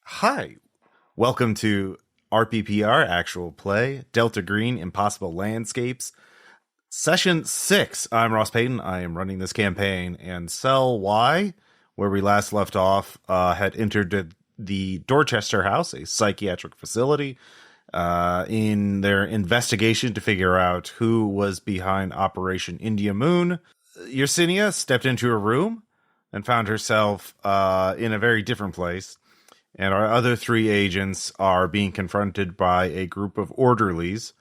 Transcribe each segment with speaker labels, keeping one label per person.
Speaker 1: Hi, welcome to RPPR Actual Play, Delta Green Impossible Landscapes, Session 6. I'm Ross Payton. I am running this campaign, and Cell Y, where we last left off, had entered the Dorchester House, a psychiatric facility, in their investigation to figure out who was behind Operation India Moon. Yersinia stepped into a room and found herself in a very different place. And our other three agents are being confronted by a group of orderlies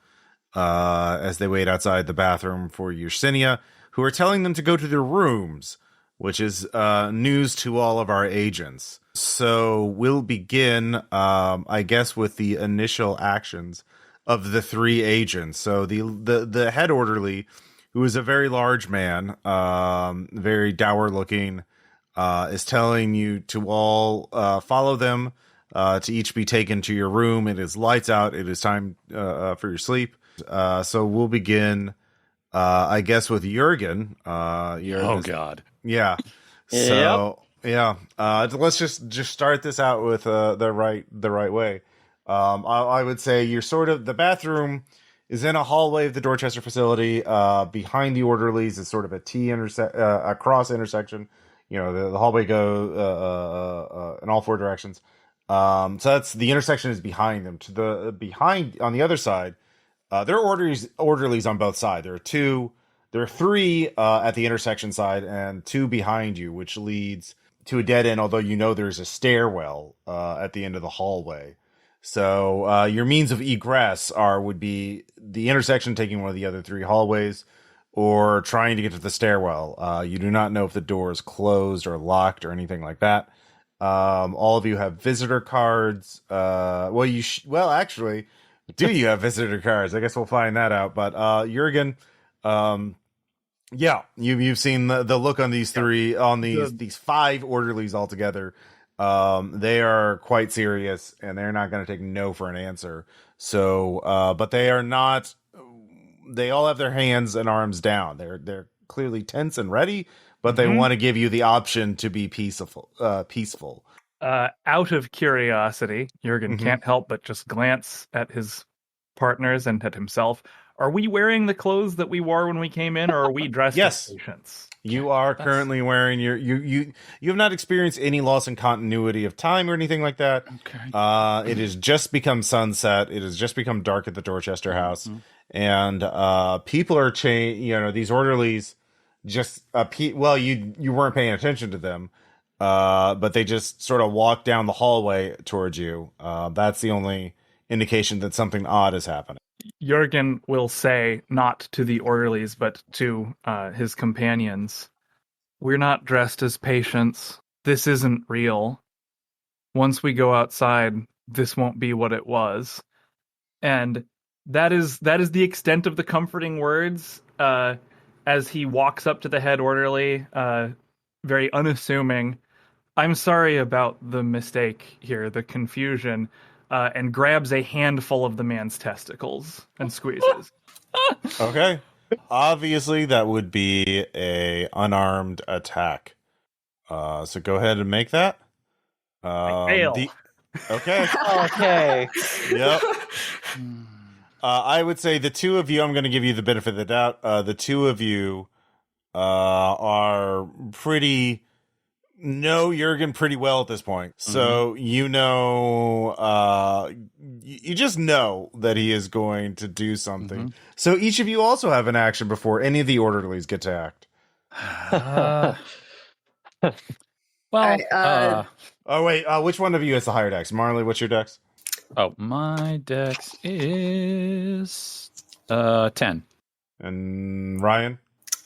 Speaker 1: as they wait outside the bathroom for Yersinia, who are telling them to go to their rooms, which is news to all of our agents. So we'll begin, I guess, with the initial actions of the three agents. So the head orderly, who is a very large man, very dour looking, is telling you to all follow them, to each be taken to your room. It is lights out. It is time for your sleep. So we'll begin, I guess, with Jørgen.
Speaker 2: Oh, God.
Speaker 1: Yeah. So, yeah. Let's just start this out with the right way. I would say you're sort of, the bathroom is in a hallway of the Dorchester facility. Behind the orderlies is sort of a a cross intersection. You know, the hallway go in all four directions. So that's the intersection is behind them. To the behind on the other side, there are orderlies on both sides. There are three at the intersection side and two behind you, which leads to a dead end. Although you know there's a stairwell at the end of the hallway. So your means of egress would be the intersection taking one of the other three hallways, or trying to get to the stairwell. You do not know if the door is closed or locked or anything like that. All of you have visitor cards. Actually, do you have visitor cards? I guess we'll find that out. But Jørgen, you've seen the look on these three, on these five orderlies altogether. They are quite serious, and they're not going to take no for an answer. So, but they are not. They all have their hands and arms down. They're clearly tense and ready, but they want to give you the option to be peaceful.
Speaker 3: Out of curiosity, Jørgen can't help but just glance at his partners and at himself. Are we wearing the clothes that we wore when we came in, or are we dressed as patients?
Speaker 1: You are currently wearing you have not experienced any loss in continuity of time or anything like that.
Speaker 3: Okay.
Speaker 1: It has just become sunset. It has just become dark at the Dorchester House. And people are these orderlies just you weren't paying attention to them, but they just sort of walked down the hallway towards you. That's the only indication that something odd is happening.
Speaker 3: Jørgen will say, not to the orderlies, but to his companions, "We're not dressed as patients. This isn't real. Once we go outside, this won't be what it was." And that is the extent of the comforting words, as he walks up to the head orderly, very unassuming. "I'm sorry about the mistake here, the confusion," and grabs a handful of the man's testicles and squeezes.
Speaker 1: Okay. Obviously, that would be a unarmed attack. So go ahead and make that.
Speaker 3: I fail.
Speaker 1: Okay.
Speaker 2: Okay.
Speaker 1: Yep. I would say the two of you, I'm going to give you the benefit of the doubt. The two of you are know Jørgen pretty well at this point. So you just know that he is going to do something. So each of you also have an action before any of the orderlies get to act. Which one of you has the higher dex? Marley, what's your dex?
Speaker 2: Oh, my dex is 10.
Speaker 1: And Ryan?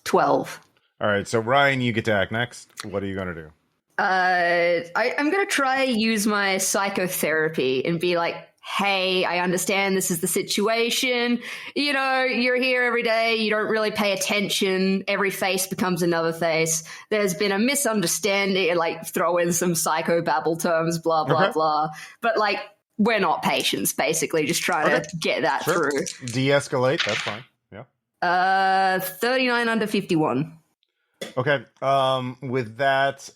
Speaker 4: 12.
Speaker 1: All right, so Ryan, you get to act next. What are you going to do?
Speaker 4: I'm going to try use my psychotherapy and be like, "Hey, I understand this is the situation. You know, you're here every day. You don't really pay attention. Every face becomes another face. There's been a misunderstanding," and like throw in some psychobabble terms, blah, blah, blah. But like, we're not patients, basically, just trying to get that through.
Speaker 1: De-escalate, that's fine. Yeah.
Speaker 4: 39 under 51.
Speaker 1: Okay. With that,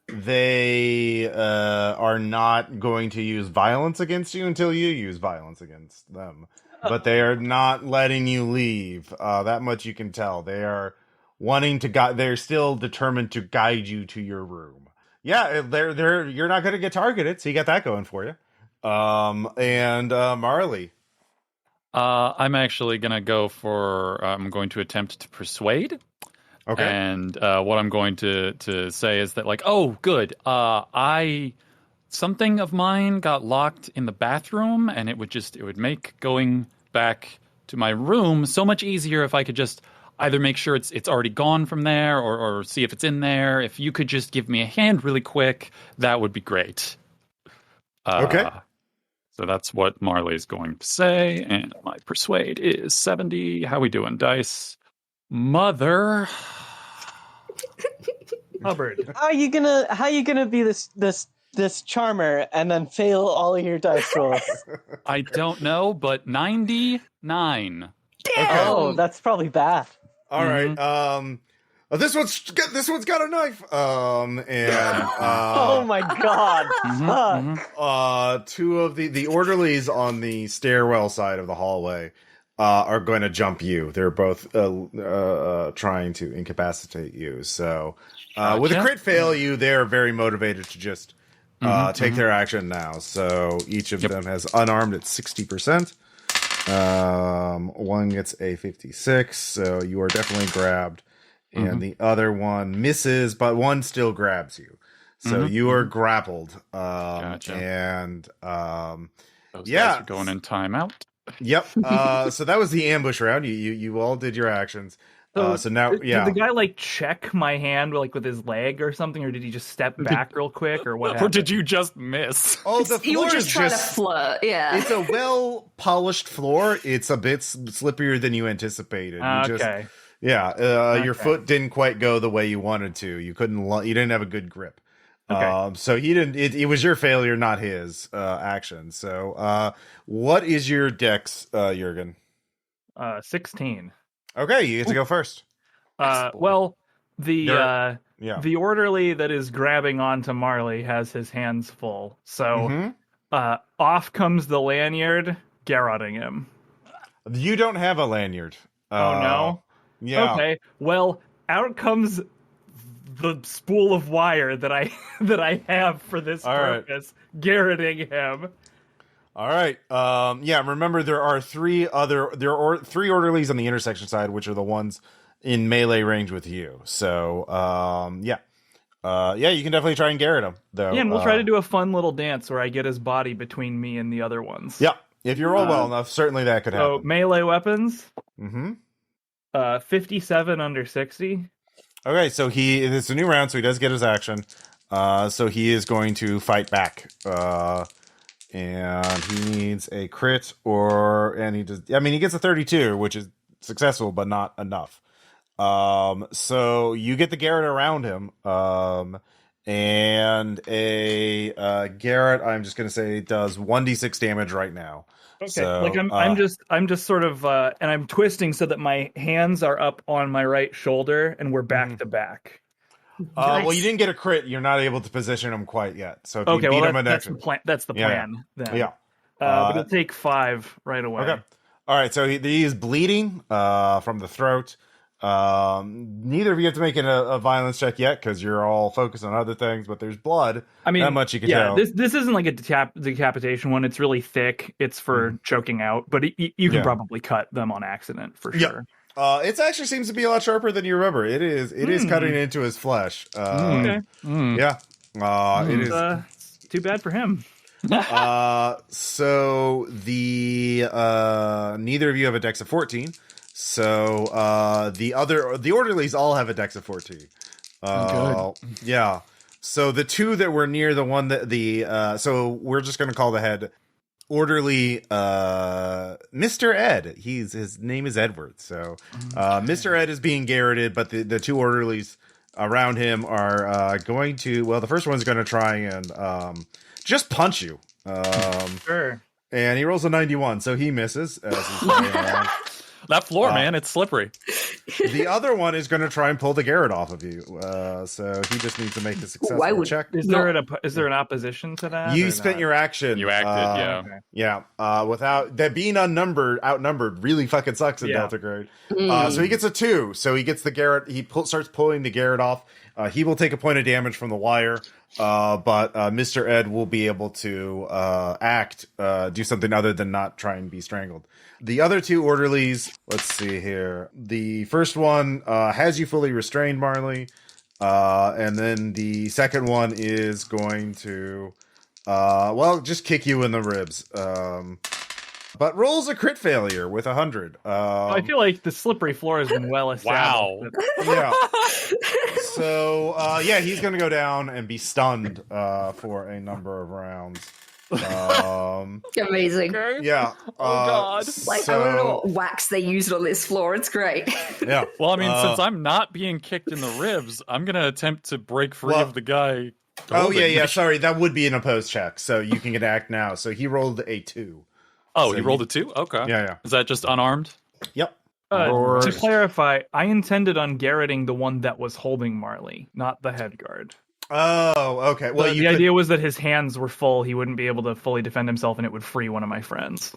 Speaker 1: they are not going to use violence against you until you use violence against them. But they are not letting you leave. That much you can tell. They are wanting to guide. They're still determined to guide you to your room. Yeah, they're. You're not going to get targeted, so you got that going for you. And Marley.
Speaker 2: I'm actually going to go for. I'm going to attempt to persuade.
Speaker 1: Okay.
Speaker 2: And what I'm going to say is that, like, oh, good. Something of mine got locked in the bathroom, and it would make going back to my room so much easier if I could just either make sure it's already gone from there, or see if it's in there. If you could just give me a hand really quick, that would be great.
Speaker 1: Okay.
Speaker 2: So that's what Marley's going to say, and my persuade is 70. How we doing, dice? Mother
Speaker 3: Hubbard.
Speaker 5: How you gonna be this charmer and then fail all of your dice rolls?
Speaker 2: I don't know, but 99.
Speaker 4: Damn!
Speaker 5: Oh, that's probably bad.
Speaker 1: All right. This one's got a knife.
Speaker 5: Oh my god.
Speaker 1: Two of the orderlies on the stairwell side of the hallway are going to jump you. They're both trying to incapacitate you. So with a crit fail, they're very motivated to just take their action now. So each of them has unarmed at 60%. One gets a 56, so you are definitely grabbed. And the other one misses, but one still grabs you. So you are grappled.
Speaker 2: Gotcha.
Speaker 1: And
Speaker 2: Those guys are going in timeout.
Speaker 1: Yep. So that was the ambush round. You all did your actions. So now,
Speaker 3: Did the guy check my hand with his leg or something, or did he just step back real quick, or what happened?
Speaker 2: Or did you just miss?
Speaker 1: Oh, the
Speaker 4: He
Speaker 1: floor
Speaker 4: was
Speaker 1: is
Speaker 4: just trying to flirt. Yeah.
Speaker 1: It's a well polished floor. It's a bit slipperier than you anticipated.
Speaker 3: Okay.
Speaker 1: Your foot didn't quite go the way you wanted to. You didn't have a good grip.
Speaker 3: Okay.
Speaker 1: So he didn't. It was your failure, not his action. So, what is your dex, Jørgen?
Speaker 3: 16.
Speaker 1: Okay, you get to go first.
Speaker 3: Well, the orderly that is grabbing onto Marley has his hands full. So off comes the lanyard, garroting him.
Speaker 1: You don't have a lanyard.
Speaker 3: Oh no.
Speaker 1: Yeah.
Speaker 3: Okay. Well, out comes the spool of wire that I have for this purpose, garroting him.
Speaker 1: All right. Remember there are three orderlies on the intersection side, which are the ones in melee range with you. So, you can definitely try and garrot him, though.
Speaker 3: Yeah, and we'll try to do a fun little dance where I get his body between me and the other ones.
Speaker 1: Yeah. If you roll well enough, certainly that could happen.
Speaker 3: So, melee weapons. 57 under 60.
Speaker 1: Okay, so it's a new round, so he does get his action. So he is going to fight back. And he needs a crit he gets a 32, which is successful, but not enough. So you get the Garrett around him. And a Garrett, I'm just going to say, does 1d6 damage right now.
Speaker 3: Okay,
Speaker 1: so,
Speaker 3: I'm just sort of, and I'm twisting so that my hands are up on my right shoulder, and we're back to back.
Speaker 1: Well, you didn't get a crit. You're not able to position him quite yet. So if you beat him
Speaker 3: that's the plan. That's the plan. Then.
Speaker 1: Yeah.
Speaker 3: But it'll take 5 right away.
Speaker 1: Okay. All right. So he is bleeding from the throat. Neither of you have to make a violence check yet because you're all focused on other things. But there's blood. I mean, that much you can tell.
Speaker 3: This isn't like a decapitation one. It's really thick. It's for choking out. But you can probably cut them on accident for sure.
Speaker 1: It actually seems to be a lot sharper than you remember. It is cutting into his flesh.
Speaker 3: Okay.
Speaker 1: Yeah. It is.
Speaker 3: It's too bad for him.
Speaker 1: So the neither of you have a dex of 14. So the orderlies all have a dex of 14.
Speaker 2: Good.
Speaker 1: Yeah. So the two that were near the one that so we're just going to call the head orderly Mr. Ed. His name is Edward. So Mr. Ed is being garroted, but the two orderlies around him are going to, the first one's going to try and just punch you.
Speaker 3: Sure.
Speaker 1: And he rolls a 91, so he misses as he's going around.
Speaker 2: That floor, man, it's slippery.
Speaker 1: The other one is going to try and pull the Garrett off of you. So he just needs to make a successful check.
Speaker 3: Is there an opposition to that?
Speaker 1: You spent your action.
Speaker 2: You acted,
Speaker 1: yeah. Without that being outnumbered really fucking sucks in Delta Grade. So he gets a 2. So he gets the Garrett. He starts pulling the Garrett off. He will take a point of damage from the wire. But Mr. Ed will be able to do something other than not try and be strangled. The other 2 orderlies, let's see here. The first one has you fully restrained, Marley. And then the second one is going to, just kick you in the ribs. But rolls a crit failure with 100.
Speaker 3: I feel like the slippery floor has been well established.
Speaker 2: Wow.
Speaker 1: Yeah. So, he's going to go down and be stunned for a number of rounds.
Speaker 4: Amazing.
Speaker 1: Yeah.
Speaker 2: God.
Speaker 4: I don't know what wax they used on this floor. It's great.
Speaker 1: Yeah.
Speaker 2: Well, I mean, since I'm not being kicked in the ribs, I'm going to attempt to break free of the guy.
Speaker 1: Sorry, that would be an opposed check, so you can get act now. So he rolled a 2.
Speaker 2: Oh,
Speaker 1: so
Speaker 2: he rolled a 2? Okay.
Speaker 1: Yeah.
Speaker 2: Is that just unarmed?
Speaker 1: Yep.
Speaker 3: To clarify, I intended on garroting the one that was holding Marley, not the head guard.
Speaker 1: Oh, okay. Well,
Speaker 3: the idea was that his hands were full; he wouldn't be able to fully defend himself, and it would free one of my friends.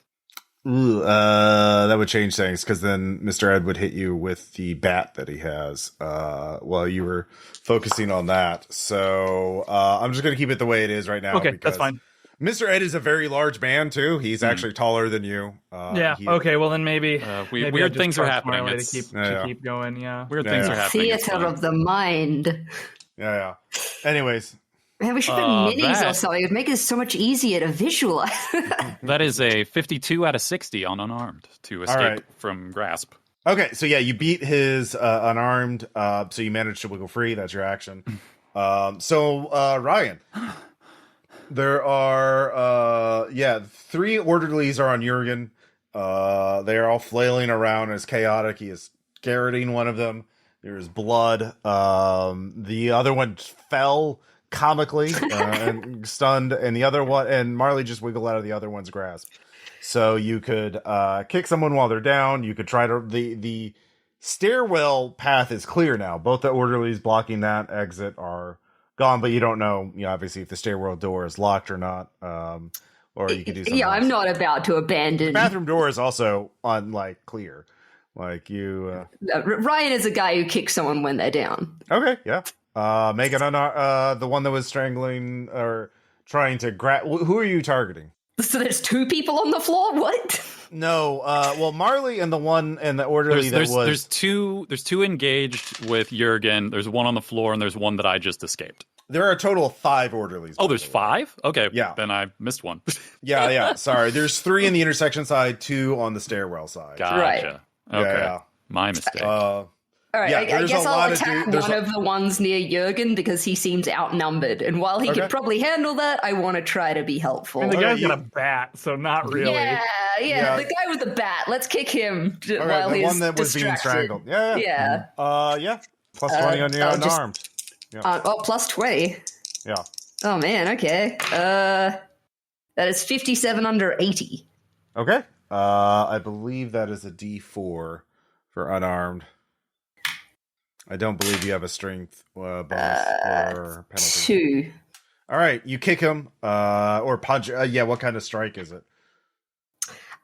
Speaker 1: Ooh, that would change things because then Mr. Ed would hit you with the bat that he has while you were focusing on that. So I'm just going to keep it the way it is right now.
Speaker 3: Okay, that's fine.
Speaker 1: Mr. Ed is a very large man too. He's actually taller than you.
Speaker 3: Okay. Well, then maybe
Speaker 2: weird things are happening.
Speaker 3: To keep going. Yeah.
Speaker 2: Weird things are happening.
Speaker 4: Theater of the mind.
Speaker 1: Yeah. Anyways.
Speaker 4: Man, we should put minis or something. It would make it so much easier to visualize.
Speaker 2: That is a 52 out of 60 on unarmed to escape from grasp.
Speaker 1: Okay, so you beat his unarmed, so you managed to wiggle free. That's your action. Ryan, there are 3 orderlies are on Jørgen. They are all flailing around as chaotic. He is garroting one of them. There's blood. The other one fell comically and stunned, and the other one, and Marley just wiggled out of the other one's grasp. So you could kick someone while they're down. You could try to the stairwell path is clear now. Both the orderlies blocking that exit are gone, but you don't know, obviously, if the stairwell door is locked or not. Or you could do something. Yeah,
Speaker 4: I'm not about to abandon.
Speaker 1: The bathroom door is also clear.
Speaker 4: Ryan is a guy who kicks someone when they're down.
Speaker 1: Okay, yeah. Megan, the one that was strangling or trying to grab. Who are you targeting?
Speaker 4: So there's 2 people on the floor. What?
Speaker 1: No. Marley and the orderly
Speaker 2: there's two engaged with Jørgen. There's one on the floor, and there's one that I just escaped.
Speaker 1: There are a total of 5 orderlies.
Speaker 2: Oh, there's 5? Okay,
Speaker 1: yeah.
Speaker 2: Then I missed one.
Speaker 1: Yeah. Sorry, there's 3 in the intersection side, 2 on the stairwell side.
Speaker 2: Gotcha.
Speaker 4: Right.
Speaker 2: Okay,
Speaker 1: yeah.
Speaker 2: My mistake.
Speaker 4: All right, I guess I'll attack one of the ones near Jørgen because he seems outnumbered. And while he could probably handle that, I want to try to be helpful.
Speaker 3: And the guy's got a bat, so not really.
Speaker 4: Yeah, the guy with the bat. Let's kick him while he's
Speaker 1: one that was being strangled. Yeah. Plus 20 on the unarmed.
Speaker 4: Plus 20.
Speaker 1: Yeah.
Speaker 4: Oh, man, okay. That is 57 under 80.
Speaker 1: Okay. I believe that is a D4 for unarmed. I don't believe you have a strength bonus or penalty.
Speaker 4: 2.
Speaker 1: All right, you kick him or punch. What kind of strike is it?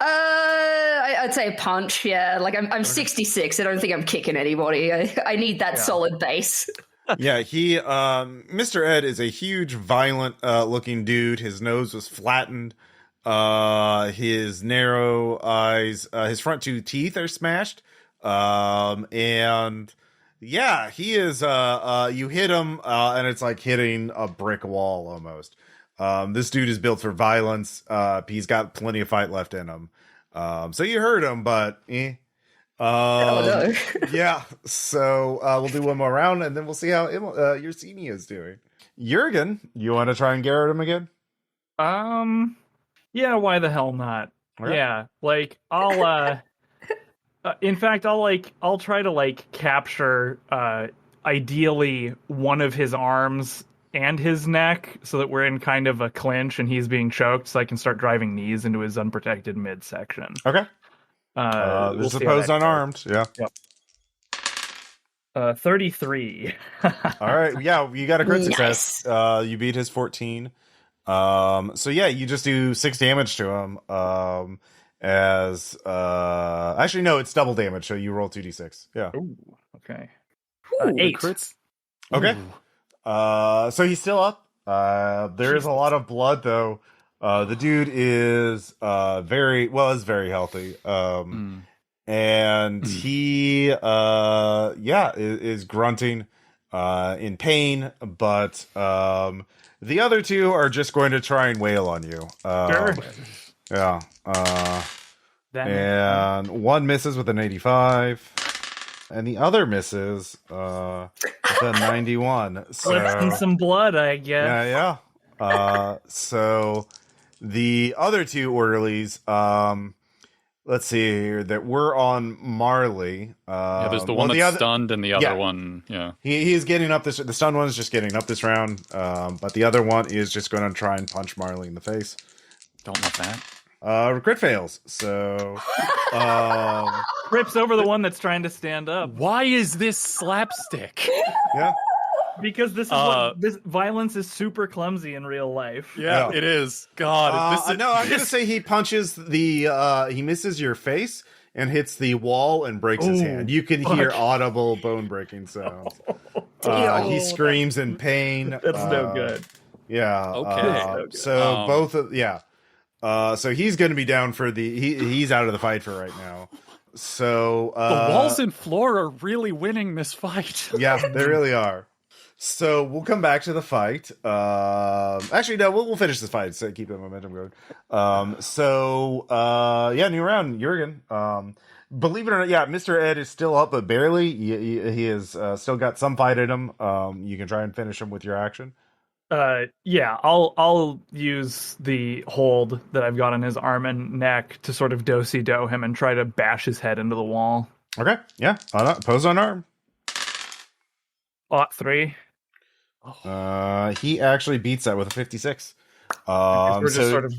Speaker 4: I'd say a punch. Yeah, I'm 66. I don't think I'm kicking anybody. I need that solid base.
Speaker 1: Yeah, Mr. Ed is a huge, violent looking dude. His nose was flattened. His narrow eyes, his front 2 teeth are smashed. And yeah, he is, you hit him, and it's like hitting a brick wall almost. This dude is built for violence. He's got plenty of fight left in him. So you hurt him, but
Speaker 4: no.
Speaker 1: Yeah. So, we'll do one more round and then we'll see how Yersinia is doing. Jørgen, you want to try and garrot him again?
Speaker 3: Yeah, why the hell not?
Speaker 1: Okay.
Speaker 3: Yeah, I'll in fact, I'll try to capture ideally one of his arms and his neck so that we're in kind of a clinch and he's being choked, so I can start driving knees into his unprotected midsection.
Speaker 1: Okay.
Speaker 3: We'll
Speaker 1: This is
Speaker 3: see how
Speaker 1: opposed
Speaker 3: that goes.
Speaker 1: unarmed. Yeah.
Speaker 3: 33.
Speaker 1: All right. Yeah, you got a crit
Speaker 4: Nice.
Speaker 1: success. You beat his 14. So yeah, you just do 6 damage to him. Actually no, it's double damage, so you roll 2d6. Yeah.
Speaker 3: Ooh, okay.
Speaker 4: Ooh,
Speaker 3: 8.
Speaker 2: Crits.
Speaker 1: Okay.
Speaker 2: Ooh.
Speaker 1: So he's still up. There is a lot of blood though. The dude is very healthy. And he is grunting in pain, but the other two are just going to try and wail on you.
Speaker 3: Sure.
Speaker 1: Yeah.
Speaker 3: That
Speaker 1: And one misses with an 85, and the other misses with a 91.
Speaker 3: slips in
Speaker 1: So
Speaker 3: some blood, I guess.
Speaker 1: yeah. So the other two orderlies, let's see here, that we're on Marley.
Speaker 2: Yeah, there's the one that's stunned, and the other one,
Speaker 1: He's getting up this. The stunned one is just getting up this round, but the other one is just going to try and punch Marley in the face.
Speaker 2: Don't love that.
Speaker 1: Crit fails. So
Speaker 3: Rips over the one that's trying to stand up.
Speaker 2: Why is this slapstick?
Speaker 1: yeah.
Speaker 3: Because this is this violence is super clumsy in real life.
Speaker 2: Yeah, it is. God, this is,
Speaker 1: no, I'm gonna say he punches he misses your face and hits the wall and breaks his hand. You can hear audible bone breaking sounds. He screams in pain.
Speaker 3: That's no good.
Speaker 1: Yeah.
Speaker 2: Okay.
Speaker 1: So both of so he's going to be down for he's out of the fight for right now. So
Speaker 2: the walls and floor are really winning this fight.
Speaker 1: Yeah, they really are. So we'll come back to the fight. Actually, no, we'll finish this fight. So keep the momentum going. New round, Jørgen. Believe it or not, Mr. Ed is still up, but barely. He has still got some fight in him. You can try and finish him with your action.
Speaker 3: I'll use the hold that I've got on his arm and neck to sort of do-si-do him and try to bash his head into the wall.
Speaker 1: Okay, yeah. Pose on arm.
Speaker 3: 3.
Speaker 1: He actually beats that with a 56.
Speaker 3: We're just sort of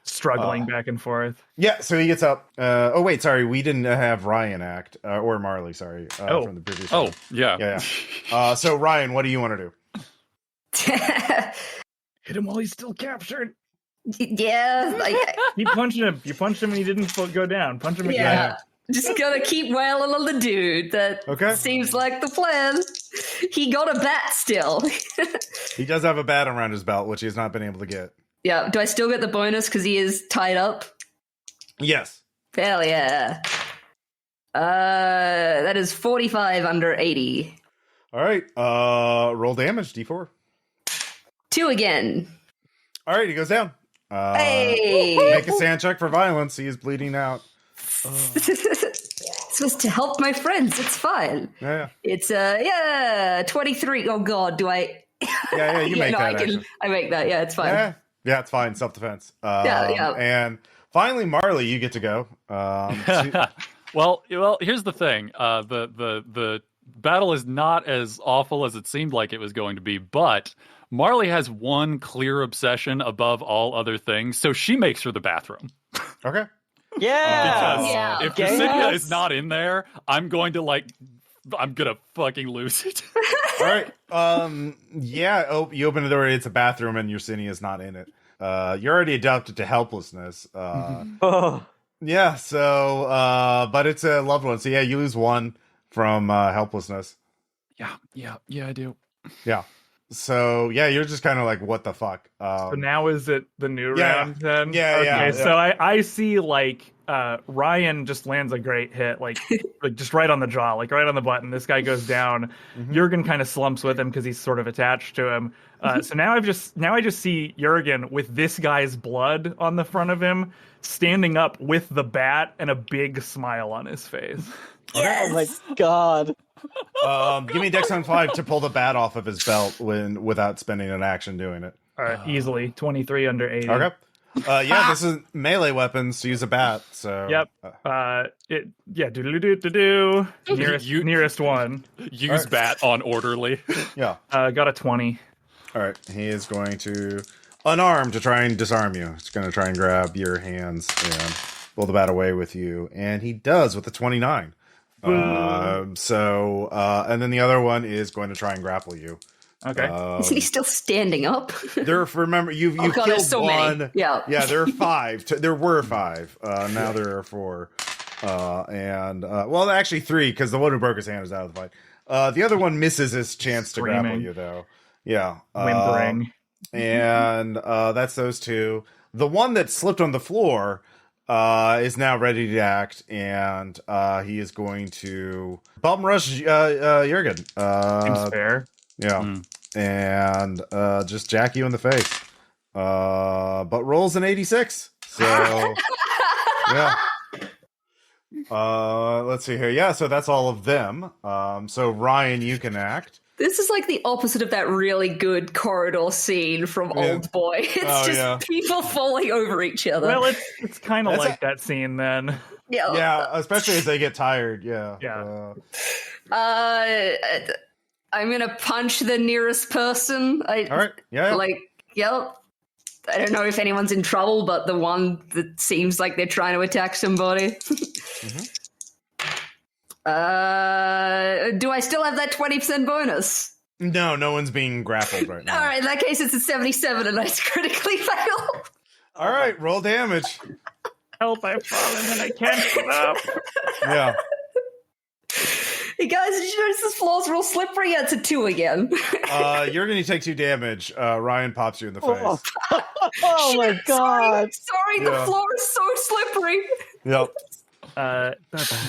Speaker 1: struggling
Speaker 3: back and forth.
Speaker 1: Yeah, so he gets up. We didn't have Ryan act or Marley. Sorry, from the previous.
Speaker 2: Oh, yeah.
Speaker 1: So Ryan, what do you want to do?
Speaker 3: Hit him while he's still captured.
Speaker 4: Yeah.
Speaker 3: Keep punching him. You punched him and he didn't go down. Punch him again.
Speaker 4: Yeah. Just gotta keep wailing on the dude. That seems like the plan. He got a bat still.
Speaker 1: He does have a bat around his belt, which he has not been able to get.
Speaker 4: Yeah. Do I still get the bonus because he is tied up?
Speaker 1: Yes.
Speaker 4: Hell yeah. That is 45 under 80.
Speaker 1: All right. Roll damage, D4.
Speaker 4: 2 again.
Speaker 1: All right, he goes down.
Speaker 4: Hey!
Speaker 1: Make a sand check for violence. He is bleeding out.
Speaker 4: This was to help my friends. It's fine.
Speaker 1: Yeah.
Speaker 4: It's 23. Oh god, do I?
Speaker 1: Yeah. You make that.
Speaker 4: I make that. Yeah, it's fine.
Speaker 1: Yeah, it's fine. Self-defense.
Speaker 4: Yeah.
Speaker 1: And finally, Marley, you get to go.
Speaker 2: Well, here's the thing. The battle is not as awful as it seemed like it was going to be, but Marley has one clear obsession above all other things, so she makes her the bathroom.
Speaker 1: Okay.
Speaker 2: Because if Yersinia is not in there, I'm gonna fucking lose it.
Speaker 1: All right. You open the door, it's a bathroom, and Yersinia is not in it. You're already adapted to helplessness. Yeah, so but it's a loved one. So yeah, you lose 1 from helplessness.
Speaker 2: Yeah, I do.
Speaker 1: Yeah. So yeah, you're just kind of like, what the fuck?
Speaker 3: So now is it the new round then?
Speaker 1: Yeah.
Speaker 3: So I see Ryan just lands a great hit, like just right on the jaw, like right on the button. This guy goes down. Jørgen kind of slumps with him because he's sort of attached to him. So now I just see Jørgen with this guy's blood on the front of him, standing up with the bat and a big smile on his face.
Speaker 5: Yes! Oh my god.
Speaker 1: Give me Dex on 5 to pull the bat off of his belt without spending an action doing it.
Speaker 3: All right, easily 23 under 80.
Speaker 1: Okay. This is melee weapons to use a bat. So
Speaker 3: yep. Do nearest one.
Speaker 2: Use bat on orderly.
Speaker 1: Yeah.
Speaker 3: Got a 20.
Speaker 1: All right. He is going to unarmed to try and disarm you. It's going to try and grab your hands and will the bat away with you? And he does with the 29. And then the other one is going to try and grapple you.
Speaker 3: Okay.
Speaker 4: Isn't he still standing up?
Speaker 1: Remember, you've killed
Speaker 4: there's so
Speaker 1: one.
Speaker 4: many. Yeah.
Speaker 1: There are 5. There were 5. Now there are 4. Actually 3, because the one who broke his hand is out of the fight. The other one misses his chance to grapple you, though. Yeah.
Speaker 3: Whimpering.
Speaker 1: And that's those 2. The one that slipped on the floor is now ready to act, and he is going to bum rush Jørgen.
Speaker 3: Seems fair.
Speaker 1: Yeah. And just jack you in the face. But rolls an 86. So, yeah. Let's see here. Yeah, so that's all of them. So, Ryan, you can act.
Speaker 4: This is like the opposite of that really good corridor scene from Old Boy. It's people falling over each other.
Speaker 3: Well, it's kind of like that scene then.
Speaker 1: Yeah, especially as they get tired. Yeah.
Speaker 3: Yeah.
Speaker 4: I'm gonna punch the nearest person.
Speaker 1: All right. Yeah.
Speaker 4: I don't know if anyone's in trouble, but the one that seems like they're trying to attack somebody. Do I still have that 20% bonus?
Speaker 1: No one's being grappled right now.
Speaker 4: All right, in that case, it's a 77 and I critically fail.
Speaker 1: All right, roll damage.
Speaker 3: Help, I've fallen and I can't get up.
Speaker 1: Yeah.
Speaker 4: Hey guys, did you notice this floor's real slippery? Yeah, it's a 2 again.
Speaker 1: You're going to take 2 damage. Ryan pops you in the face.
Speaker 5: Oh my god.
Speaker 4: Sorry, the floor is so slippery.
Speaker 1: Yep.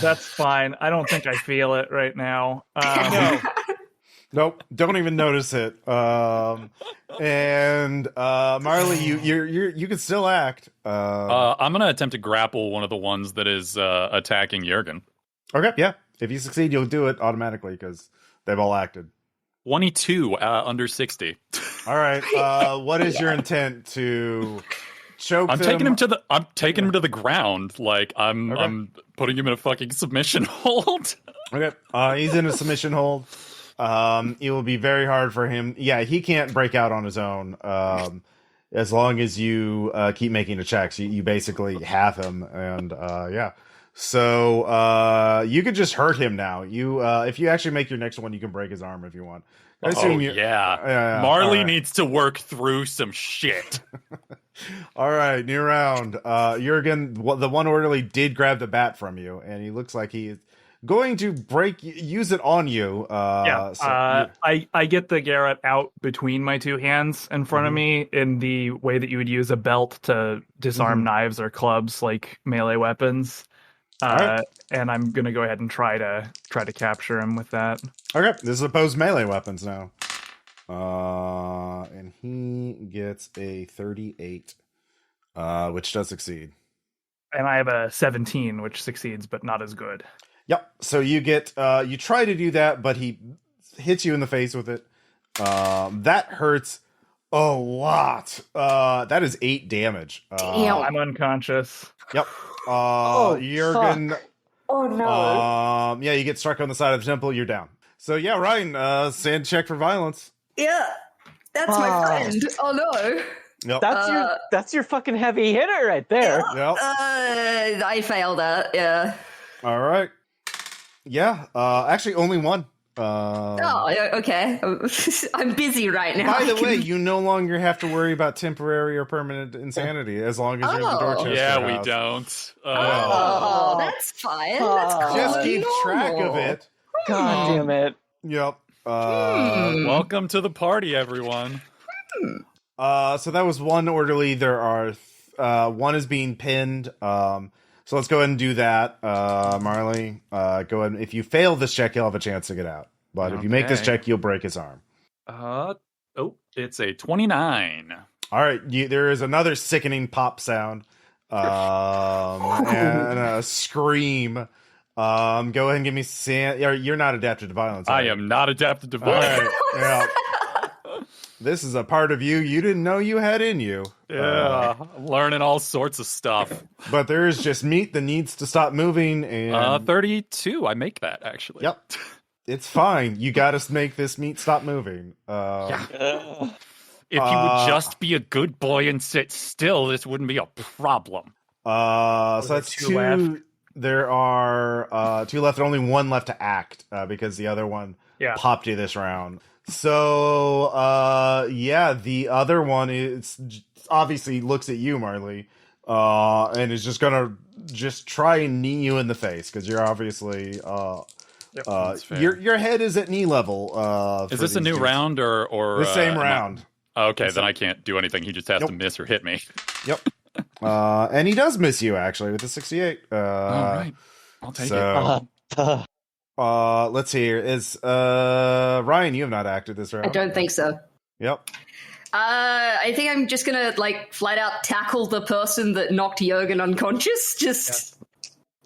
Speaker 3: That's fine. I don't think I feel it right now.
Speaker 1: No. Nope. Don't even notice it. And Marley, you can still act.
Speaker 2: I'm gonna attempt to grapple one of the ones that is attacking Jørgen.
Speaker 1: Okay. Yeah. If you succeed, you'll do it automatically because they've all acted.
Speaker 2: 22 under 60.
Speaker 1: All right. What is your intent to choke
Speaker 2: I'm
Speaker 1: them?
Speaker 2: taking him to the ground. Like I'm putting him in a fucking submission hold.
Speaker 1: Okay. He's in a submission hold. It will be very hard for him. Yeah, he can't break out on his own. As long as you keep making the checks, you basically have him, and yeah. So you could just hurt him now. If you actually make your next one, you can break his arm if you want. I assume
Speaker 2: Marley needs to work through some shit.
Speaker 1: All right, new round. Jørgen, the one orderly did grab the bat from you, and he looks like he is going to use it on you.
Speaker 3: I get the Garrett out between my 2 hands in front of me in the way that you would use a belt to disarm knives or clubs, like melee weapons.
Speaker 1: Right.
Speaker 3: And I'm gonna go ahead and try to capture him with that.
Speaker 1: Okay, this is opposed melee weapons now. And he gets a 38, which does succeed.
Speaker 3: And I have a 17, which succeeds, but not as good.
Speaker 1: Yep. So you get you try to do that, but he hits you in the face with it. That hurts a lot. That is 8 damage.
Speaker 3: I'm unconscious.
Speaker 1: Yep. Jørgen.
Speaker 5: Fuck.
Speaker 4: Oh no.
Speaker 1: Yeah, you get struck on the side of the temple. You're down. So yeah, Ryan. Sand check for violence.
Speaker 4: Yeah, that's my friend. Oh no.
Speaker 1: Yep.
Speaker 5: That's your fucking heavy hitter right there.
Speaker 1: Yep.
Speaker 4: I failed that. Yeah.
Speaker 1: All right. Yeah. Actually, only one.
Speaker 4: Okay. I'm busy right now.
Speaker 1: By the way, you no longer have to worry about temporary or permanent insanity as long as you're in the Dorchester
Speaker 2: Yeah,
Speaker 1: House.
Speaker 2: we don't.
Speaker 4: That's fine. That's cool.
Speaker 1: Just keep track of it.
Speaker 5: God damn it.
Speaker 1: Yep.
Speaker 2: Welcome to the party, everyone.
Speaker 1: So that was one orderly. There are one is being pinned. So let's go ahead and do that. Marley, go ahead. If you fail this check, he'll have a chance to get out. But if you make this check, you'll break his arm.
Speaker 2: It's a 29.
Speaker 1: All right. There is another sickening pop sound. And a scream. Go ahead and give me you're not adapted to violence.
Speaker 2: I am not adapted to violence.
Speaker 1: All right. Yeah. This is a part of you didn't know you had in you.
Speaker 2: Yeah, learning all sorts of stuff.
Speaker 1: But there is just meat that needs to stop moving. And
Speaker 2: 32. I make that, actually.
Speaker 1: Yep. It's fine. You got to make this meat stop moving.
Speaker 2: If you would just be a good boy and sit still, this wouldn't be a problem.
Speaker 1: So that's
Speaker 3: two
Speaker 1: two
Speaker 3: left?
Speaker 1: There are 2 left, and only 1 left to act because the other one popped you this round. So the other one is obviously looks at you, Marley, and is just gonna try and knee you in the face because you're obviously your head is at knee level.
Speaker 2: Is this a new round or
Speaker 1: the same round?
Speaker 2: Okay, then I can't do anything. He just has to miss or hit me.
Speaker 1: Yep. And he does miss you actually with the 68.
Speaker 2: All right, I'll take it.
Speaker 1: Let's see here. Is Ryan? You have not acted this round.
Speaker 4: I don't think so.
Speaker 1: Yep.
Speaker 4: I think I'm just gonna flat out tackle the person that knocked Jørgen unconscious.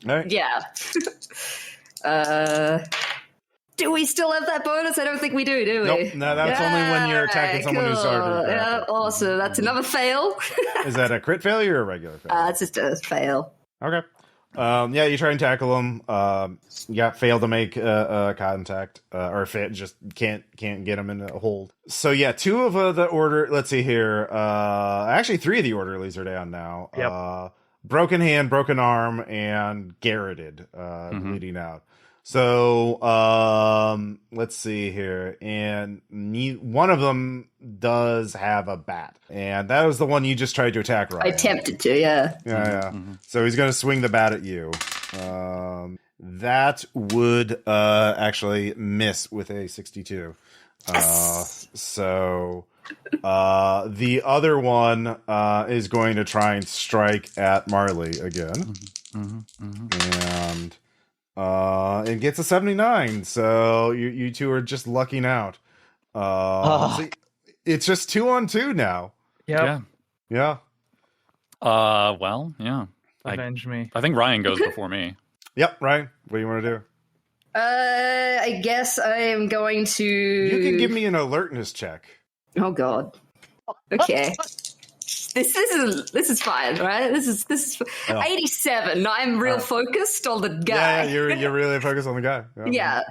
Speaker 1: All right.
Speaker 4: Yeah. Do we still have that bonus? I don't think we do we?
Speaker 1: Nope. No, that's only when you're attacking someone who's already.
Speaker 4: Yeah, awesome. That's another fail.
Speaker 1: Is that a crit failure or a regular fail?
Speaker 4: It's just a fail.
Speaker 1: Okay. You try and tackle him. Fail to make contact, or just can't get him in a hold. So yeah, 2 of the order. Let's see here. Actually, 3 of the orderlies are down now.
Speaker 3: Yep.
Speaker 1: Broken hand, broken arm, and garroted, bleeding out. So let's see here, and one of them does have a bat, and that was the one you just tried to attack, Ryan.
Speaker 4: I attempted to, yeah.
Speaker 1: Yeah. So he's going to swing the bat at you. That would actually miss with a 62. So the other one is going to try and strike at Marley again. And it gets a 79. So you 2 are just lucking out. So it's just 2 on 2 now.
Speaker 3: Yep.
Speaker 1: Yeah.
Speaker 2: Well, yeah.
Speaker 3: Avenge me.
Speaker 2: I think Ryan goes before me.
Speaker 1: Yep, Ryan. What do you want to do?
Speaker 4: I guess I am going to.
Speaker 1: You can give me an alertness check.
Speaker 4: Oh God. Okay. This is fine, right? This is 87. I'm real focused on the guy.
Speaker 1: Yeah, you're really focused on the guy.
Speaker 4: Yeah.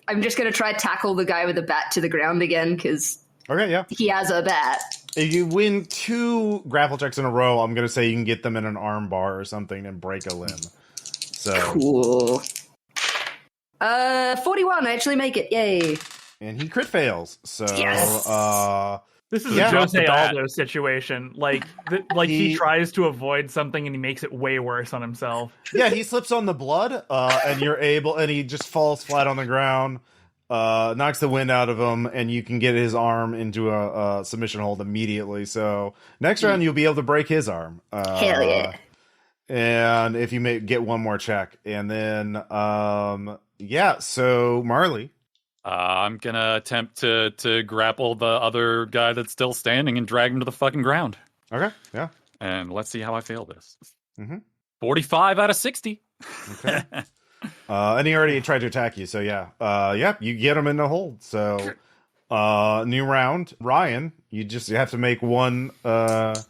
Speaker 4: I'm just gonna try to tackle the guy with the bat to the ground again because he has a bat.
Speaker 1: If you win 2 grapple checks in a row, I'm gonna say you can get them in an arm bar or something and break a limb. So
Speaker 4: cool. 41. I actually make it. Yay!
Speaker 1: And he crit fails. So
Speaker 4: yes.
Speaker 3: This is a Jose Aldo situation. He tries to avoid something and he makes it way worse on himself.
Speaker 1: Yeah, he slips on the blood, and he just falls flat on the ground, knocks the wind out of him, and you can get his arm into a submission hold immediately. So next round you'll be able to break his arm.
Speaker 4: Hell yeah!
Speaker 1: And if you get one more check, and then so Marley.
Speaker 2: I'm gonna attempt to grapple the other guy that's still standing and drag him to the fucking ground.
Speaker 1: Okay, yeah.
Speaker 2: And let's see how I fail this.
Speaker 1: 45
Speaker 2: out of 60.
Speaker 1: Okay. And he already tried to attack you, so you get him in the hold. So new round. Ryan, you have to make 1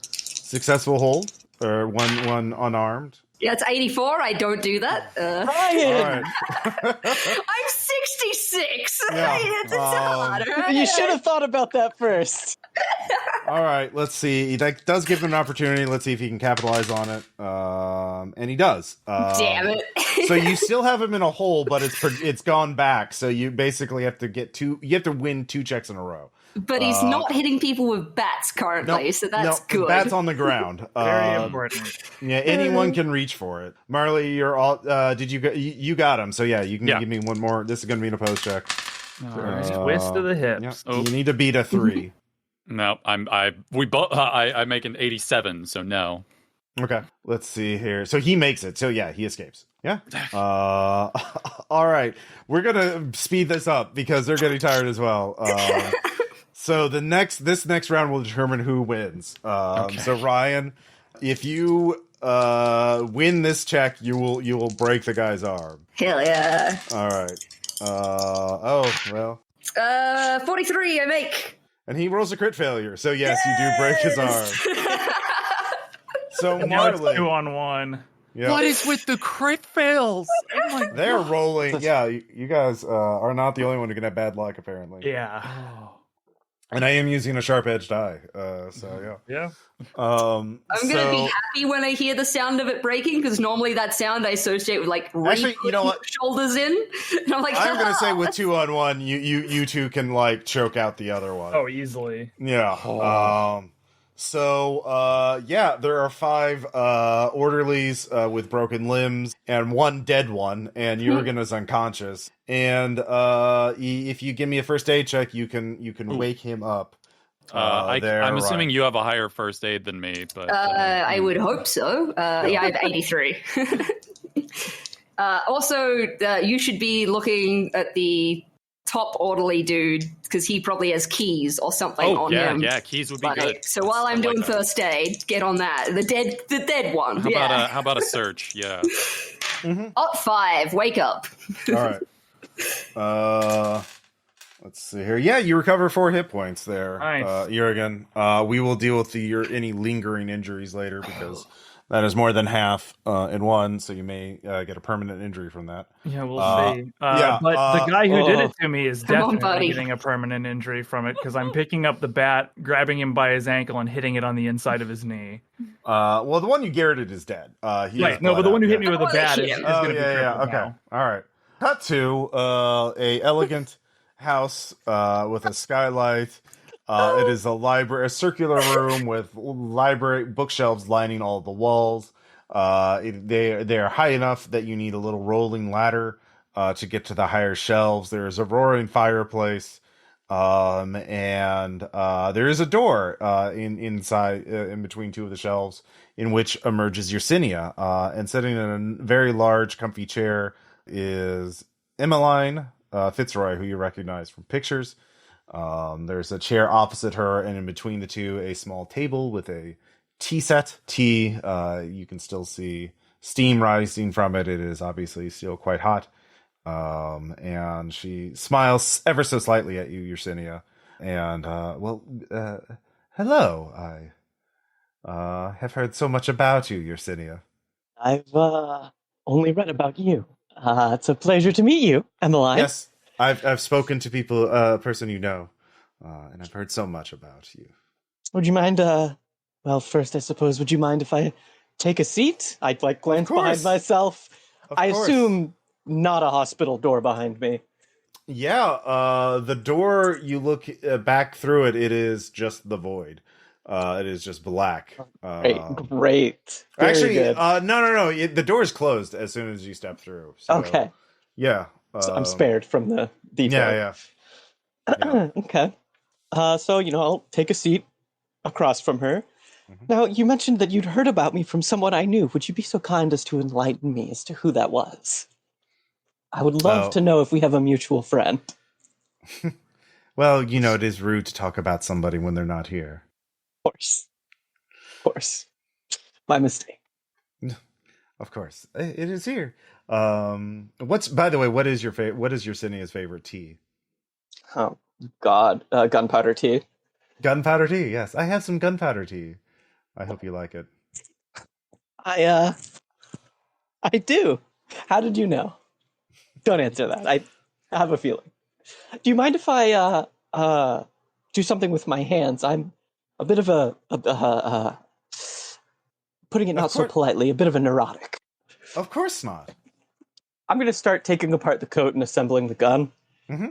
Speaker 1: successful hold, or one unarmed.
Speaker 4: Yeah, it's 84. I don't do that.
Speaker 5: Ryan!
Speaker 4: I'm 66.
Speaker 1: Yeah.
Speaker 4: It's hard. Right?
Speaker 5: You should have thought about that first.
Speaker 1: All right, let's see. He does give him an opportunity. Let's see if he can capitalize on it. And he does.
Speaker 4: Damn it.
Speaker 1: So you still have him in a hole, but it's gone back. So you basically have to you have to win 2 checks in a row.
Speaker 4: But he's not hitting people with bats currently, so that's good.
Speaker 1: Bats on the ground.
Speaker 3: Very important.
Speaker 1: Yeah, anyone can reach for it. Marley, you're all. Did you got him? So you can give me one more. This is going to be an opposed check.
Speaker 3: Twist to the hips.
Speaker 1: Yeah. You need to beat a 3.
Speaker 2: No, I make an 87, so no.
Speaker 1: Okay, let's see here. So he makes it. So he escapes. Yeah. All right, we're gonna speed this up because they're getting tired as well. So this next round will determine who wins. So Ryan, if you win this check, you will break the guy's arm.
Speaker 4: Hell yeah!
Speaker 1: All right.
Speaker 4: 43. I make.
Speaker 1: And he rolls a crit failure. So yes, you do break his arm. So
Speaker 3: Now it's
Speaker 1: Marley,
Speaker 3: 2 on 1.
Speaker 1: yeah.
Speaker 2: What is with the crit fails? Oh my
Speaker 1: They're rolling. Yeah, you guys are not the only one who can have bad luck, apparently.
Speaker 3: Yeah.
Speaker 1: And I am using a sharp-edged die, so
Speaker 3: Yeah.
Speaker 4: I'm gonna be happy when I hear the sound of it breaking, because normally that sound I associate with like
Speaker 1: Actually, you know what?
Speaker 4: Shoulders in, and I'm like,
Speaker 1: I'm gonna say with 2-on-1, you two can like choke out the other one.
Speaker 3: Oh, easily.
Speaker 1: Yeah. There are 5 orderlies with broken limbs and 1 dead one, and Jørgen is unconscious. And if you give me a first aid check, you can wake him up.
Speaker 2: I'm assuming you have a higher first aid than me, but
Speaker 4: I would hope so. I have 83. Also, you should be looking at the top orderly dude, because he probably has keys or something on him.
Speaker 2: Yeah, keys would be good.
Speaker 4: So while I'm doing first aid, get on that. The dead one.
Speaker 2: How about a search? Yeah.
Speaker 4: Up 5, wake up.
Speaker 1: All right. Let's see here. Yeah, you recover 4 hit points there,
Speaker 3: Nice.
Speaker 1: Jørgen. We will deal with any lingering injuries later, because that is more than half in 1, so you may get a permanent injury from that.
Speaker 3: Yeah, we'll see.
Speaker 1: yeah,
Speaker 3: But the guy who did it to me is
Speaker 4: Come on,
Speaker 3: definitely
Speaker 4: buddy.
Speaker 3: getting a permanent injury from it, because I'm picking up the bat, grabbing him by his ankle, and hitting it on the inside of his knee.
Speaker 1: Well, the one you garroted is dead. He is
Speaker 3: Right, no, but the
Speaker 1: bled
Speaker 3: one who
Speaker 1: out,
Speaker 3: hit me with a bat is
Speaker 4: yeah.
Speaker 3: going to be crippled
Speaker 1: Okay.
Speaker 3: now.
Speaker 1: All right. Cut to a elegant house with a skylight. It is a circular room with library bookshelves lining all the walls. They are high enough that you need a little rolling ladder to get to the higher shelves. There is a roaring fireplace, and there is a door inside in between 2 of the shelves, in which emerges Yersinia. And sitting in a very large, comfy chair is Emmeline Fitzroy, who you recognize from pictures. There's a chair opposite her, and in between the 2, a small table with a tea set. You can still see steam rising from it. It is obviously still quite hot. And she smiles ever so slightly at you, Yersinia. And, hello. I have heard so much about you, Yersinia.
Speaker 5: I've only read about you. It's a pleasure to meet you, Emmeline.
Speaker 1: Yes, I've spoken to people, a person you know, and I've heard so much about you.
Speaker 5: Would you mind, well, first, I suppose, would you mind if I take a seat? I'd glance behind myself. I assume not a hospital door behind me.
Speaker 1: Yeah, the door, you look back through it, it is just the void. It is just black.
Speaker 5: Great. Very
Speaker 1: Actually,
Speaker 5: good.
Speaker 1: no. The door is closed as soon as you step through. So,
Speaker 5: Okay.
Speaker 1: Yeah.
Speaker 5: So I'm spared from the detail.
Speaker 1: Yeah.
Speaker 5: Okay. So, I'll take a seat across from her.
Speaker 1: Mhm.
Speaker 5: Now, you mentioned that you'd heard about me from someone I knew. Would you be so kind as to enlighten me as to who that was? I would love to know if we have a mutual friend.
Speaker 1: Well, it is rude to talk about somebody when they're not here.
Speaker 5: Of course. My mistake.
Speaker 1: Of course. It is here. By the way, what is Yersinia's favorite tea?
Speaker 5: Oh, God. Gunpowder tea.
Speaker 1: Gunpowder tea, yes. I have some gunpowder tea. I hope you like it.
Speaker 5: I do. How did you know? Don't answer that. I have a feeling. Do you mind if I do something with my hands? I'm a bit of putting it not so politely, a bit of a neurotic.
Speaker 1: Of course not.
Speaker 5: I'm going to start taking apart the coat and assembling the gun.
Speaker 1: Mm-hmm.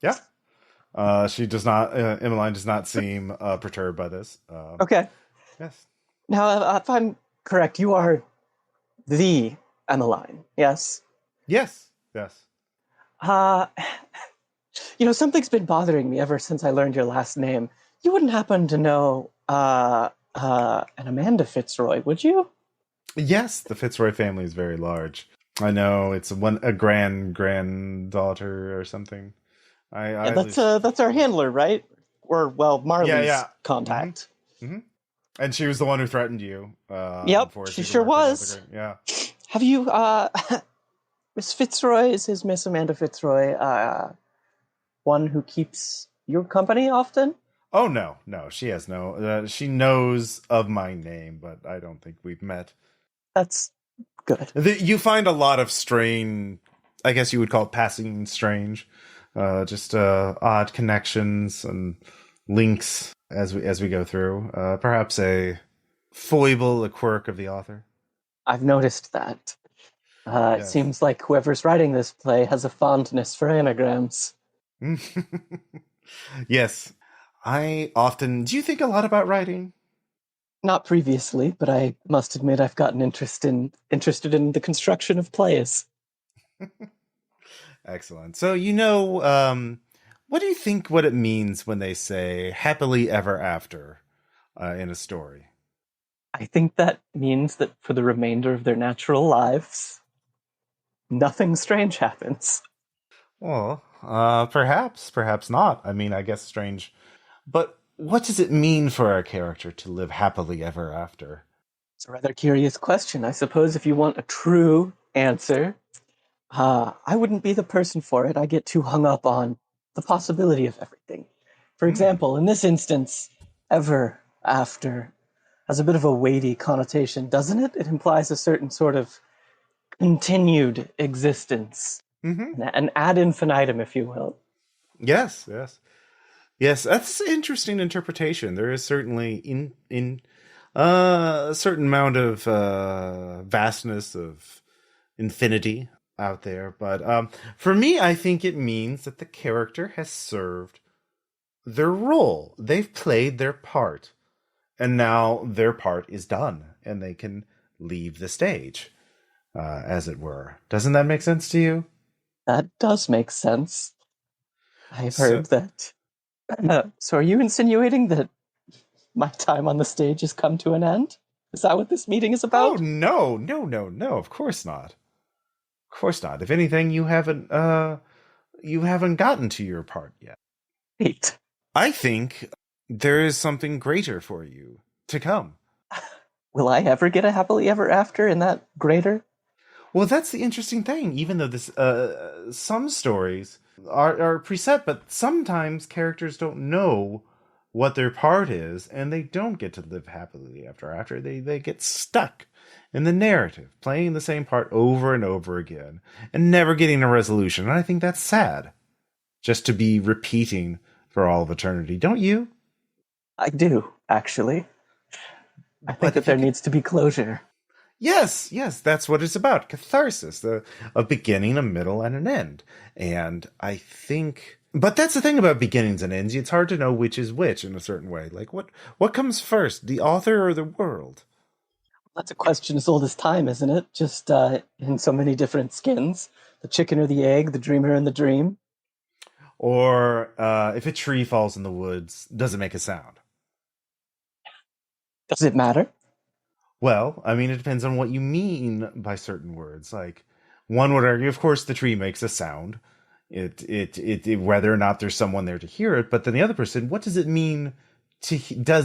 Speaker 1: Yeah. She does not. Emmeline does not seem perturbed by this.
Speaker 5: Okay.
Speaker 1: Yes.
Speaker 5: Now, if I'm correct, you are the Emmeline, yes?
Speaker 1: Yes.
Speaker 5: Something's been bothering me ever since I learned your last name. You wouldn't happen to know an Amanda Fitzroy, would you?
Speaker 1: Yes, the Fitzroy family is very large. I know it's a granddaughter or something.
Speaker 5: That's our handler, right? Or Marley's contact.
Speaker 1: Mm-hmm. And she was the one who threatened you.
Speaker 5: Yep, she sure was.
Speaker 1: Yeah.
Speaker 5: Have you, Miss Fitzroy? Is Miss Amanda Fitzroy one who keeps your company often?
Speaker 1: Oh no, she has no. She knows of my name, but I don't think we've met.
Speaker 5: That's good.
Speaker 1: You find a lot of strange, I guess you would call it passing strange, just odd connections and links as we go through. Perhaps a foible, a quirk of the author.
Speaker 5: I've noticed that. It
Speaker 1: Yes.
Speaker 5: seems like whoever's writing this play has a fondness for anagrams.
Speaker 1: Yes. Do you think a lot about writing?
Speaker 5: Not previously, but I must admit I've gotten interested in the construction of plays.
Speaker 1: Excellent. So, what do you think what it means when they say happily ever after in a story?
Speaker 5: I think that means that for the remainder of their natural lives, nothing strange happens.
Speaker 1: Well, perhaps not. I mean, I guess strange. But what does it mean for a character to live happily ever after?
Speaker 5: It's a rather curious question. I suppose if you want a true answer, I wouldn't be the person for it. I get too hung up on the possibility of everything. For example, in this instance, ever after has a bit of a weighty connotation, doesn't it? It implies a certain sort of continued existence, an ad infinitum, if you will.
Speaker 1: Yes. That's an interesting interpretation. There is certainly in a certain amount of vastness of infinity out there, but for me, I think it means that the character has served their role. They've played their part, and now their part is done, and they can leave the stage, as it were. Doesn't that make sense to you?
Speaker 5: That does make sense. I've heard that. So are you insinuating that my time on the stage has come to an end? Is that what this meeting is about?
Speaker 1: Oh, no. Of course not. Of course not. If anything, you haven't gotten to your part yet.
Speaker 5: Wait.
Speaker 1: I think there is something greater for you to come.
Speaker 5: Will I ever get a happily ever after in that greater?
Speaker 1: Well, that's the interesting thing. Even though this, some stories are preset, but sometimes characters don't know what their part is, and they don't get to live happily after. They get stuck in the narrative, playing the same part over and over again, and never getting a resolution. And I think that's sad, just to be repeating for all of eternity. Don't you?
Speaker 5: I do, actually. I think that there needs to be closure.
Speaker 1: Yes, that's what it's about. Catharsis, a beginning, a middle, and an end. And I think... But that's the thing about beginnings and ends. It's hard to know which is which in a certain way. Like, what comes first, the author or the world?
Speaker 5: That's a question as old as time, isn't it? Just in so many different skins. The chicken or the egg, the dreamer and the dream.
Speaker 1: Or if a tree falls in the woods, does it make a sound?
Speaker 5: Does it matter?
Speaker 1: Well, I mean, it depends on what you mean by certain words. Like, one would argue, of course, the tree makes a sound. It whether or not there's someone there to hear it. But then the other person, what does it mean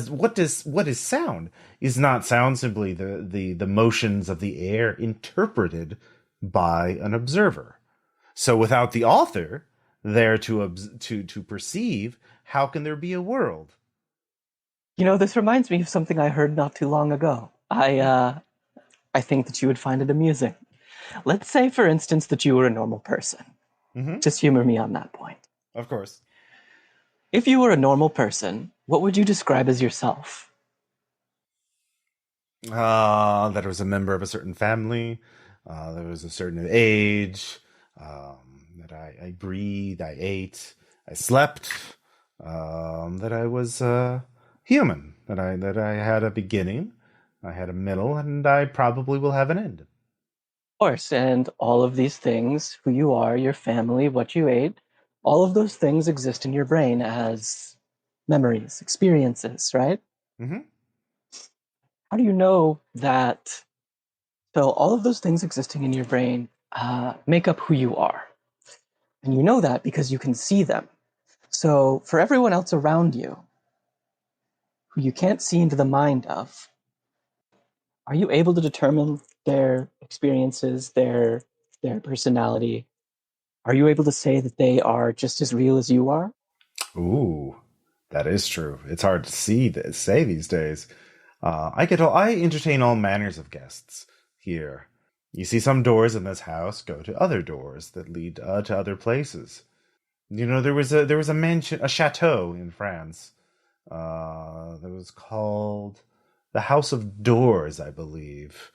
Speaker 1: what is sound? Is not sound simply the motions of the air interpreted by an observer? So without the author there to perceive, how can there be a world?
Speaker 5: You know, this reminds me of something I heard not too long ago. I think that you would find it amusing. Let's say, for instance, that you were a normal person.
Speaker 1: Mm-hmm.
Speaker 5: Just humor me on that point.
Speaker 1: Of course.
Speaker 5: If you were a normal person, what would you describe as yourself?
Speaker 1: That I was a member of a certain family. That was a certain age. That I breathed, I ate, I slept. That I was human. That I had a beginning, I had a middle, and I probably will have an end.
Speaker 5: Of course, and all of these things, who you are, your family, what you ate, all of those things exist in your brain as memories, experiences, right?
Speaker 1: Mm-hmm.
Speaker 5: How do you know that? So all of those things existing in your brain make up who you are. And you know that because you can see them. So for everyone else around you, who you can't see into the mind of, are you able to determine their experiences, their personality? Are you able to say that they are just as real as you are?
Speaker 1: Ooh, that is true. It's hard to say these days. I entertain all manners of guests here. You see, some doors in this house go to other doors that lead to other places. You know, there was a mansion, a chateau in France, That was called The House of Doors, I believe.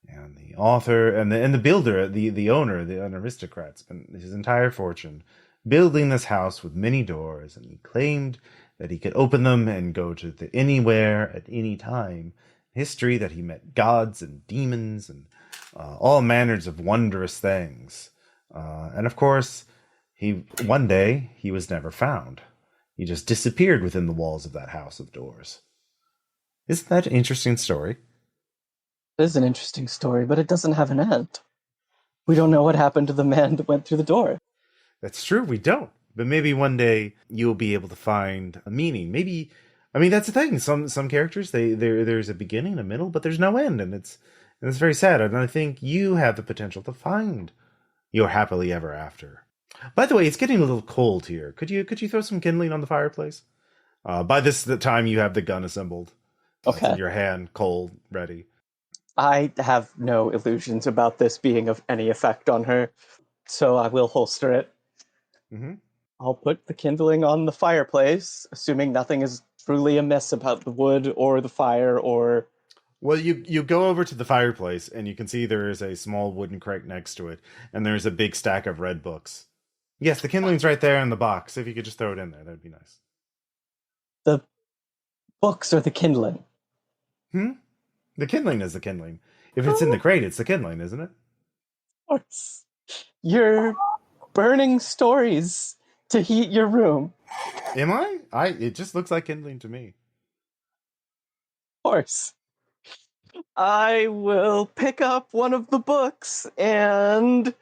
Speaker 1: And the author and the builder, the owner, an aristocrat, spent his entire fortune building this house with many doors, and he claimed that he could open them and go to anywhere at any time. History that he met gods and demons and all manners of wondrous things. And of course, one day he was never found. He just disappeared within the walls of that house of doors. Isn't that an interesting story?
Speaker 5: It is an interesting story, but it doesn't have an end. We don't know what happened to the man that went through the door.
Speaker 1: That's true, we don't. But maybe one day you'll be able to find a meaning. Maybe, I mean, that's the thing. Some characters, there's a beginning, a middle, but there's no end, and it's very sad. And I think you have the potential to find your happily ever after. By the way, it's getting a little cold here. Could you throw some kindling on the fireplace? By the time you have the gun assembled.
Speaker 5: Okay.
Speaker 1: It's in your hand, cold, ready.
Speaker 5: I have no illusions about this being of any effect on her, so I will holster it.
Speaker 1: Mm-hmm.
Speaker 5: I'll put the kindling on the fireplace, assuming nothing is truly amiss about the wood or the fire or...
Speaker 1: Well, you go over to the fireplace, and you can see there is a small wooden crate next to it, and there's a big stack of red books. Yes, the kindling's right there in the box. If you could just throw it in there, that'd be nice. The
Speaker 5: books or the kindling?
Speaker 1: The kindling is the kindling. If it's in the crate, it's the kindling, isn't it?
Speaker 5: Of course. You're burning stories to heat your room.
Speaker 1: Am I? It just looks like kindling to me.
Speaker 5: Of course. I will pick up one of the books and...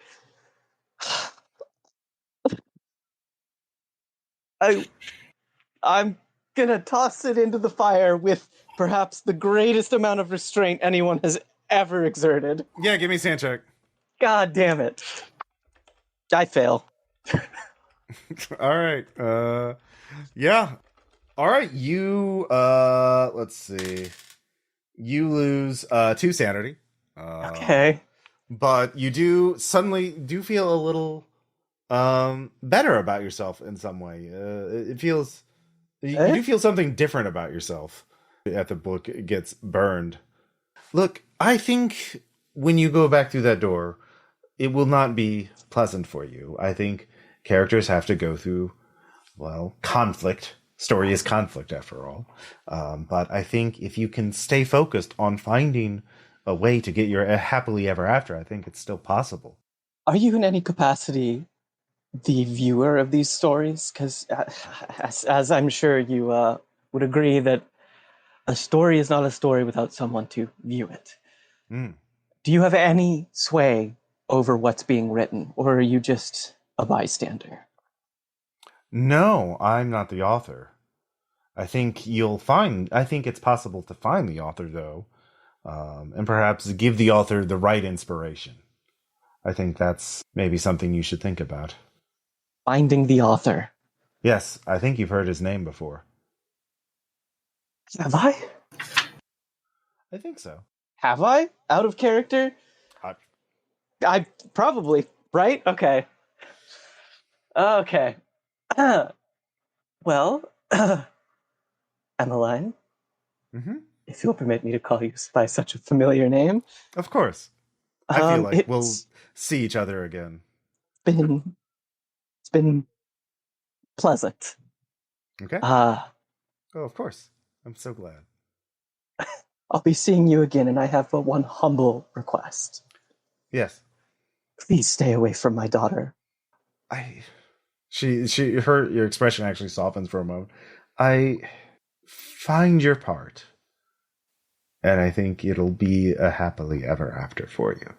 Speaker 5: I'm gonna toss it into the fire with perhaps the greatest amount of restraint anyone has ever exerted.
Speaker 1: Yeah, give me a sand check.
Speaker 5: God damn it. I fail.
Speaker 1: All right. Yeah. All right. You, let's see. You lose 2 sanity.
Speaker 5: Okay.
Speaker 1: But you do feel a little better about yourself in some way. It feels you do feel something different about yourself after the book gets burned. Look, I think when you go back through that door, it will not be pleasant for you. I think characters have to go through, well, conflict. Story is conflict, after all. But I think if you can stay focused on finding a way to get your happily ever after, I think it's still possible.
Speaker 5: Are you in any capacity the viewer of these stories? Because as I'm sure you would agree that a story is not a story without someone to view it. Do you have any sway over what's being written, or are you just a bystander?
Speaker 1: No, I'm not the author. I think it's possible to find the author, though, and perhaps give the author the right inspiration. I think that's maybe something you should think about.
Speaker 5: Finding the author.
Speaker 1: Yes, I think you've heard his name before.
Speaker 5: Have I?
Speaker 1: I think so.
Speaker 5: Have I? Out of character? I probably, right? Okay. Okay. Well, Emmeline, if you'll permit me to call you by such a familiar name.
Speaker 1: Of course. I feel like we'll see each other again.
Speaker 5: It's been pleasant.
Speaker 1: Okay. Oh, of course. I'm so glad.
Speaker 5: I'll be seeing you again, and I have one humble request.
Speaker 1: Yes.
Speaker 5: Please stay away from my daughter.
Speaker 1: Your expression actually softens for a moment. I find your part, and I think it'll be a happily ever after for you.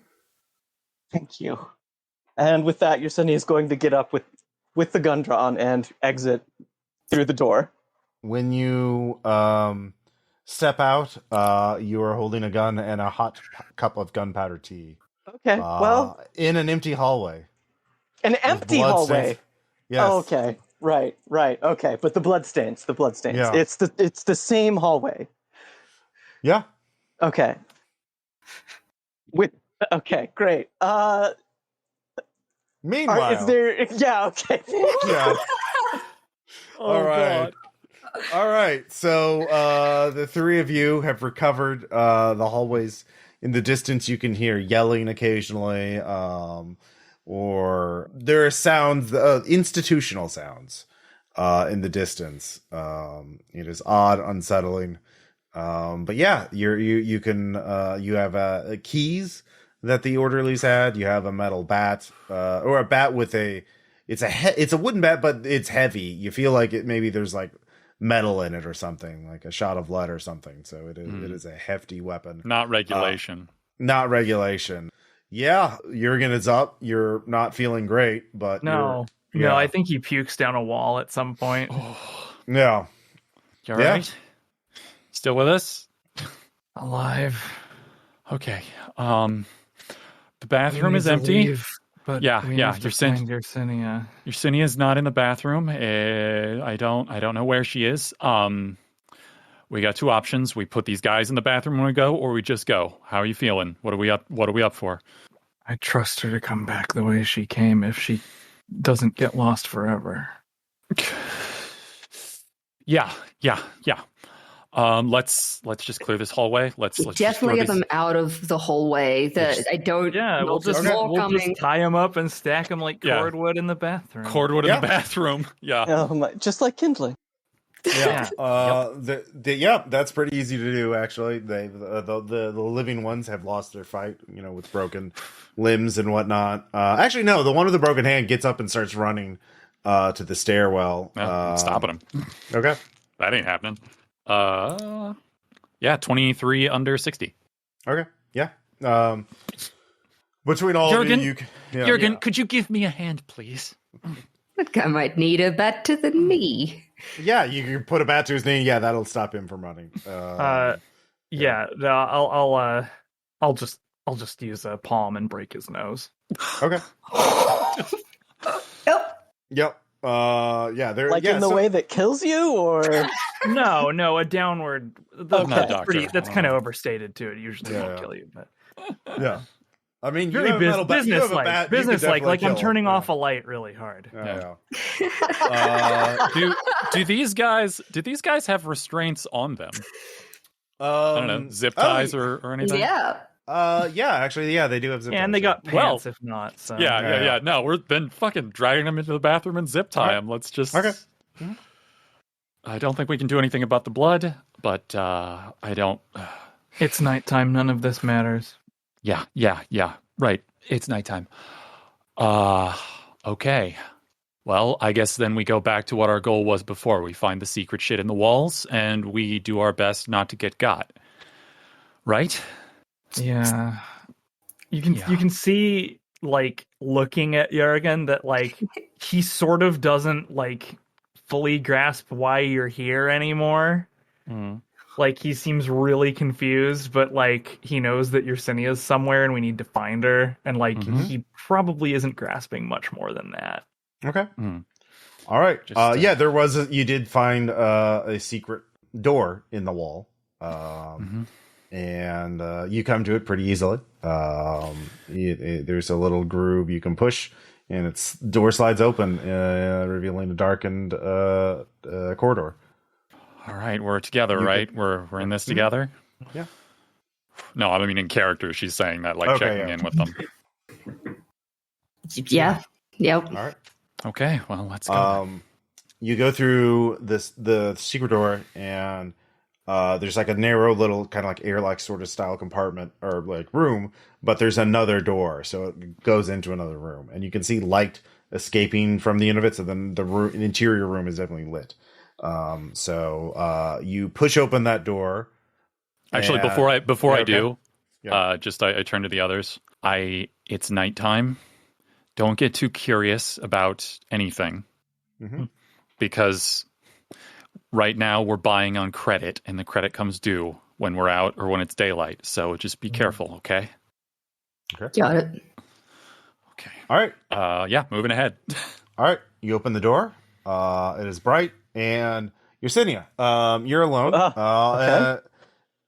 Speaker 5: Thank you. And with that, Yersinia is going to get up with the gun drawn and exit through the door.
Speaker 1: When you step out, you are holding a gun and a hot cup of gunpowder tea.
Speaker 5: Okay, well...
Speaker 1: in an empty hallway.
Speaker 5: An empty hallway?
Speaker 1: Yes.
Speaker 5: Oh, okay, right, okay. But the bloodstains.
Speaker 1: Yeah.
Speaker 5: It's the same hallway.
Speaker 1: Yeah.
Speaker 5: Okay. Okay, great.
Speaker 1: Meanwhile...
Speaker 5: Yeah, okay.
Speaker 1: Yeah.
Speaker 2: All right.
Speaker 1: God. All right. So the three of you have recovered. The hallways in the distance, you can hear yelling occasionally, or there are sounds, institutional sounds, in the distance. It is odd, unsettling. But yeah, you have keys that the orderlies had. You have a metal bat, or a bat with it's a wooden bat, but it's heavy. You feel like maybe there's like metal in it or something, like a shot of lead or something. So it is a hefty weapon.
Speaker 2: Not regulation.
Speaker 1: Not regulation. Yeah, Jørgen is up. You're not feeling great, but
Speaker 3: No, I think he pukes down a wall at some point.
Speaker 1: Yeah.
Speaker 2: You all right? Still with us?
Speaker 3: Alive.
Speaker 2: Okay. The bathroom
Speaker 3: We
Speaker 2: is
Speaker 3: need to
Speaker 2: empty.
Speaker 3: leave, but
Speaker 2: Yeah,
Speaker 3: we
Speaker 2: yeah,
Speaker 3: have to find Yersinia.
Speaker 2: Yersinia's not in the bathroom. I don't know where she is. We got two options. We put these guys in the bathroom when we go, or we just go. How are you feeling? What are we up for?
Speaker 3: I trust her to come back the way she came if she doesn't get lost forever.
Speaker 2: Yeah. Let's just clear this hallway. Let's
Speaker 4: Definitely get them out of the hallway. I don't.
Speaker 3: Yeah, we'll just tie them up and stack them like cordwood in the bathroom.
Speaker 2: Cordwood in the bathroom. Yeah.
Speaker 5: Just like kindling.
Speaker 1: Yeah. That's pretty easy to do. Actually, the living ones have lost their fight. With broken limbs and whatnot. Actually, no. The one with the broken hand gets up and starts running to the stairwell.
Speaker 2: I'm stopping him.
Speaker 1: Okay,
Speaker 2: that ain't happening. 23 under 60.
Speaker 1: Okay, yeah. Between all
Speaker 2: Jørgen,
Speaker 1: of you,
Speaker 2: Jørgen, could you give me a hand, please?
Speaker 4: That guy might need a bat to the knee.
Speaker 1: Yeah, you can put a bat to his knee. Yeah, that'll stop him from running.
Speaker 3: I'll just use a palm and break his nose.
Speaker 1: Okay. Yep.
Speaker 5: In the way that kills you, or
Speaker 3: no, a downward. That's kind of overstated too. It usually won't kill you, but
Speaker 1: yeah. I mean,
Speaker 3: very business-like. Business-like, like I'm turning off a light really hard.
Speaker 2: Do these guys have restraints on them? I don't know, zip ties or anything?
Speaker 4: Yeah.
Speaker 1: Actually, they do have zip ties.
Speaker 3: And they got pants, if not. So.
Speaker 2: Yeah. No, we're then fucking dragging them into the bathroom and zip tie them. Let's just...
Speaker 1: Okay.
Speaker 2: I don't think we can do anything about the blood, but I don't...
Speaker 3: It's nighttime. None of this matters.
Speaker 2: Yeah. Right. It's nighttime. Okay. Well, I guess then we go back to what our goal was before. We find the secret shit in the walls, and we do our best not to get got. Right?
Speaker 3: Yeah. You can see, like, looking at Jørgen that, like, he sort of doesn't, like, fully grasp why you're here anymore. Like, he seems really confused, but, like, he knows that Yersinia's somewhere and we need to find her. And, like, he probably isn't grasping much more than that.
Speaker 1: Okay. All right. You did find a secret door in the wall. And you come to it pretty easily. There's a little groove you can push, and its door slides open, revealing a darkened corridor.
Speaker 2: All right, we're together, right? We're in this together?
Speaker 1: Yeah.
Speaker 2: No, I mean in character. She's saying that, like, checking in with them.
Speaker 4: Yeah. Yep.
Speaker 1: All right.
Speaker 2: Okay, well, let's go.
Speaker 1: You go through the secret door, and there's like a narrow little kind of like airlock sort of style compartment or like room, but there's another door, so it goes into another room, and you can see light escaping from the end of it. So then the interior room is definitely lit. So you push open that door.
Speaker 2: Actually, before I do, I turn to the others. It's nighttime. Don't get too curious about anything, because right now we're buying on credit, and the credit comes due when we're out or when it's daylight. So just be careful, okay?
Speaker 1: Okay.
Speaker 4: Got it.
Speaker 2: Okay.
Speaker 1: All right.
Speaker 2: Moving ahead.
Speaker 1: All right. You open the door. It is bright, and Yersinia, you're alone. Okay.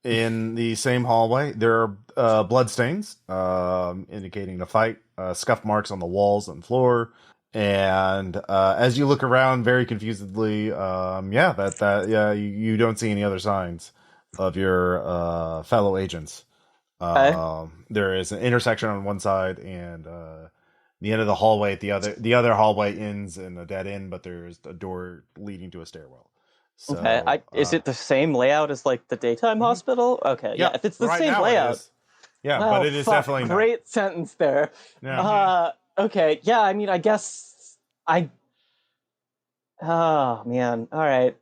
Speaker 1: In the same hallway. There are blood stains indicating a fight, scuff marks on the walls and floor, And as you look around very confusedly, you don't see any other signs of your fellow agents. There is an intersection on one side, and the end of the hallway at the other. The other hallway ends in a dead end, but there's a door leading to a stairwell. So,
Speaker 5: Okay, is it the same layout as like the daytime hospital? Okay, yeah. If it's the
Speaker 1: right
Speaker 5: same
Speaker 1: now
Speaker 5: layout,
Speaker 1: but it is definitely not.
Speaker 5: Great sentence there.
Speaker 1: Yeah.
Speaker 5: Okay, yeah. I mean, I guess I. Oh man! All right,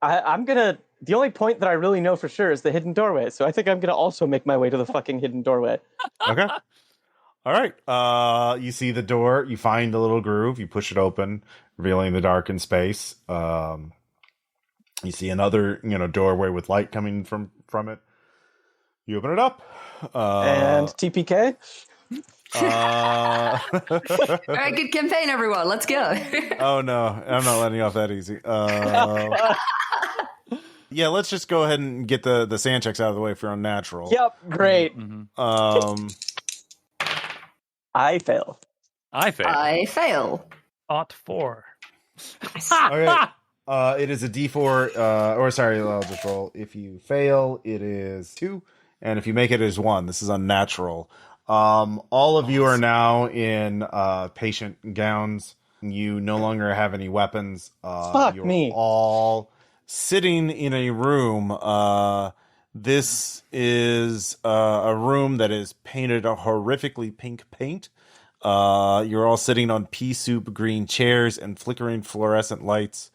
Speaker 5: I'm gonna. The only point that I really know for sure is the hidden doorway, so I think I'm gonna also make my way to the fucking hidden doorway.
Speaker 1: Okay. All right. You see the door. You find the little groove. You push it open, revealing the darkened space. You see another, doorway with light coming from it. You open it up.
Speaker 5: And TPK.
Speaker 4: All right, good campaign, everyone. Let's go.
Speaker 1: Oh no, I'm not letting you off that easy. Yeah, let's just go ahead and get the sand checks out of the way for unnatural.
Speaker 5: Yep, great.
Speaker 2: Mm-hmm.
Speaker 5: I fail.
Speaker 2: I fail.
Speaker 3: Ought 4.
Speaker 1: Okay. It is a D4, I'll just roll. If you fail, it is 2, and if you make it, it is 1. This is unnatural. All of you are now in patient gowns. You no longer have any weapons.
Speaker 5: Fuck
Speaker 1: you're
Speaker 5: me.
Speaker 1: all sitting in a room. This is a room that is painted a horrifically pink paint. You're all sitting on pea soup green chairs and flickering fluorescent lights.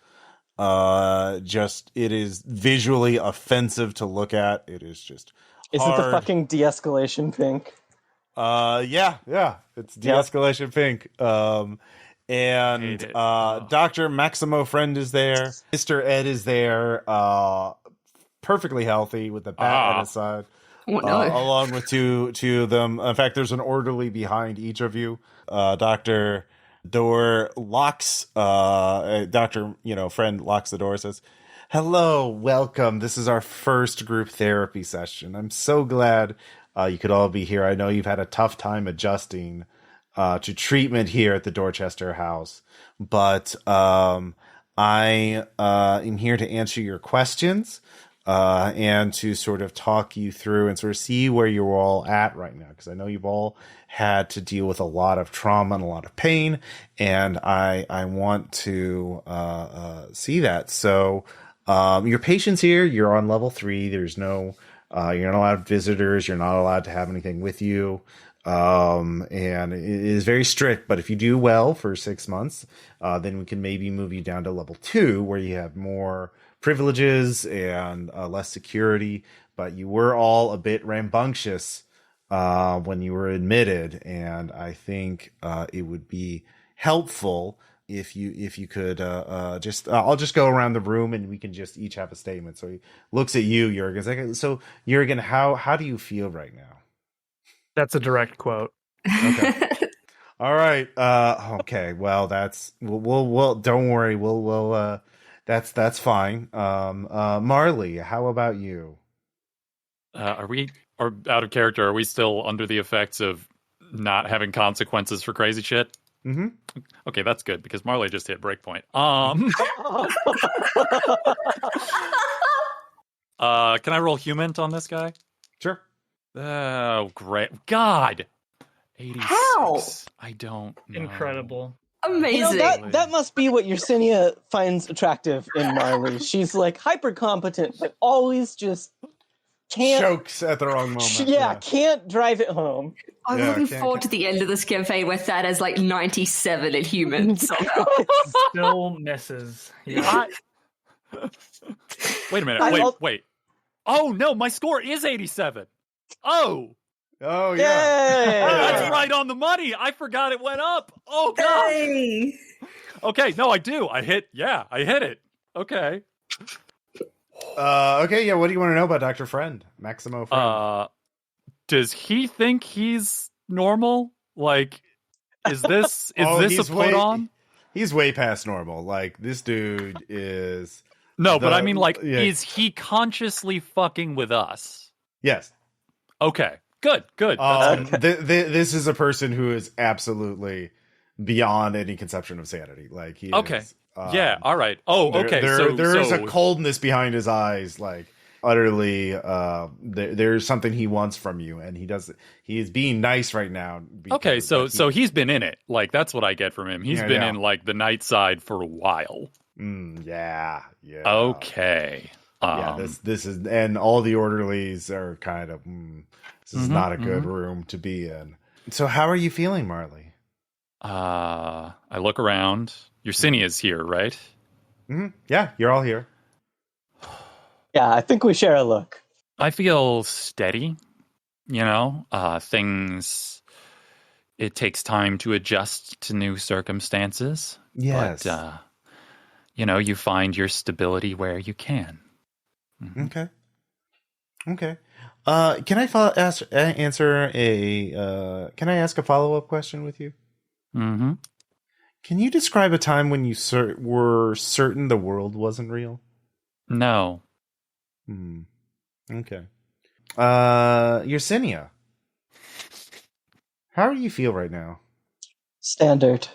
Speaker 1: It is visually offensive to look at. It is just
Speaker 5: Is
Speaker 1: hard.
Speaker 5: it the fucking de-escalation pink?
Speaker 1: Yeah, it's de-escalation pink. And Dr. Maximo Friend is there. Mr. Ed is there, perfectly healthy with the bat at his side. Along with two of them. In fact, there's an orderly behind each of you. Dr. Door locks, Dr. Friend locks the door, says, "Hello, welcome. This is our first group therapy session. I'm so glad you could all be here. I know you've had a tough time adjusting to treatment here at the Dorchester House, but I am here to answer your questions and to sort of talk you through and sort of see where you're all at right now, because I know you've all had to deal with a lot of trauma and a lot of pain, and I want to see that. So your patient's here. You're on level 3. There's no you're not allowed visitors. You're not allowed to have anything with you. And it is very strict, but if you do well for 6 months, then we can maybe move you down to level 2, where you have more privileges and less security. But you were all a bit rambunctious when you were admitted, and I think it would be helpful if you could I'll just go around the room and we can just each have a statement. So he looks at you, Jørgen. So Jørgen, how do you feel right now?
Speaker 3: That's a direct quote.
Speaker 1: Okay. All right. Okay. Well, we'll don't worry. We'll that's fine. Marley, how about you?
Speaker 2: Are we out of character? Are we still under the effects of not having consequences for crazy shit?
Speaker 1: Mm-hmm.
Speaker 2: Okay, that's good because Marley just hit breakpoint. Can I roll human on this guy?
Speaker 1: Sure.
Speaker 2: Oh, great. God. 86.
Speaker 4: How?
Speaker 2: I don't know.
Speaker 3: Incredible.
Speaker 4: Amazing.
Speaker 5: That must be what Yersinia finds attractive in Marley. She's like hyper competent, but always just can't
Speaker 1: chokes at the wrong moment.
Speaker 5: Can't drive it home.
Speaker 4: I'm looking forward to the end of this campaign where Thad has like 97 in humans.
Speaker 3: Still misses. Yeah.
Speaker 2: Wait a minute. Wait. Oh, no, my score is 87. Oh,
Speaker 1: yeah.
Speaker 2: That's right on the money. I forgot it went up. Oh, God.
Speaker 4: Hey.
Speaker 2: Okay, no, I do. I hit it. Okay.
Speaker 1: Okay, yeah, what do you want to know about Dr. Friend? Maximo Friend?
Speaker 2: Does he think he's normal? Like, is this a put on?
Speaker 1: He's way past normal. Like, this dude is...
Speaker 2: No, but I mean, like, is he consciously fucking with us?
Speaker 1: Yes.
Speaker 2: Okay, good.
Speaker 1: This is a person who is absolutely beyond any conception of sanity. Like he
Speaker 2: Okay.
Speaker 1: is,
Speaker 2: Yeah. All right. Oh, okay.
Speaker 1: There's a coldness behind his eyes, like utterly. There's something he wants from you, and he is being nice right now.
Speaker 2: Okay. So he's been in it. Like that's what I get from him. He's been in like the night side for a while.
Speaker 1: Yeah.
Speaker 2: Okay.
Speaker 1: This is, and all the orderlies are kind of. This is not a good room to be in. So, how are you feeling, Marley?
Speaker 2: I look around. Yersinia's here, right?
Speaker 1: Yeah, you're all here.
Speaker 5: Yeah, I think we share a look.
Speaker 2: I feel steady. Things. It takes time to adjust to new circumstances.
Speaker 1: Yes.
Speaker 2: But, you find your stability where you can.
Speaker 1: Okay. Can I Can I ask a follow-up question with you?
Speaker 2: Mm-hmm.
Speaker 1: Can you describe a time when you were certain the world wasn't real?
Speaker 2: No.
Speaker 1: Okay. Yersinia, how do you feel right now?
Speaker 5: Standard.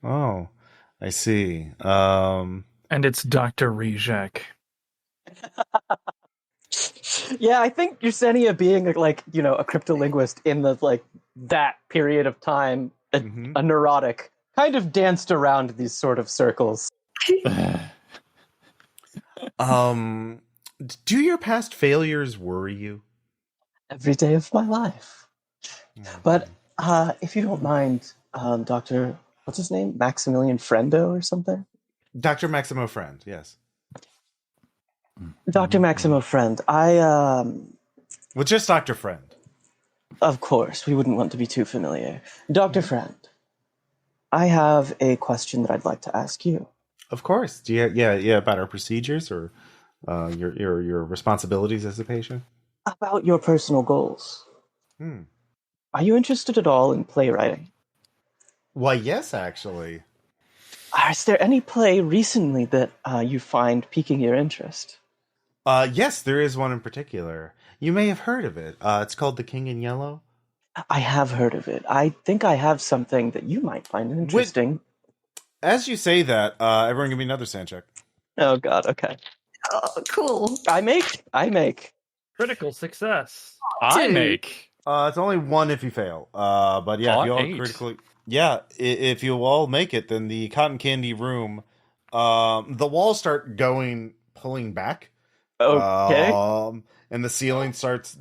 Speaker 1: Oh, I see.
Speaker 3: And it's Dr. Riszek.
Speaker 5: Yeah, I think Yersinia being a cryptolinguist in that period of time, a neurotic, kind of danced around these sort of circles.
Speaker 1: Do your past failures worry you?
Speaker 5: Every day of my life. But if you don't mind, Dr. What's his name? Maximilian Frendo or something?
Speaker 1: Dr. Maximo Friend, yes.
Speaker 5: Dr. Maximo Friend,
Speaker 1: Well, just Dr. Friend.
Speaker 5: Of course, we wouldn't want to be too familiar. Dr. Friend, I have a question that I'd like to ask you.
Speaker 1: Of course. Do you, about our procedures or your responsibilities as a patient?
Speaker 5: About your personal goals. Are you interested at all in playwriting?
Speaker 1: Why, yes, actually.
Speaker 5: Is there any play recently that you find piquing your interest?
Speaker 1: Yes, there is one in particular. You may have heard of it. It's called The King in Yellow.
Speaker 5: I have heard of it. I think I have something that you might find interesting.
Speaker 1: As you say that, everyone give me another sand check.
Speaker 5: Oh, God, okay.
Speaker 4: Oh, cool.
Speaker 5: I make.
Speaker 3: Critical success.
Speaker 2: I make.
Speaker 1: It's only one if you fail. But yeah, if you all
Speaker 2: 8.
Speaker 1: critically... Yeah, if you all make it, then the cotton candy room, the walls start pulling back.
Speaker 5: Okay.
Speaker 1: And the ceiling starts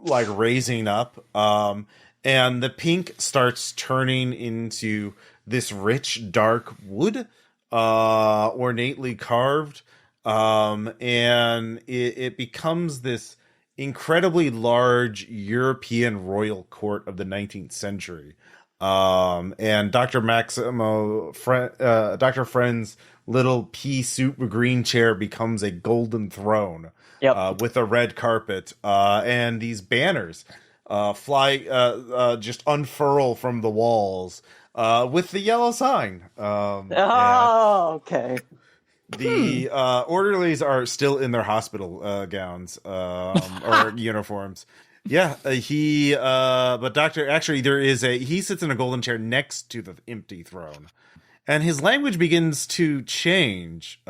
Speaker 1: raising up. And the pink starts turning into this rich, dark wood, ornately carved. And it becomes this incredibly large European royal court of the 19th century. And Dr. Dr. Friend's little pea soup green chair becomes a golden throne, with a red carpet, and these banners, fly, just unfurl from the walls, with the yellow sign.
Speaker 5: Okay.
Speaker 1: The orderlies are still in their hospital gowns, or uniforms. Yeah, but he sits in a golden chair next to the empty throne, and his language begins to change,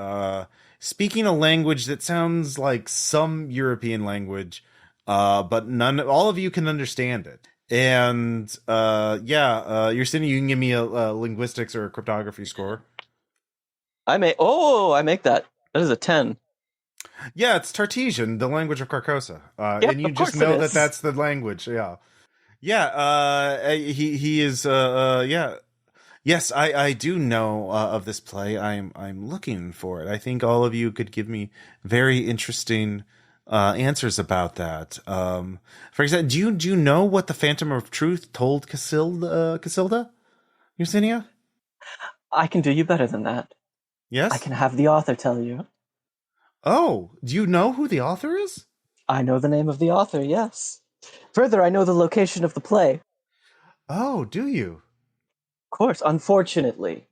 Speaker 1: speaking a language that sounds like some European language, but all of you can understand it. And Yersinia, you can give me a linguistics or a cryptography score.
Speaker 5: I make that. That is a 10.
Speaker 1: Yeah, it's Tartesian, the language of Carcosa. And you just know that that's the language. Yeah. Yeah. He is, Yes, I do know of this play. I'm looking for it. I think all of you could give me very interesting answers about that. For example, do you know what the Phantom of Truth told Casilda? Yersinia?
Speaker 5: I can do you better than that.
Speaker 1: Yes?
Speaker 5: I can have the author tell you.
Speaker 1: Oh, do you know who the author is?
Speaker 5: I know the name of the author, yes. Further, I know the location of the play.
Speaker 1: Oh, do you?
Speaker 5: Of course, unfortunately.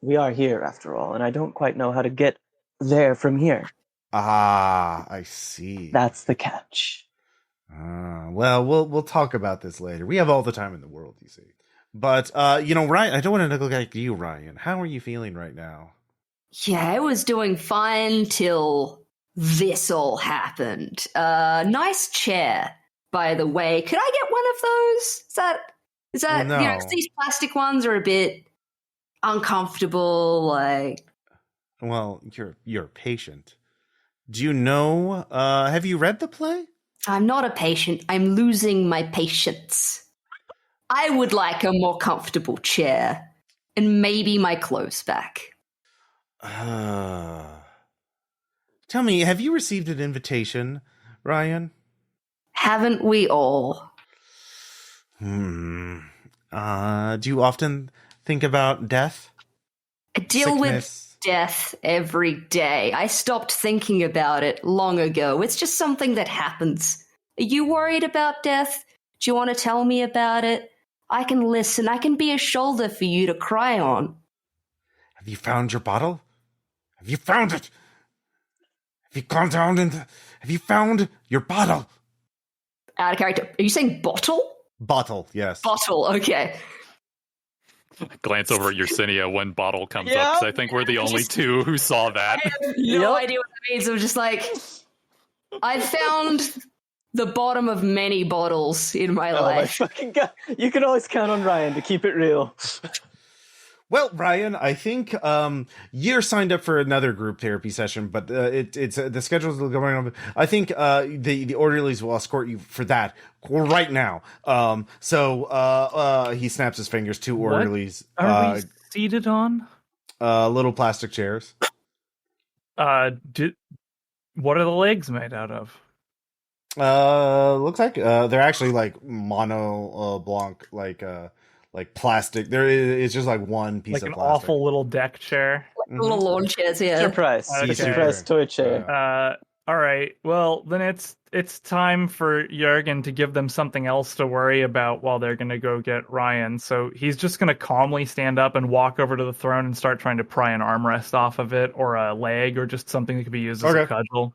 Speaker 5: We are here, after all, and I don't quite know how to get there from here.
Speaker 1: Ah, I see.
Speaker 5: That's the catch.
Speaker 1: Well, we'll talk about this later. We have all the time in the world, you see. But Ryan, I don't want to look like you, Ryan. How are you feeling right now?
Speaker 4: Yeah, I was doing fine till this all happened. Nice chair, by the way. Could I get one of those? Is that
Speaker 1: No.
Speaker 4: these plastic ones are a bit uncomfortable, like.
Speaker 1: Well, you're a patient. Do you know, have you read the play?
Speaker 4: I'm not a patient. I'm losing my patience. I would like a more comfortable chair and maybe my clothes back.
Speaker 1: Tell me, have you received an invitation, Ryan?
Speaker 4: Haven't we all?
Speaker 1: Do you often think about death?
Speaker 4: I deal
Speaker 1: Sickness?
Speaker 4: with death every day. I stopped thinking about it long ago. It's just something that happens. Are you worried about death? Do you want to tell me about it? I can listen. I can be a shoulder for you to cry on.
Speaker 1: Have you found your bottle? Have you found it? Have you gone down have you found your bottle?
Speaker 4: Out of character. Are you saying bottle?
Speaker 1: Bottle, yes.
Speaker 4: Bottle, okay.
Speaker 2: Glance over at Yersinia when bottle comes up,
Speaker 5: Yep.
Speaker 2: because I think we're the only two who saw that.
Speaker 4: I have no idea what that means. I'm just like, I found the bottom of many bottles in my
Speaker 5: Oh my
Speaker 4: life.
Speaker 5: fucking god! You can always count on Ryan to keep it real.
Speaker 1: Well, Ryan, I think you're signed up for another group therapy session, but it's the schedule's going on. I think the orderlies will escort you for that right now. So he snaps his fingers. Two orderlies.
Speaker 3: Are we seated on?
Speaker 1: Little plastic chairs.
Speaker 3: What are the legs made out of?
Speaker 1: Looks like they're actually like mono blanc, like plastic. It's just like one piece
Speaker 3: Like
Speaker 1: of
Speaker 3: an
Speaker 1: plastic.
Speaker 3: awful little deck chair.
Speaker 4: Little lawn chairs, yeah.
Speaker 5: Surprise!
Speaker 3: Okay.
Speaker 5: Surprise toy chair.
Speaker 3: All right. Well, then it's time for Jørgen to give them something else to worry about while they're going to go get Ryan. So he's just going to calmly stand up and walk over to the throne and start trying to pry an armrest off of it, or a leg, or just something that could be used as a cudgel.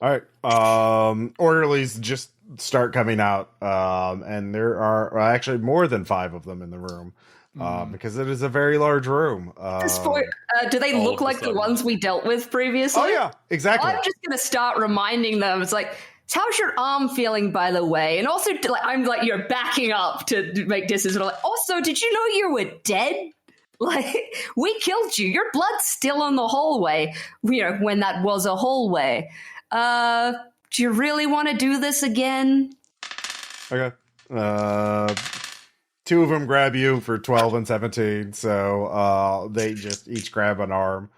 Speaker 1: All right. Orderlies just start coming out, and there are actually more than 5 of them in the room, because it is a very large room.
Speaker 4: Do they
Speaker 2: all
Speaker 4: look
Speaker 2: of a
Speaker 4: like the
Speaker 2: sudden.
Speaker 4: ones we dealt with previously?
Speaker 1: Oh yeah, exactly.
Speaker 4: I'm just going to start reminding them. It's like, how's your arm feeling, by the way? And also, I'm like, you're backing up to make decisions. Like, also, did you know you were dead? Like, we killed you. Your blood's still in the hallway, when that was a hallway. Do you really want to do this again?
Speaker 1: Okay. 2 of them grab you for 12 and 17, so they just each grab an arm.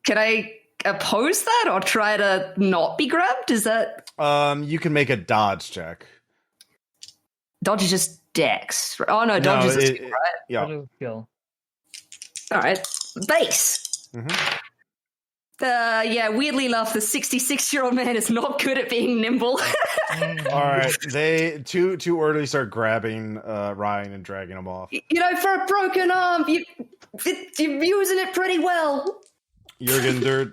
Speaker 4: Can I oppose that or try to not be grabbed? Is that...
Speaker 1: You can make a dodge check.
Speaker 4: Dodge is just dex. Oh, no, dodge is a skill, right?
Speaker 1: Yeah.
Speaker 3: Skill.
Speaker 4: All right. Base.
Speaker 1: Mhm.
Speaker 4: Weirdly enough, the 66-year-old man is not good at being nimble.
Speaker 1: All right. They two orderlies start grabbing Ryan and dragging him off.
Speaker 4: For a broken arm, you're using it pretty well.
Speaker 1: Jørgen, there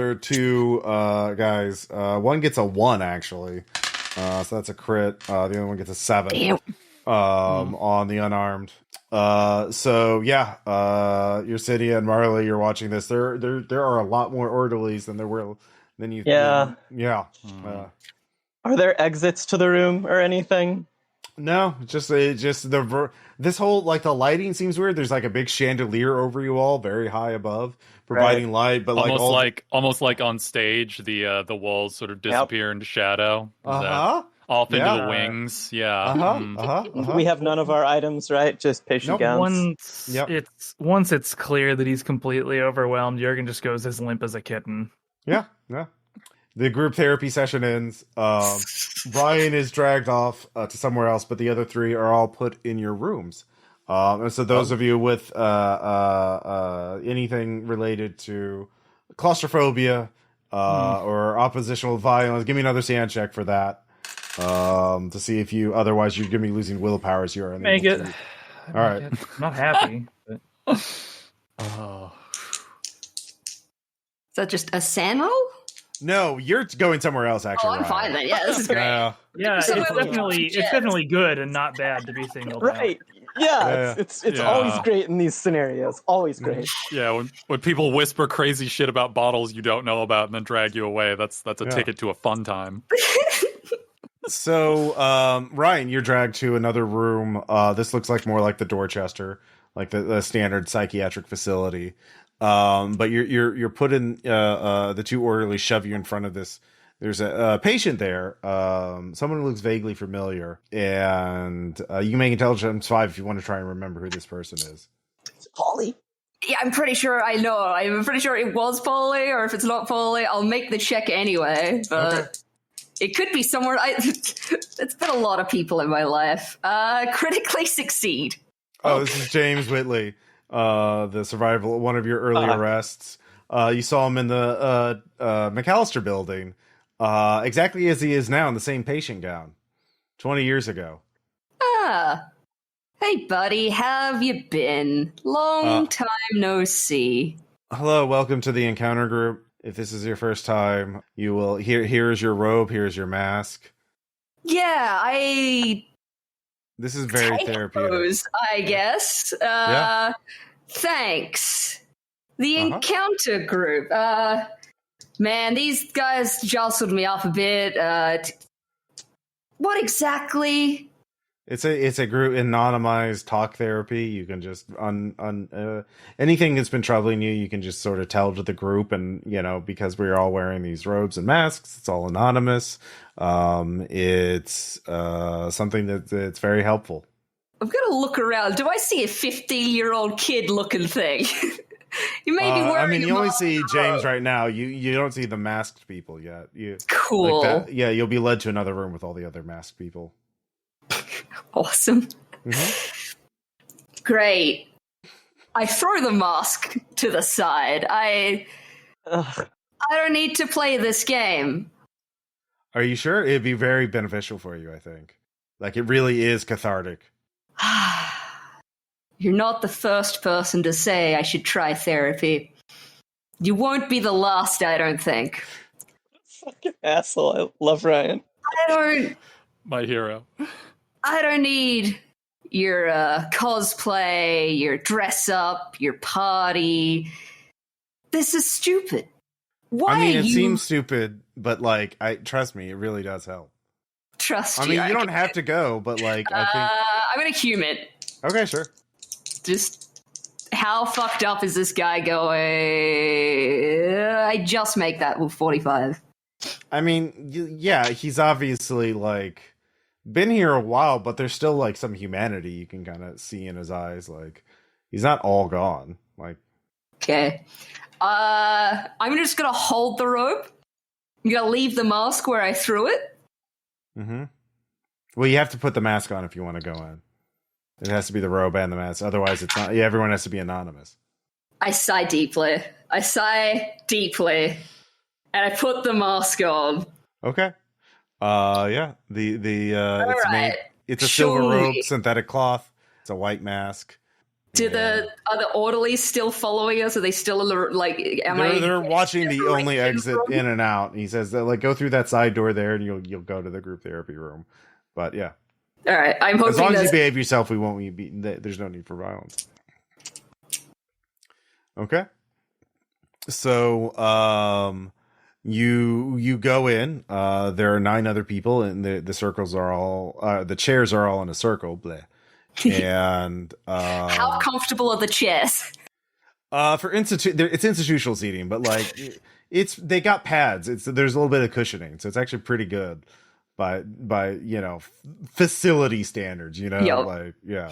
Speaker 1: are 2 guys. One gets a 1 actually, so that's a crit. The other one gets a 7.
Speaker 4: Damn.
Speaker 1: On the unarmed. Yersinia and Marley, you're watching this. There are a lot more orderlies than you.
Speaker 5: Yeah.
Speaker 1: Yeah.
Speaker 5: Are there exits to the room or anything?
Speaker 1: No, just this whole, like, the lighting seems weird. There's like a big chandelier over you all, very high above, providing light, but
Speaker 2: almost like on stage, the walls sort of disappear into shadow. Off into the wings. Yeah.
Speaker 5: We have none of our items, right? Just patient gowns.
Speaker 3: Once it's clear that he's completely overwhelmed, Jørgen just goes as limp as a kitten.
Speaker 1: Yeah. The group therapy session ends. Brian is dragged off to somewhere else, but the other 3 are all put in your rooms. And so those of you with anything related to claustrophobia or oppositional violence, give me another sand check for that. To see if otherwise you're going to be losing willpower as you are.
Speaker 3: Make it.
Speaker 1: All right.
Speaker 3: I'm not happy. But...
Speaker 4: Is that just a sand roll?
Speaker 1: No, you're going somewhere else, actually.
Speaker 4: I'm fine then. Yeah, this is great.
Speaker 3: Yeah, it's
Speaker 4: Somewhere with
Speaker 3: definitely good and not bad to be singled out.
Speaker 5: Right. Yeah, it's
Speaker 2: Yeah.
Speaker 5: always great in these scenarios. Always great.
Speaker 2: Yeah, when people whisper crazy shit about bottles you don't know about and then drag you away, that's a ticket to a fun time.
Speaker 1: So, Ryan, you're dragged to another room. This looks like more like the Dorchester, like the standard psychiatric facility. But you're put in. The two orderlies shove you in front of this. There's a patient there. Someone who looks vaguely familiar, and you can make intelligence 5 if you want to try and remember who this person is.
Speaker 5: It's Polly.
Speaker 4: Yeah, I'm pretty sure I know. I'm pretty sure it was Polly, or if it's not Polly, I'll make the check anyway. But
Speaker 1: Okay.
Speaker 4: it could be somewhere. It's been a lot of people in my life. Critically succeed.
Speaker 1: Oh, this is James Whitley, the survivor, one of your early arrests. You saw him in the McAllister building, exactly as he is now in the same patient gown, 20 years ago.
Speaker 4: Hey, buddy, how have you been? Long time no see.
Speaker 1: Hello, welcome to the encounter group. If this is your first time, you will here is your robe, here is your mask.
Speaker 4: Yeah,
Speaker 1: This is very
Speaker 4: take
Speaker 1: therapeutic.
Speaker 4: those, I guess.
Speaker 1: Yeah.
Speaker 4: Thanks. The encounter group. Man, these guys jostled me up a bit. What exactly?
Speaker 1: It's a group anonymized talk therapy. You can just anything that's been troubling you can just sort of tell to the group, and because we're all wearing these robes and masks, it's all anonymous. It's something that's very helpful.
Speaker 4: I'm gonna look around. Do I see a 15-year-old kid looking thing? You may be wearing.
Speaker 1: You only see James right now. You don't see the masked people yet.
Speaker 4: Cool.
Speaker 1: Like that, yeah, you'll be led to another room with all the other masked people.
Speaker 4: Awesome.
Speaker 1: Mm-hmm.
Speaker 4: Great. I throw the mask to the side. I don't need to play this game.
Speaker 1: Are you sure? It'd be very beneficial for you, I think. Like, it really is cathartic.
Speaker 4: You're not the first person to say I should try therapy. You won't be the last, I don't think.
Speaker 5: Fucking asshole. I love Ryan.
Speaker 2: My hero.
Speaker 4: I don't need your cosplay, your dress up, your party. This is stupid. Why?
Speaker 1: I mean, it seems stupid, but trust me, it really does help.
Speaker 4: Trust
Speaker 1: I mean, you don't have to go, but I think.
Speaker 4: I'm gonna hume it.
Speaker 1: Okay, sure.
Speaker 4: Just how fucked up is this guy going? I just make that with 45.
Speaker 1: I mean, yeah, he's obviously been here a while, but there's still some humanity you can kind of see in his eyes. He's not all gone.
Speaker 4: Okay. I'm just gonna hold the rope. I'm gonna leave the mask where I threw it.
Speaker 1: Mm-hmm. Well, you have to put the mask on if you want to go in. It has to be the robe and the mask. Otherwise, it's not. Yeah, everyone has to be anonymous.
Speaker 4: I sigh deeply. And I put the mask on.
Speaker 1: Okay. Yeah. It's
Speaker 4: right.
Speaker 1: it's a silver robe, synthetic cloth. It's a white mask.
Speaker 4: Are the orderlies still following us? Are they still
Speaker 1: They're watching the only exit in and out. He says that go through that side door there, and you'll go to the group therapy room. But yeah.
Speaker 4: All right. I'm hoping
Speaker 1: as long as you behave yourself, we won't be. There's no need for violence. Okay. So you go in. There are 9 other people, and the circles are all the chairs are all in a circle. Bleh. And
Speaker 4: how comfortable are the chairs?
Speaker 1: It's institutional seating, but they got pads. There's a little bit of cushioning, so it's actually pretty good by facility standards.
Speaker 4: Yep.
Speaker 1: Yeah.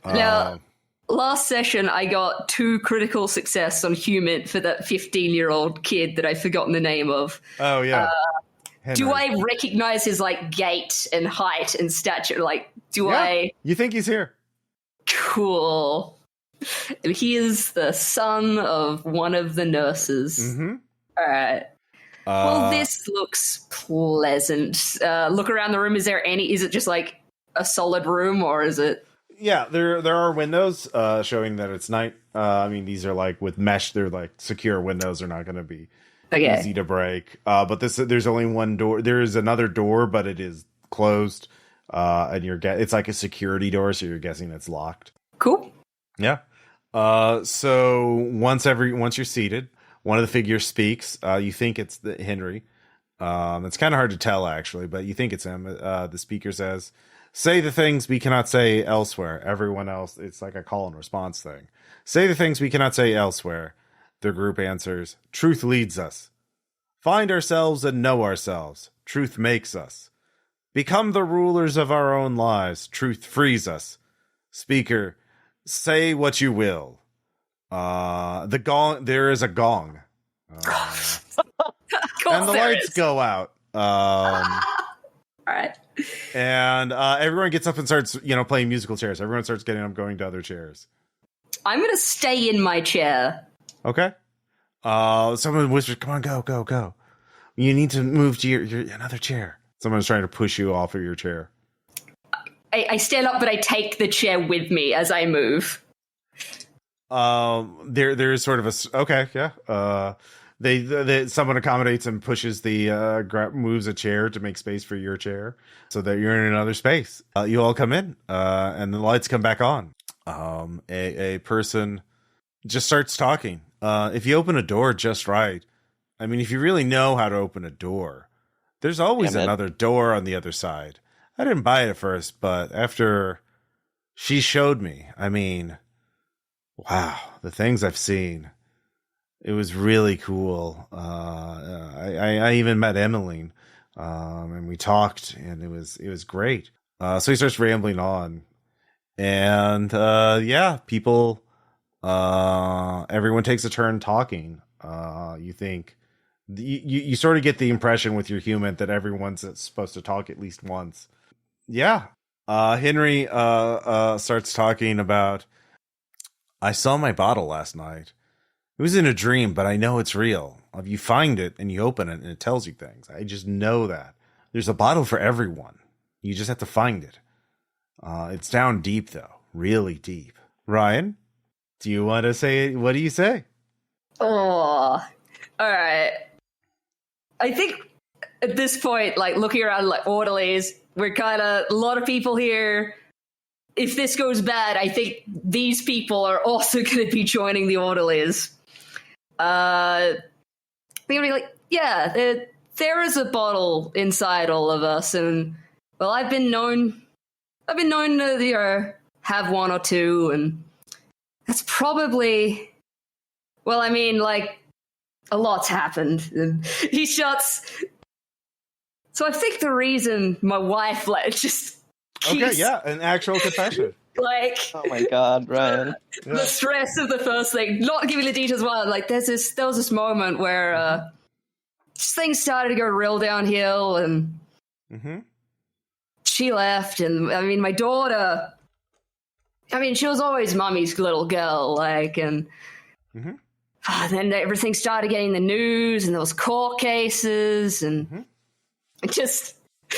Speaker 4: Now, last session I got 2 critical success on human for that 15-year-old kid that I've forgotten the name of.
Speaker 1: Oh yeah.
Speaker 4: Do I recognize his gait and height and stature?
Speaker 1: You think he's here?
Speaker 4: Cool. And he is the son of one of the nurses.
Speaker 1: Mm-hmm.
Speaker 4: All right. Well, this looks pleasant. Look around the room. Is it just a solid room, or is it?
Speaker 1: Yeah, there are windows showing that it's night. I mean, these are with mesh. They're secure windows. They're not going to be
Speaker 4: Okay.
Speaker 1: easy to break. But there's only one door. There is another door, but it is closed. And it's like a security door, so you're guessing it's locked.
Speaker 4: Cool.
Speaker 1: Yeah. So once you're seated, one of the figures speaks. You think it's Henry. It's kind of hard to tell actually, but you think it's him. The speaker says, "Say the things we cannot say elsewhere." Everyone else, it's like a call and response thing. "Say the things we cannot say elsewhere." The group answers, "Truth leads us. Find ourselves and know ourselves. Truth makes us. Become the rulers of our own lives. Truth frees us." Speaker, "Say what you will." The gong. There is a gong. And the lights go out.
Speaker 4: All right.
Speaker 1: And everyone gets up and starts, playing musical chairs. Everyone starts getting up, going to other chairs.
Speaker 4: I'm going to stay in my chair.
Speaker 1: Okay. Someone whispers, "Come on, go, go, go. You need to move to your another chair." Someone's trying to push you off of your chair.
Speaker 4: I stand up, but I take the chair with me as I move.
Speaker 1: There is sort of okay, yeah. Someone accommodates and pushes moves a chair to make space for your chair, so that you're in another space. You all come in, and the lights come back on. A person just starts talking. If you open a door just right, I mean, if you really know how to open a door, there's always another door on the other side. I didn't buy it at first, but after she showed me, I mean, wow, the things I've seen. It was really cool. I even met Emmeline, and we talked, and it was great. So he starts rambling on, and people, everyone takes a turn talking. You think you sort of get the impression with your human that everyone's supposed to talk at least once. Yeah. Henry starts talking about, "I saw my bottle last night. It was in a dream, but I know it's real. If you find it and you open it and it tells you things, I just know that. There's a bottle for everyone. You just have to find it. It's down deep, though. Really deep." Ryan, do you want to say it? What do you say?
Speaker 4: Oh, all right. I think at this point, like looking around like orderlies, we're kind of a lot of people here. If this goes bad, I think these people are also going to be joining the orderlies. They're gonna be like, "Yeah, there is a bottle inside all of us, and well, I've been known to have one or two, and that's probably, well, I mean, like, a lot's happened." And he shuts. So I think the reason my wife just keeps,
Speaker 1: okay, yeah, an actual confession.
Speaker 4: Like,
Speaker 5: Oh my God, Ryan.
Speaker 4: the stress of the first thing, not giving the details. Well, like there was this moment where things started to go real downhill, and she left, and I mean, my daughter. I mean, she was always mommy's little girl, like, and then everything started getting the news, and there was court cases, and it just.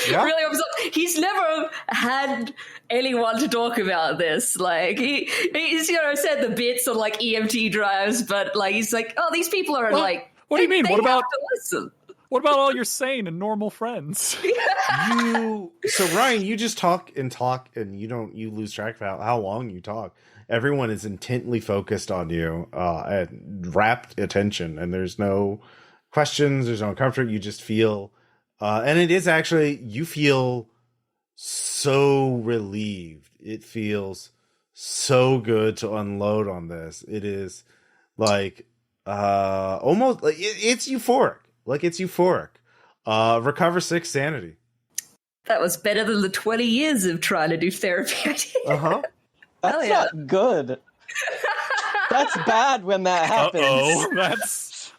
Speaker 1: Yeah.
Speaker 4: Really upset. He's never had anyone to talk about this. Like he's said the bits on like EMT drives, but like he's like, "Oh, these people are like."
Speaker 2: What do you mean? What about
Speaker 4: listen?
Speaker 2: What about all your sane and normal friends?
Speaker 1: So Ryan, you just talk, and you lose track of how long you talk. Everyone is intently focused on you, and rapt attention, and there's no questions, there's no comfort. You just feel. And it is actually, you feel so relieved. It feels so good to unload on this. It is like, almost like it's euphoric. Like it's euphoric. Recover 6 sanity.
Speaker 4: That was better than the 20 years of trying to do therapy I did.
Speaker 5: That's not good. That's bad when that happens.
Speaker 2: Uh-oh, that's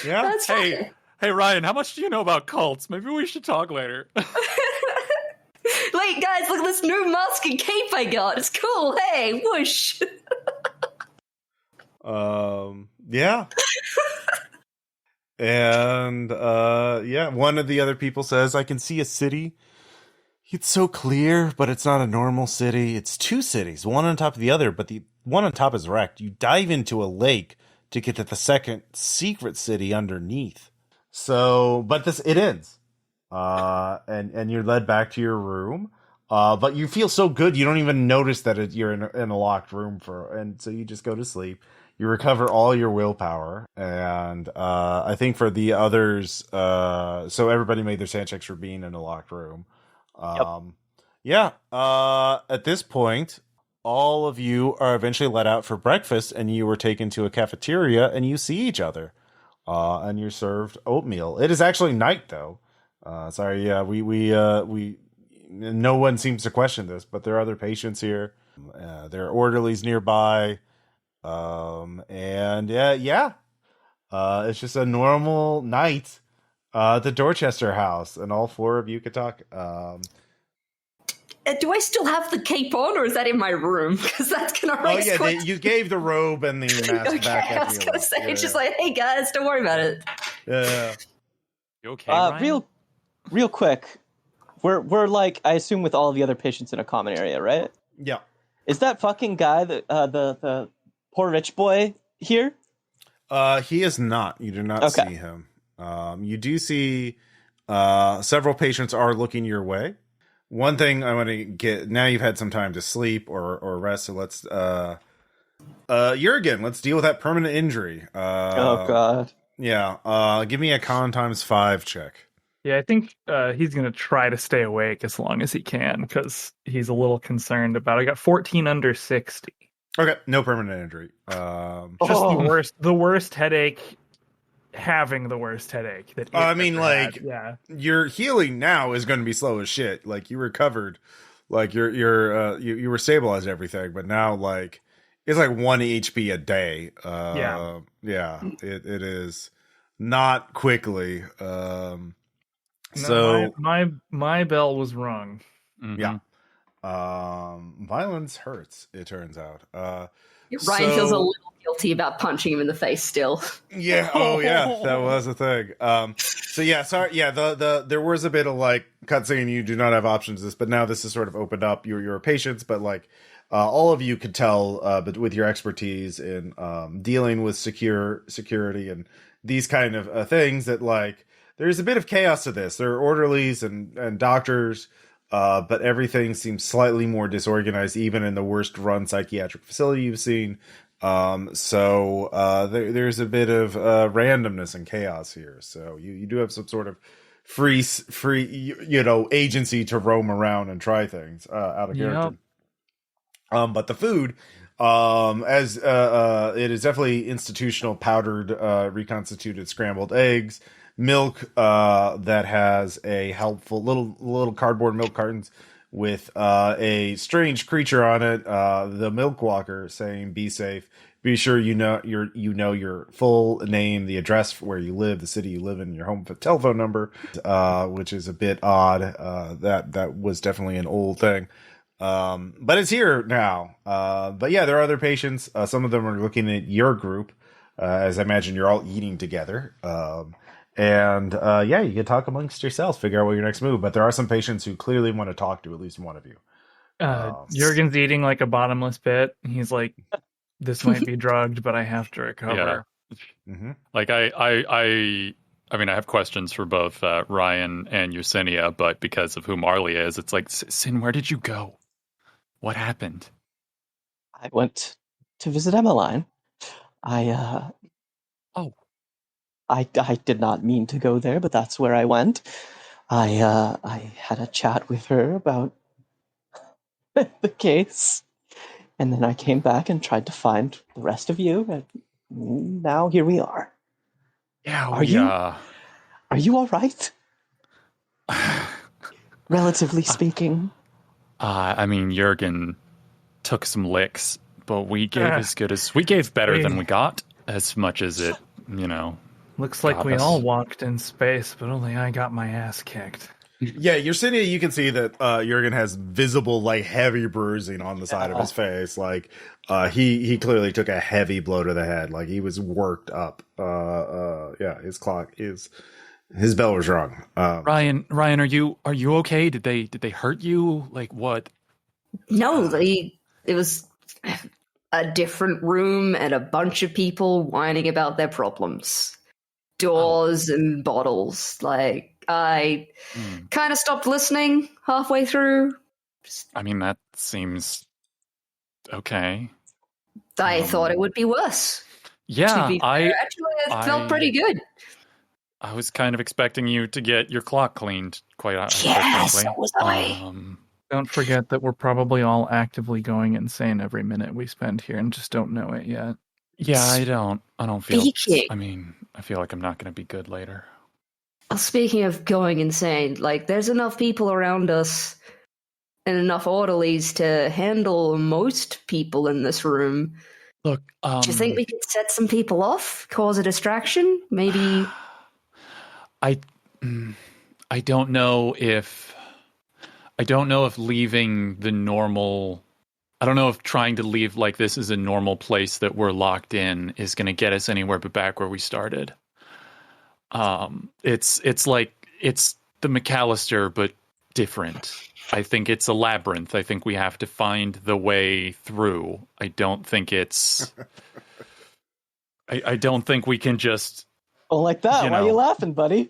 Speaker 1: Yeah.
Speaker 4: That's
Speaker 2: hey.
Speaker 4: fine.
Speaker 2: Hey, Ryan, how much do you know about cults? Maybe we should talk later.
Speaker 4: Like, guys, look at this new mask and cape I got. It's cool. Hey, whoosh.
Speaker 1: Yeah. And, one of the other people says, "I can see a city. It's so clear, but it's not a normal city. It's 2 cities, one on top of the other, but the one on top is wrecked. You dive into a lake to get to the second secret city underneath." So, but it ends. and you're led back to your room. But you feel so good, you don't even notice that you're in a locked room and so you just go to sleep. You recover all your willpower, and I think for the others, so everybody made their sand checks for being in a locked room. Yeah. At this point, all of you are eventually let out for breakfast, and you were taken to a cafeteria, and you see each other, and you're served oatmeal. It is actually night, though. Sorry, yeah, we no one seems to question this, but there are other patients here. There are orderlies nearby. And it's just a normal night at the Dorchester House, and all four of you could talk.
Speaker 4: Do I still have the cape on, or is that in my room? Because that's gonna raise questions.
Speaker 1: You gave the robe and the mask
Speaker 4: okay,
Speaker 1: back.
Speaker 4: I was gonna say, it's just like, hey guys, don't worry about it.
Speaker 1: Yeah.
Speaker 2: You okay, Ryan?
Speaker 5: Real quick. We're like, I assume, with all of the other patients in a common area, right?
Speaker 1: Yeah.
Speaker 5: Is that fucking guy the poor rich boy here?
Speaker 1: He is not. You do not see him. You do see several patients are looking your way. One thing I want to get, now you've had some time to sleep or rest, so let's Jørgen, let's deal with that permanent injury.
Speaker 5: Oh god.
Speaker 1: Yeah. Give me a con times 5 check.
Speaker 3: Yeah, I think he's going to try to stay awake as long as he can, because he's a little concerned about it. I got 14 under 60.
Speaker 1: Okay, no permanent injury.
Speaker 3: Just the worst headache, having the worst headache.
Speaker 1: I mean, like, your healing now is going to be slow as shit. Like, you recovered, like you were stabilized and everything, but now, like, it's like 1 HP a day. It is not quickly. So
Speaker 3: my bell was rung.
Speaker 2: Mm-hmm.
Speaker 1: Yeah. Violence hurts, it turns out.
Speaker 4: Ryan feels a little guilty about punching him in the face still.
Speaker 1: Yeah, that was a thing. There was a bit of like cutscene, you do not have options this, but now this is sort of opened up your patience, but like all of you could tell, but with your expertise in dealing with security and these kind of things, that like there's a bit of chaos to this. There are orderlies and doctors, but everything seems slightly more disorganized, even in the worst run psychiatric facility you've seen. There's a bit of randomness and chaos here. So you do have some sort of free agency to roam around and try things out of character. But the food, it is definitely institutional powdered, reconstituted scrambled eggs, milk that has a helpful little cardboard milk cartons with a strange creature on it, the milk walker, saying "Be safe. Be sure you know your full name, the address where you live, the city you live in, your home telephone number," which is a bit odd. That was definitely an old thing. But it's here now. But yeah, there are other patients. Some of them are looking at your group, as I imagine you're all eating together. You can talk amongst yourselves, figure out what your next move. But there are some patients who clearly want to talk to at least one of you.
Speaker 3: Jørgen's eating like a bottomless pit. He's like, this might be drugged, but I have to recover.
Speaker 2: Yeah. Mm-hmm. Like I mean, I have questions for both Ryan and Yersinia, but because of who Marley is, it's like, Sin, where did you go? What happened?
Speaker 5: I went to visit Emmeline. I did not mean to go there, but that's where I went. I had a chat with her about the case, and then I came back and tried to find the rest of you, and now here we are.
Speaker 2: Yeah,
Speaker 5: are you all right? Relatively speaking.
Speaker 2: I mean, Jørgen took some licks, but we gave better than we got, as much as it,
Speaker 3: Looks like we all walked in space, but only I got my ass kicked.
Speaker 1: Yeah, Yersinia, you can see that Jørgen has visible, like, heavy bruising on the side of his face. Like, he clearly took a heavy blow to the head. Like, he was worked up. His bell was rung.
Speaker 2: Ryan, are you okay? Did they hurt you? Like, what?
Speaker 4: No, it was a different room and a bunch of people whining about their problems. doors and bottles. Like, I kind of stopped listening halfway through.
Speaker 2: I mean, that seems okay.
Speaker 4: I thought it would be worse.
Speaker 2: Yeah,
Speaker 4: To be fair. Actually, it felt pretty good.
Speaker 2: I was kind of expecting you to get your clock cleaned, quite
Speaker 4: Yes,
Speaker 2: frankly.
Speaker 4: so was I.
Speaker 3: Don't forget that we're probably all actively going insane every minute we spend here and just don't know it yet.
Speaker 2: Yeah, I don't feel...
Speaker 4: Speaking.
Speaker 2: I mean, I feel like I'm not going to be good later.
Speaker 4: Well, speaking of going insane, like, there's enough people around us and enough orderlies to handle most people in this room.
Speaker 2: Look,
Speaker 4: do you think we could set some people off, cause a distraction? Maybe...
Speaker 2: I don't know if leaving the normal... I don't know if trying to leave like this is a normal place that we're locked in is going to get us anywhere but back where we started. It's like it's the McAllister but different. I think it's a labyrinth. I think we have to find the way through. I don't think it's... I don't think we can just...
Speaker 5: Oh, like that? Why are you laughing, buddy?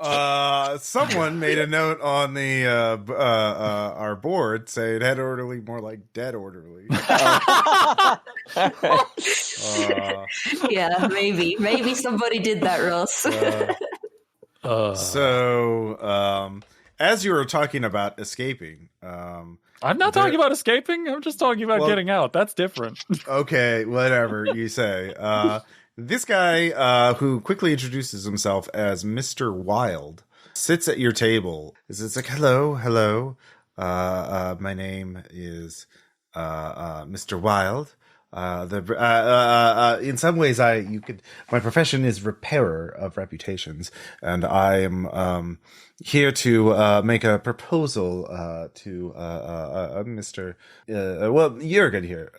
Speaker 1: Someone made a note on the our board saying head orderly more like dead orderly.
Speaker 4: Yeah, maybe somebody did that, Ross.
Speaker 1: So as you were talking about escaping,
Speaker 2: I'm not talking about escaping. I'm just talking about getting out. That's different.
Speaker 1: Okay, whatever you say. This guy, who quickly introduces himself as Mr. Wild, sits at your table. It's like, hello. My name is Mr. Wild. In some ways, my profession is repairer of reputations, and I am here to make a proposal to Mr. Jørgen here.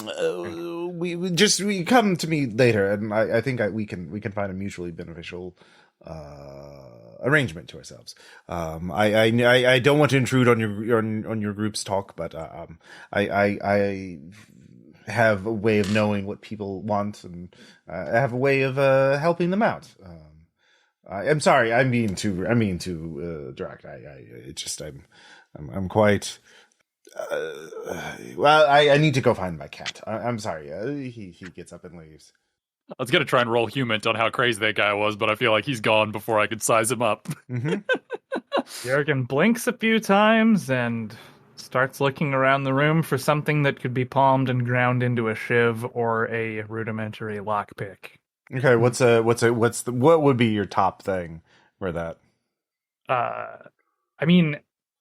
Speaker 1: We come to me later, and I think we can find a mutually beneficial arrangement to ourselves. I don't want to intrude on your group's talk, but I have a way of knowing what people want, and I have a way of helping them out. I'm sorry, I'm being too direct. I'm quite. Well, I need to go find my cat. I'm sorry. He gets up and leaves.
Speaker 2: I was going to try and roll human on how crazy that guy was, but I feel like he's gone before I could size him up.
Speaker 1: Mm-hmm.
Speaker 3: Jørgen blinks a few times and starts looking around the room for something that could be palmed and ground into a shiv or a rudimentary lockpick.
Speaker 1: Okay, what would be your top thing for that?
Speaker 3: I mean,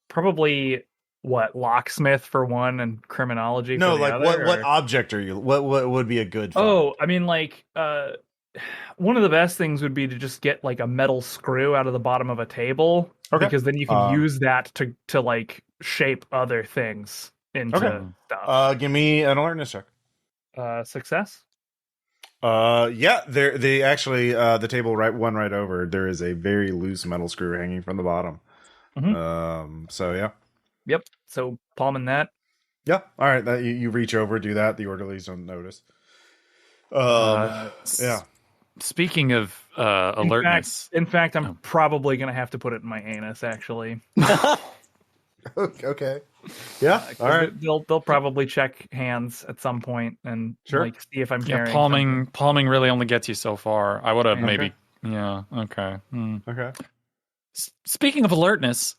Speaker 3: probably locksmith for one and criminology for the other?
Speaker 1: No, what object are you? What would be a good find?
Speaker 3: Oh, I mean, like, one of the best things would be to just get like a metal screw out of the bottom of a table, because then you can use that to like shape other things into stuff.
Speaker 1: Give me an alertness check.
Speaker 3: Success.
Speaker 1: Yeah, they actually the table right over. There is a very loose metal screw hanging from the bottom.
Speaker 3: Mm-hmm.
Speaker 1: So yeah.
Speaker 3: Yep. So palming that.
Speaker 1: Yeah. All right. That you reach over, do that. The orderlies don't notice. Yeah.
Speaker 2: Speaking of alertness,
Speaker 3: in fact, I'm probably gonna have to put it in my anus. Actually.
Speaker 1: Okay. Yeah. All right.
Speaker 3: They'll probably check hands at some point and like see if I'm carrying.
Speaker 2: Palming really only gets you so far. I would have maybe. Yeah. Okay.
Speaker 1: Okay.
Speaker 2: Speaking of alertness,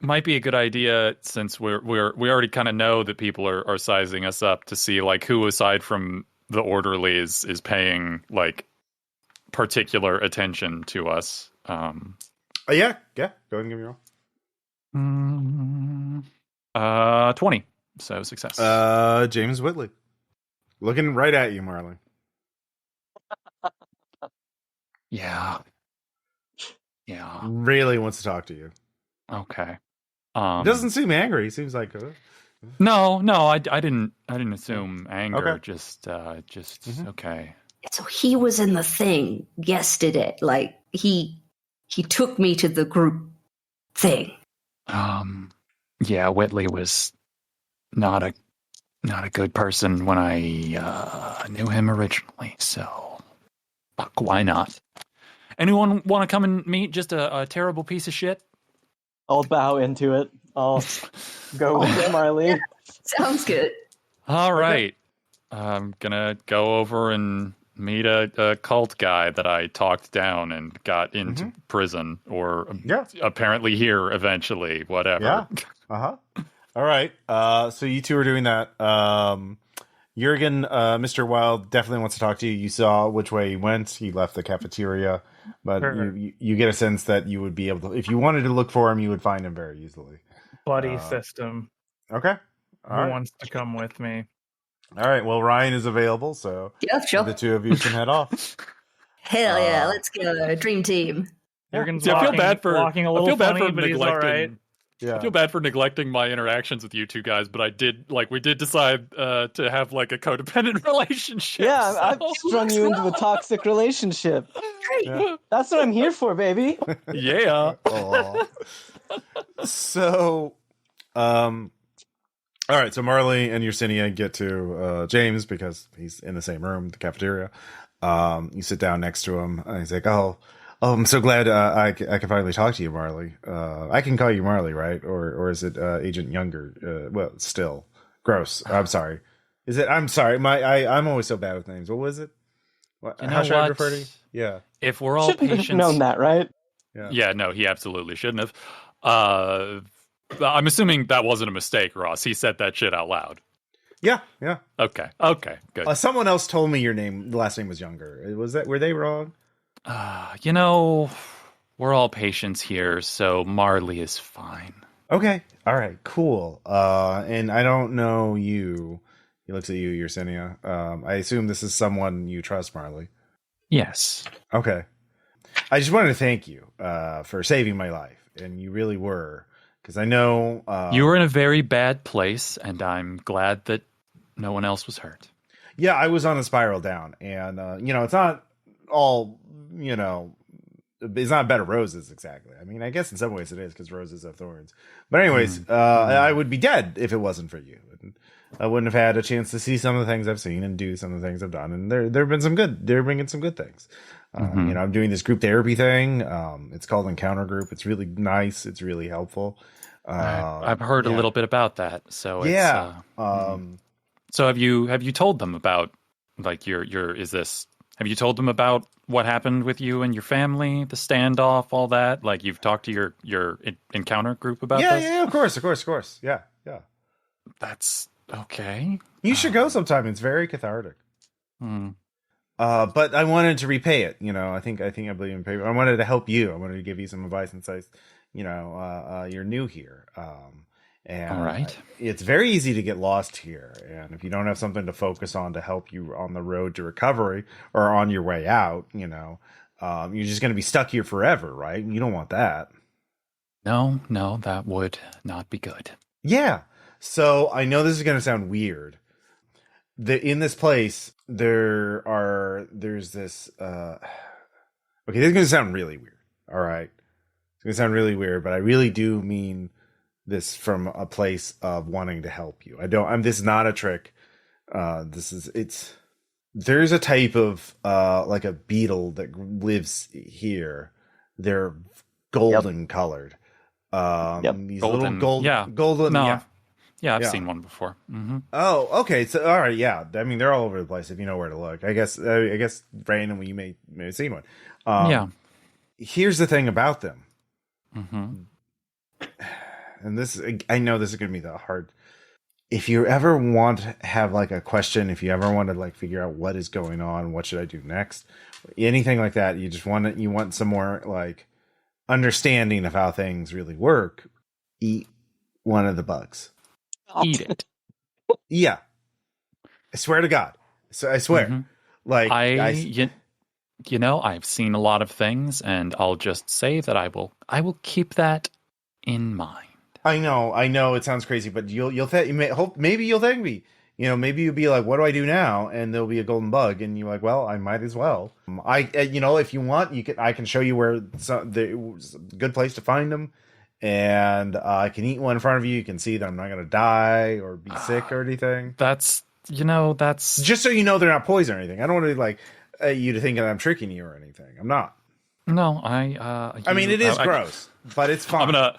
Speaker 2: might be a good idea, since we already kind of know that people are sizing us up, to see like who aside from the orderlies is paying like particular attention to us.
Speaker 1: Yeah. Go ahead and give me a roll.
Speaker 2: 20. So success.
Speaker 1: James Whitley, looking right at you, Marley.
Speaker 2: Yeah.
Speaker 1: Really wants to talk to you.
Speaker 2: Okay.
Speaker 1: He doesn't seem angry. He seems like
Speaker 2: No, I didn't assume anger.
Speaker 1: Okay.
Speaker 2: Just okay.
Speaker 4: So he was in the thing yesterday. Like he took me to the group thing.
Speaker 2: Yeah, Whitley was not a not a good person when I knew him originally, so fuck, why not? Anyone want to come and meet just a terrible piece of shit?
Speaker 5: I'll bow into it. I'll go with Marley.
Speaker 4: Sounds good.
Speaker 2: All right. I'm gonna go over and meet a cult guy that I talked down and got into prison, or apparently here eventually, whatever.
Speaker 1: Yeah. Uh-huh. All right. So you two are doing that. Jørgen, Mr. Wild definitely wants to talk to you. You saw which way he went. He left the cafeteria, but you get a sense that you would be able to, if you wanted to look for him, you would find him very easily.
Speaker 3: Buddy system.
Speaker 1: Okay.
Speaker 3: Who wants to come with me?
Speaker 1: All right. Well, Ryan is available, so
Speaker 4: Sure.
Speaker 1: the two of you can head off.
Speaker 4: Hell yeah, let's go. Dream team.
Speaker 3: Jørgen's
Speaker 2: I feel bad for
Speaker 3: walking a little funny, but he's all
Speaker 2: neglecting.
Speaker 3: right.
Speaker 1: Yeah.
Speaker 2: I feel bad for neglecting my interactions with you two guys, but we did decide to have like a codependent relationship.
Speaker 5: Yeah,
Speaker 2: so.
Speaker 5: I've strung you into a toxic relationship.
Speaker 1: Yeah.
Speaker 5: That's what I'm here for, baby.
Speaker 2: Yeah.
Speaker 1: Aw. So, all right. So Marley and Yersinia get to James because he's in the same room, the cafeteria. You sit down next to him, and he's like, "Oh, I'm so glad I can finally talk to you, Marley. I can call you Marley, right? Or is it Agent Younger? Well, still gross. I'm sorry. Is it? I'm sorry. I'm always so bad with names. What was it? How should I refer to you? Yeah.
Speaker 2: If we're all
Speaker 5: Shouldn't
Speaker 2: patients,
Speaker 5: have known that, right?
Speaker 2: Yeah, no, he absolutely shouldn't have. I'm assuming that wasn't a mistake, Ross. He said that shit out loud.
Speaker 1: Yeah.
Speaker 2: Okay, good.
Speaker 1: Someone else told me your name. The last name was Younger. Was that? Were they wrong?
Speaker 2: We're all patients here, so Marley is fine.
Speaker 1: Okay. All right. Cool. And I don't know you. He looks at you, Yersinia. I assume this is someone you trust, Marley.
Speaker 2: Yes.
Speaker 1: Okay. I just wanted to thank you for saving my life, and you really were, because I know
Speaker 2: you were in a very bad place, and I'm glad that no one else was hurt.
Speaker 1: Yeah, I was on a spiral down, and it's not all, it's not a bed of roses exactly. I mean, I guess in some ways it is, because roses have thorns. But anyways, I would be dead if it wasn't for you. And I wouldn't have had a chance to see some of the things I've seen and do some of the things I've done. And there have been some good. They're bringing some good things. I'm doing this group therapy thing. It's called Encounter Group. It's really nice. It's really helpful.
Speaker 2: I've heard a little bit about that. So
Speaker 1: yeah.
Speaker 2: So have you told them about like have you told them about what happened with you and your family, the standoff, all that? Like you've talked to your Encounter Group about this?
Speaker 1: Yeah, of course. Yeah.
Speaker 2: That's okay.
Speaker 1: You should go sometime. It's very cathartic. But I wanted to repay it. I think I believe in payment. I wanted to help you. I wanted to give you some advice and say, you're new here. And
Speaker 2: all right.
Speaker 1: It's very easy to get lost here. And if you don't have something to focus on to help you on the road to recovery or on your way out, you're just going to be stuck here forever, right? You don't want that.
Speaker 2: No, that would not be good.
Speaker 1: Yeah. So I know this is going to sound weird. In this place, there's this, okay, this is going to sound really weird. All right. It's going to sound really weird, but I really do mean this from a place of wanting to help you. This is not a trick. There's a type of, like a beetle that lives here. They're golden colored. These
Speaker 2: golden,
Speaker 1: little golden.
Speaker 2: No. Yeah, I've seen one before. Mm-hmm.
Speaker 1: Oh, okay. So, all right, yeah. I mean, they're all over the place if you know where to look. I guess randomly you may have seen one. Here's the thing about them. And I know this is going to be the hard. If you ever want to have like a question, if you ever want to like figure out what is going on, what should I do next, anything like that, you want some more like understanding of how things really work. Eat one of the bugs.
Speaker 2: Eat it.
Speaker 1: Yeah, I swear to God. So I swear, like
Speaker 2: I've seen a lot of things, and I'll just say that I will keep that in mind.
Speaker 1: I know. It sounds crazy, but maybe you'll thank me. Maybe you'll be like, "What do I do now?" And there'll be a golden bug, and you're like, "Well, I might as well." If you want, I can show you where the good place to find them. and I can eat one in front of you. You can see that I'm not going to die or be sick or anything.
Speaker 2: That's
Speaker 1: Just so you know they're not poison or anything. I don't want to like you to think that I'm tricking you or anything. I'm not.
Speaker 2: No,
Speaker 1: I mean, it is gross, but it's fine.
Speaker 2: I'm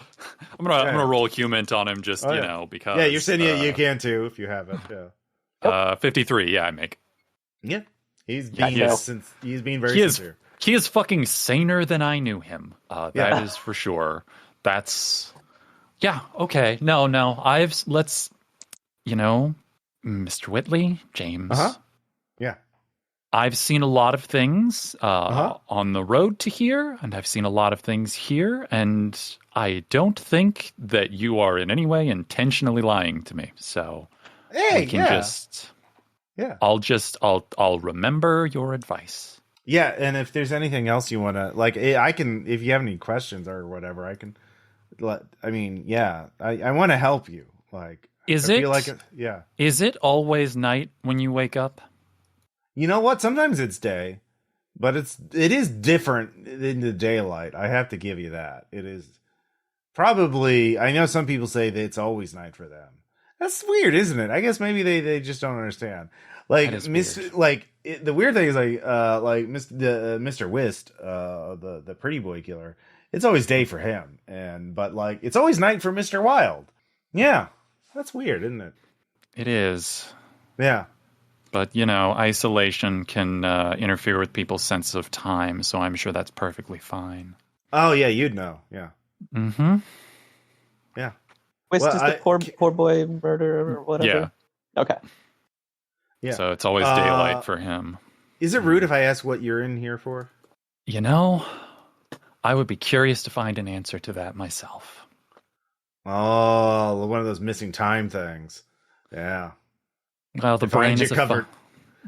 Speaker 2: gonna roll human on him just because
Speaker 1: Yersinia, you can too if you have it. Yeah.
Speaker 2: 53. Yeah, I make.
Speaker 1: Yeah, he's being very sincere.
Speaker 2: He is fucking saner than I knew him. That is for sure. That's okay. No. Let's Mr. Whitley, James.
Speaker 1: Yeah.
Speaker 2: I've seen a lot of things on the road to here, and I've seen a lot of things here, and I don't think that you are in any way intentionally lying to me. So we can I'll remember your advice.
Speaker 1: Yeah, and if there's anything else you want to I can. If you have any questions or whatever, I can. I want to help you. Is
Speaker 2: it always night when you wake up?
Speaker 1: You know what? Sometimes it's day, but it is different in the daylight. I have to give you that. It is probably. I know some people say that it's always night for them. That's weird, isn't it? I guess maybe they just don't understand. The weird thing is Mr. Whist, the pretty boy killer. It's always day for him, but it's always night for Mr. Wilde. Yeah, that's weird, isn't it?
Speaker 2: It is.
Speaker 1: Yeah.
Speaker 2: But, isolation can interfere with people's sense of time, so I'm sure that's perfectly fine.
Speaker 1: Oh, yeah, you'd know. Yeah.
Speaker 2: Mm-hmm.
Speaker 1: Yeah.
Speaker 5: Whist is the poor boy murderer or whatever?
Speaker 2: Yeah.
Speaker 5: Okay.
Speaker 2: Yeah. So it's always daylight for him.
Speaker 1: Is it rude if I ask what you're in here for?
Speaker 2: I would be curious to find an answer to that myself.
Speaker 1: Oh, one of those missing time things. Yeah.
Speaker 2: Well, the brain is
Speaker 1: covered.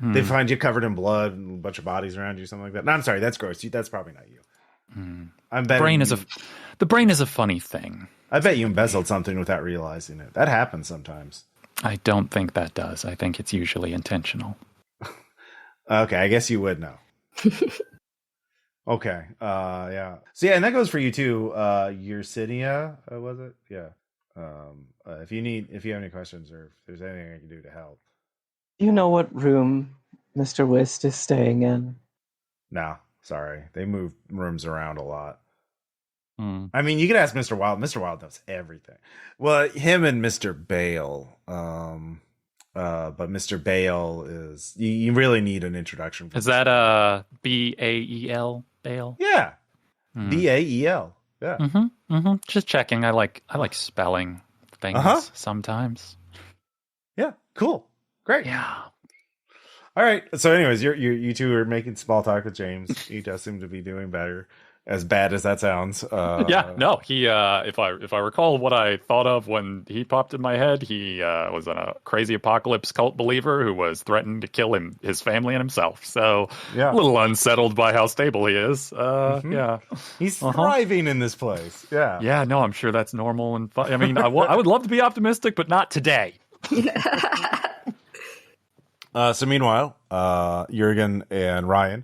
Speaker 1: They find you covered in blood and a bunch of bodies around you, something like that. No, I'm sorry, that's gross. That's probably not you. I'm betting
Speaker 2: the brain is a funny thing.
Speaker 1: I bet you embezzled something without realizing it. That happens sometimes.
Speaker 2: I don't think that does. I think it's usually intentional.
Speaker 1: Okay, I guess you would know. Okay. Yeah. So and that goes for you too. Yersinia, was it? Yeah. If you have any questions or if there's anything I can do to help.
Speaker 5: Do you know what room Mr. Whist is staying in?
Speaker 1: No, sorry. They move rooms around a lot. I mean, you could ask Mr. Wilde. Mr. Wilde knows everything. Well, him and Mr. Bale. But Mr. Bale is... You really need an introduction.
Speaker 2: Is that B-A-E-L? Bale?
Speaker 1: Yeah. B-A-E-L. Yeah.
Speaker 2: Mm-hmm. Mm-hmm. Just checking. I like spelling things sometimes.
Speaker 1: Yeah. Cool. Great.
Speaker 2: Yeah.
Speaker 1: All right. So, anyways, you two are making small talk with James. He does seem to be doing better. As bad as that sounds.
Speaker 2: He. If I recall what I thought of when he popped in my head, he was a crazy apocalypse cult believer who was threatening to kill his family and himself. So a little unsettled by how stable he is. Yeah,
Speaker 1: he's thriving in this place. Yeah.
Speaker 2: Yeah. No, I'm sure that's normal and fun. I mean, I would love to be optimistic, but not today.
Speaker 1: So meanwhile, Jørgen and Ryan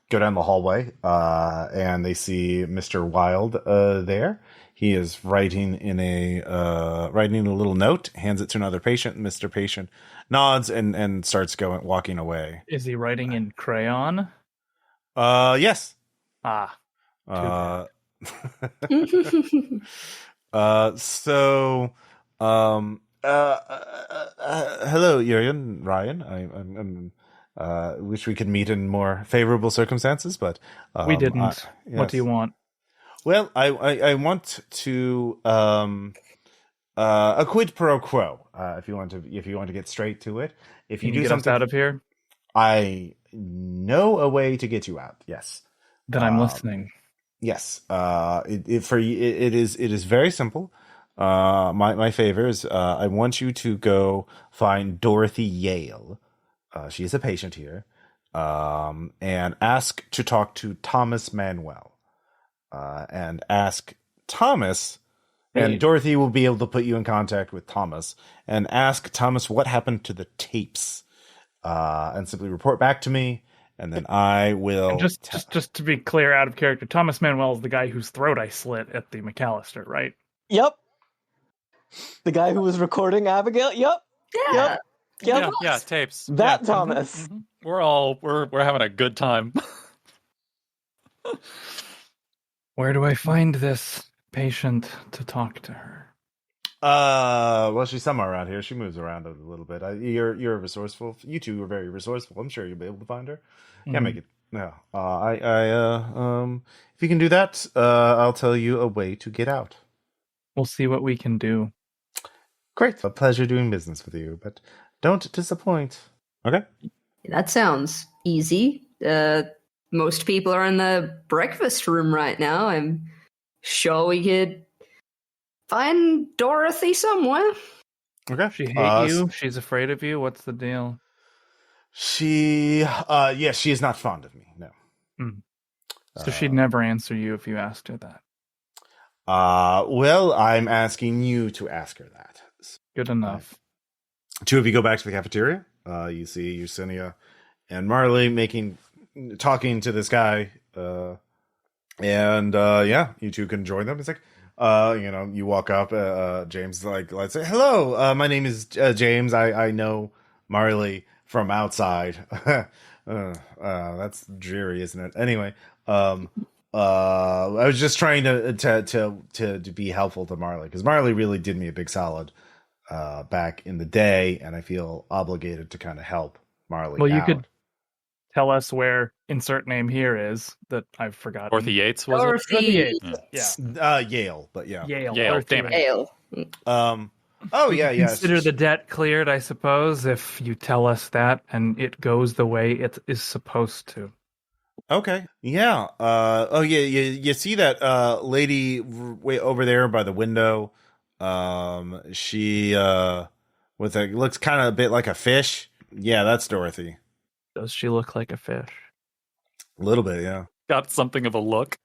Speaker 1: go down the hallway, and they see Mr. Wilde there. He is writing a little note, hands it to another patient. Mr. Patient nods and starts walking away.
Speaker 3: Is he writing in crayon?
Speaker 1: Yes.
Speaker 3: Ah.
Speaker 1: Hello, Jørgen, Ryan. I'm wish we could meet in more favorable circumstances, but
Speaker 3: we didn't. Yes. What do you want?
Speaker 1: Well, I want to a quid pro quo. If you want to get straight to it, if you do
Speaker 3: get
Speaker 1: something
Speaker 3: us out of here,
Speaker 1: I know a way to get you out. Yes.
Speaker 3: Then I'm listening.
Speaker 1: Yes. It is very simple. My favor is I want you to go find Dorothy Yale. She is a patient here, and ask to talk to Thomas Manuel, and ask Thomas, and Dorothy will be able to put you in contact with Thomas, and ask Thomas what happened to the tapes, and simply report back to me, and then I will...
Speaker 3: Just to be clear, out of character, Thomas Manuel is the guy whose throat I slit at the McAllister, right?
Speaker 5: Yep. The guy who was recording Abigail? Yep.
Speaker 4: Yeah.
Speaker 5: Yep.
Speaker 2: Yeah, tapes.
Speaker 5: That
Speaker 2: Yeah.
Speaker 5: Thomas.
Speaker 2: Mhm. We're having a good time.
Speaker 3: Where do I find this patient to talk to her?
Speaker 1: Well, she's somewhere around here. She moves around a little bit. You're resourceful. You two are very resourceful. I'm sure you'll be able to find her. Can't make it. No. If you can do that, I'll tell you a way to get out.
Speaker 3: We'll see what we can do.
Speaker 1: Great. A pleasure doing business with you, but don't disappoint. Okay.
Speaker 4: That sounds easy. Most people are in the breakfast room right now. I'm sure we could find Dorothy somewhere.
Speaker 1: Okay.
Speaker 3: She hates you? She's afraid of you? What's the deal?
Speaker 1: She is not fond of me. No.
Speaker 3: So she'd never answer you if you asked her that.
Speaker 1: Well, I'm asking you to ask her that.
Speaker 3: Good enough.
Speaker 1: Two of you go back to the cafeteria. You see Yersinia and Marley talking to this guy. You two can join them. It's like, you walk up. James let's say, hello. My name is James. I know Marley from outside. That's dreary, isn't it? Anyway, I was just trying to be helpful to Marley because Marley really did me a big solid back in the day, and I feel obligated to kind of help Marley.
Speaker 3: Well, you
Speaker 1: out.
Speaker 3: could tell us where insert name here is that I've forgotten.
Speaker 2: Dorothy Yates, was
Speaker 4: Dorothy
Speaker 3: Yates. Yeah.
Speaker 1: Yale, but yeah.
Speaker 3: Yale.
Speaker 2: Damn it.
Speaker 4: Ale.
Speaker 1: Oh yeah, yeah.
Speaker 3: Consider the debt cleared, I suppose, if you tell us that and it goes the way it is supposed to.
Speaker 1: Okay. Yeah. You see that lady way over there by the window? She looks kind of a bit like a fish. Yeah, that's Dorothy.
Speaker 3: Does she look like a fish?
Speaker 1: A little bit, yeah.
Speaker 2: Got something of a look.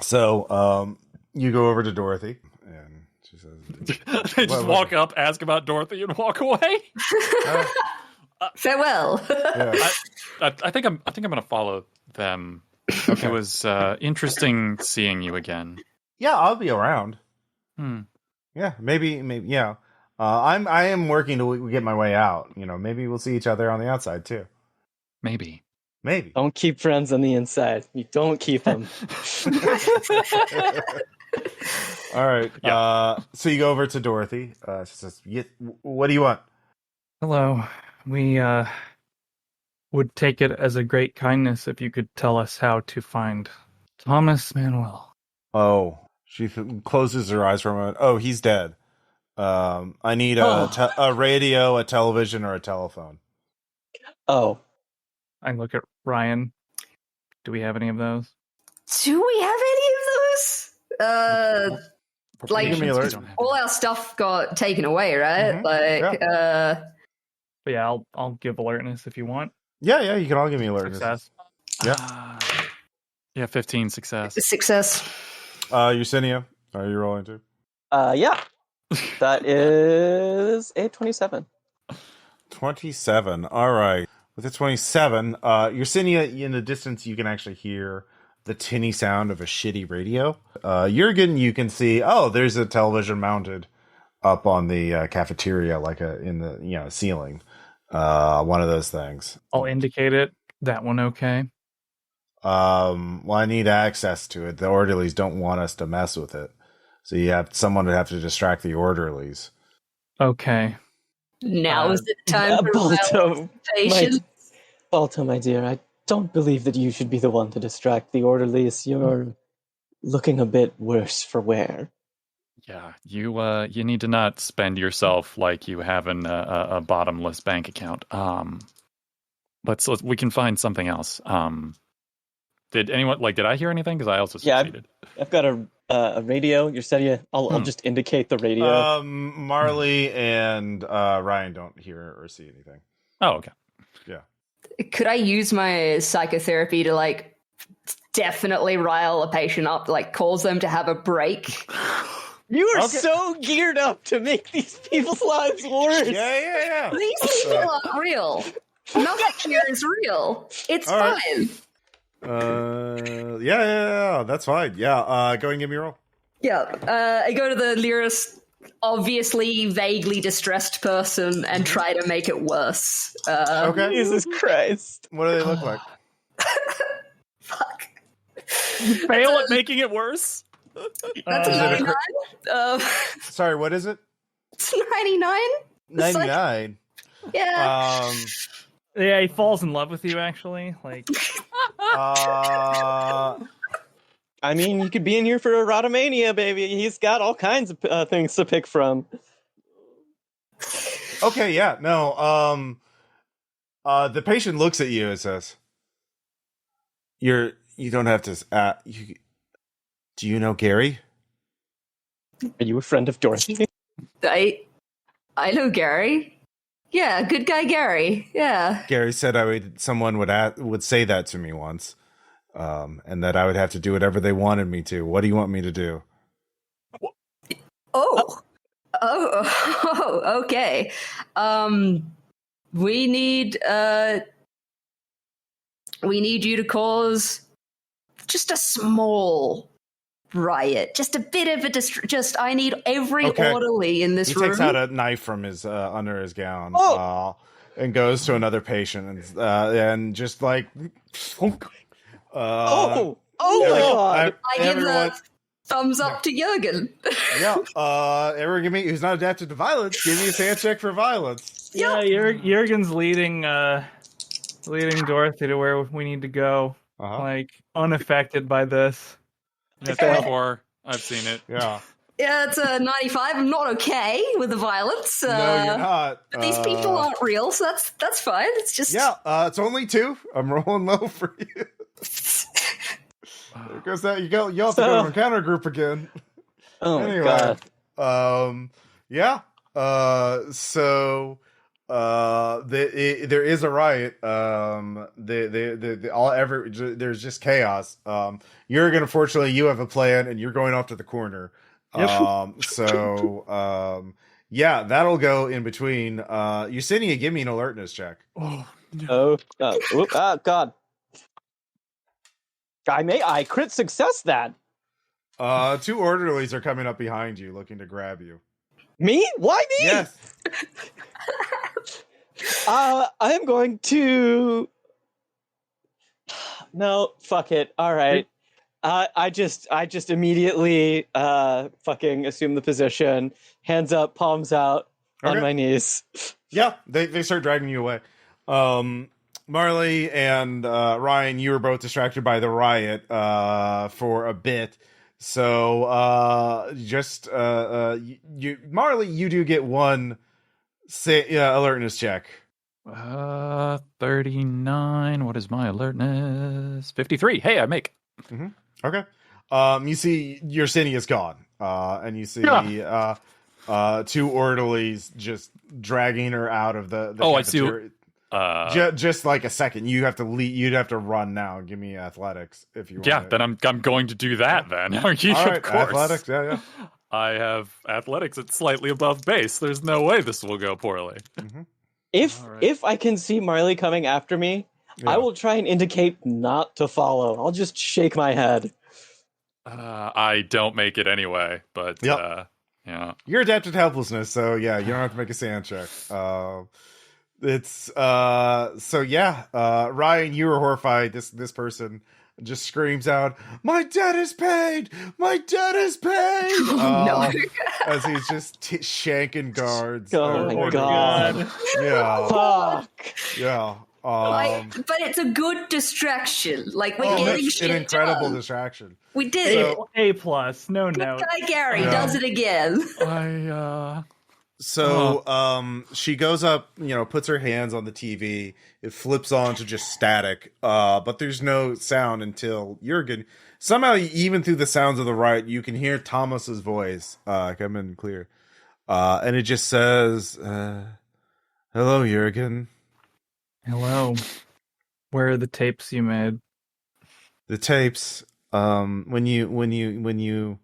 Speaker 1: So, you go over to Dorothy, and she says,
Speaker 2: They just walk up, ask about Dorothy, and walk away.
Speaker 4: Farewell.
Speaker 1: Yeah.
Speaker 2: I think I'm gonna follow them. It was interesting seeing you again.
Speaker 1: Yeah, I'll be around. Yeah, maybe, yeah. I am working to get my way out. Maybe we'll see each other on the outside too.
Speaker 2: Maybe.
Speaker 5: Don't keep friends on the inside. You don't keep them.
Speaker 1: All right.
Speaker 2: Yeah.
Speaker 1: So you go over to Dorothy. She says, what do you want?
Speaker 3: Hello. We would take it as a great kindness if you could tell us how to find Thomas Manuel.
Speaker 1: Oh, she closes her eyes for a moment. Oh, he's dead. I need a radio, a television, or a telephone.
Speaker 5: Oh.
Speaker 3: I look at Ryan. Do we have any of those?
Speaker 4: Do we have any of those? Like,
Speaker 1: Give me an alert.
Speaker 4: all our stuff got taken away, right?
Speaker 1: Mhm.
Speaker 3: But yeah, I'll give alertness if you want.
Speaker 1: Yeah, you can all give me alertness.
Speaker 3: Success.
Speaker 2: Yeah, 15 success.
Speaker 4: Success.
Speaker 1: Yersinia, are you rolling too?
Speaker 5: Yeah. That is a 27.
Speaker 1: 27. All right. With a 27, Yersinia, in the distance, you can actually hear the tinny sound of a shitty radio. Jørgen, you can see, there's a television mounted up on the cafeteria, like in the ceiling. One of those things.
Speaker 3: I'll indicate it. That one okay?
Speaker 1: Well, I need access to it. The orderlies don't want us to mess with it. So someone would have to distract the orderlies.
Speaker 3: Okay.
Speaker 4: Now is the time for
Speaker 5: Balto, my dear, I don't believe that you should be the one to distract the orderlies. You're looking a bit worse for wear.
Speaker 2: Yeah, you need to not spend yourself like you have a bottomless bank account. We can find something else. Did I hear anything? Because I also succeeded.
Speaker 5: I've got a radio. Yersinia, I'll just indicate the radio.
Speaker 1: Marley and Ryan don't hear or see anything.
Speaker 2: Oh, okay.
Speaker 1: Yeah.
Speaker 4: Could I use my psychotherapy to definitely rile a patient up, cause them to have a break?
Speaker 5: You are so geared up to make these people's lives worse.
Speaker 1: Yeah.
Speaker 4: These people aren't real. Nothing here is real. It's
Speaker 1: All
Speaker 4: fine.
Speaker 1: Yeah, that's fine. Yeah, go and give me a roll.
Speaker 4: Yeah, I go to the nearest, obviously vaguely distressed person and try to make it worse.
Speaker 1: Okay.
Speaker 5: Jesus Christ.
Speaker 1: What do they look like?
Speaker 4: Fuck.
Speaker 2: You fail at making it worse?
Speaker 4: That's a
Speaker 1: Is it a
Speaker 4: 99.
Speaker 1: Sorry, what is it?
Speaker 4: It's 99.
Speaker 1: 99.
Speaker 4: Yeah.
Speaker 3: Yeah, he falls in love with you, actually. Like,
Speaker 5: I mean, you could be in here for erotomania, baby. He's got all kinds of things to pick from.
Speaker 1: Okay, yeah, no. The patient looks at you and says, You don't have to. Do you know Gary?
Speaker 5: Are you a friend of Dorothy?
Speaker 4: I know Gary. Yeah, good guy Gary. Yeah.
Speaker 1: Gary said someone would say that to me once, and that I would have to do whatever they wanted me to. What do you want me to do?
Speaker 4: Oh, okay. We need you to cause just a small riot, just a bit of a I need every orderly in this room.
Speaker 1: He takes out a knife from his under his gown, and goes to another patient, and just like,
Speaker 5: my God!
Speaker 4: I give the thumbs up to Jørgen.
Speaker 1: Everyone, give me who's not adapted to violence. Give me a sand check for violence.
Speaker 3: yeah, Jørgen's leading Dorothy to where we need to go, like unaffected by this.
Speaker 2: That's before I've seen it.
Speaker 1: Yeah.
Speaker 4: Yeah, it's a 95. I'm not okay with the violence.
Speaker 1: No, you're not.
Speaker 4: But these people aren't real, so that's fine. It's just
Speaker 1: it's only 2. I'm rolling low for you. There goes that. You'll have to go to encounter group again.
Speaker 5: Oh
Speaker 1: anyway,
Speaker 5: my
Speaker 1: God. There is a riot. There's just chaos. Jørgen, unfortunately, you have a plan, and you're going off to the corner.
Speaker 3: Yep.
Speaker 1: That'll go in between. Yersinia, give me an alertness check.
Speaker 5: God. I crit success that.
Speaker 1: 2 orderlies are coming up behind you, looking to grab you.
Speaker 5: Me? Why me?
Speaker 1: Yes.
Speaker 5: I am going to. No, fuck it. All right. I just immediately fucking assume the position, hands up, palms out, on my knees.
Speaker 1: Yeah, they start dragging you away. Marley and Ryan, you were both distracted by the riot for a bit. So Marley, you do get one alertness check.
Speaker 2: 39. What is my alertness? 53. Hey, I make.
Speaker 1: Mm-hmm. Okay. You see Yersinia is gone. And you see 2 orderlies just dragging her out of the cafeteria.
Speaker 2: I see.
Speaker 1: Just like a second. You have to leave. You'd have to run now. Give me athletics if you want.
Speaker 2: Yeah, then I'm going to do that then.
Speaker 1: All right,
Speaker 2: of course.
Speaker 1: Athletics, yeah.
Speaker 2: I have athletics at slightly above base. There's no way this will go poorly.
Speaker 1: Mm-hmm.
Speaker 5: If I can see Marley coming after me, I will try and indicate not to follow. I'll just shake my head.
Speaker 2: I don't make it anyway, but yeah.
Speaker 1: You're adapted to helplessness, so yeah, you don't have to make a sand check. Ryan, you were horrified. This person just screams out, "My debt is paid! My debt is paid!"
Speaker 4: No.
Speaker 1: As he's just shanking guards.
Speaker 5: Oh my God.
Speaker 1: Yeah.
Speaker 5: Fuck.
Speaker 1: Yeah.
Speaker 4: But it's a good distraction. Like, we're getting
Speaker 1: it's
Speaker 4: shit
Speaker 1: an incredible
Speaker 4: done.
Speaker 1: distraction.
Speaker 4: We did it.
Speaker 3: A plus, no
Speaker 4: Good
Speaker 3: note.
Speaker 4: guy Gary does it again.
Speaker 1: She goes up, puts her hands on the TV. It flips on to just static, but there's no sound until Jørgen. Somehow, even through the sounds of the riot, you can hear Thomas's voice come in clear. And it just says, "Hello, Jørgen."
Speaker 3: Hello. Where are the tapes you made?
Speaker 1: The tapes. When you